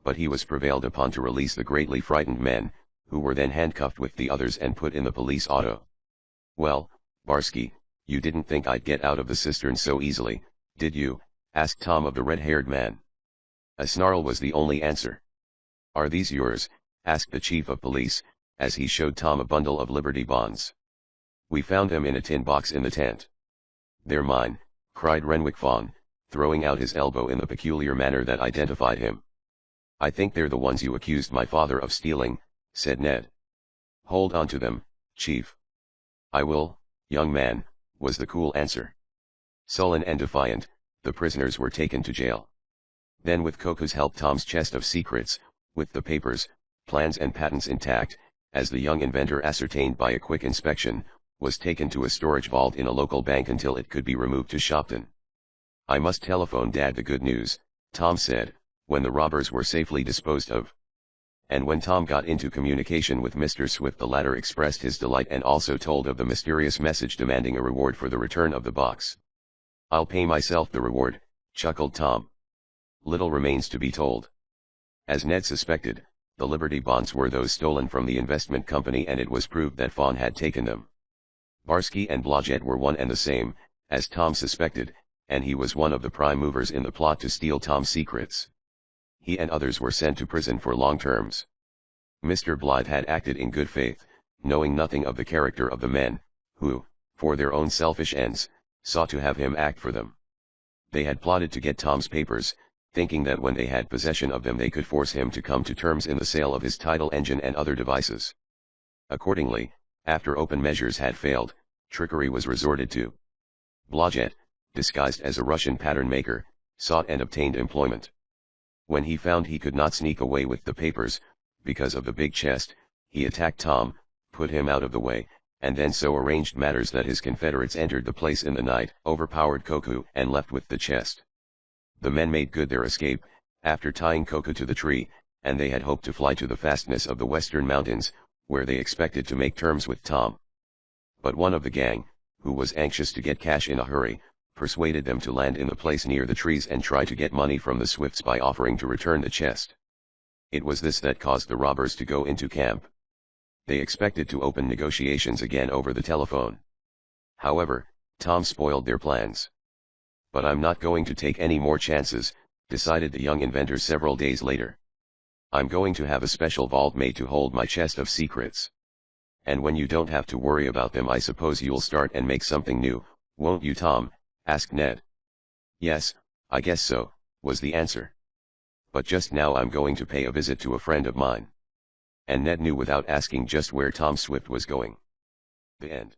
But he was prevailed upon to release the greatly frightened men, who were then handcuffed with the others and put in the police auto. "Well, Barsky, you didn't think I'd get out of the cistern so easily, did you?" asked Tom of the red-haired man. A snarl was the only answer. "Are these yours?" asked the chief of police, as he showed Tom a bundle of Liberty bonds. "We found them in a tin box in the tent." "They're mine," cried Renwick Fawn, throwing out his elbow in the peculiar manner that identified him. "I think they're the ones you accused my father of stealing," said Ned. "Hold on to them, Chief." "I will, young man," was the cool answer. Sullen and defiant, the prisoners were taken to jail. Then with Koku's help Tom's chest of secrets, with the papers, plans and patents intact, as the young inventor ascertained by a quick inspection, was taken to a storage vault in a local bank until it could be removed to Shopton. "I must telephone Dad the good news," Tom said, when the robbers were safely disposed of. And when Tom got into communication with Mr. Swift, the latter expressed his delight and also told of the mysterious message demanding a reward for the return of the box. "I'll pay myself the reward," chuckled Tom. Little remains to be told. As Ned suspected, the Liberty bonds were those stolen from the investment company, and it was proved that Fawn had taken them. Barsky and Blodgett were one and the same, as Tom suspected, and he was one of the prime movers in the plot to steal Tom's secrets. He and others were sent to prison for long terms. Mr. Blythe had acted in good faith, knowing nothing of the character of the men, who, for their own selfish ends, sought to have him act for them. They had plotted to get Tom's papers, thinking that when they had possession of them they could force him to come to terms in the sale of his tidal engine and other devices. Accordingly, after open measures had failed, trickery was resorted to. Blodgett, disguised as a Russian pattern maker, sought and obtained employment. When he found he could not sneak away with the papers, because of the big chest, he attacked Tom, put him out of the way, and then so arranged matters that his confederates entered the place in the night, overpowered Koku, and left with the chest. The men made good their escape, after tying Koku to the tree, and they had hoped to fly to the fastness of the western mountains, where they expected to make terms with Tom. But one of the gang, who was anxious to get cash in a hurry, persuaded them to land in the place near the trees and try to get money from the Swifts by offering to return the chest. It was this that caused the robbers to go into camp. They expected to open negotiations again over the telephone. However, Tom spoiled their plans. "But I'm not going to take any more chances," decided the young inventor several days later. "I'm going to have a special vault made to hold my chest of secrets. And when you don't have to worry about them, I suppose you'll start and make something new, won't you, Tom?" asked Ned. "Yes, I guess so," was the answer. "But just now I'm going to pay a visit to a friend of mine." And Ned knew without asking just where Tom Swift was going. The end.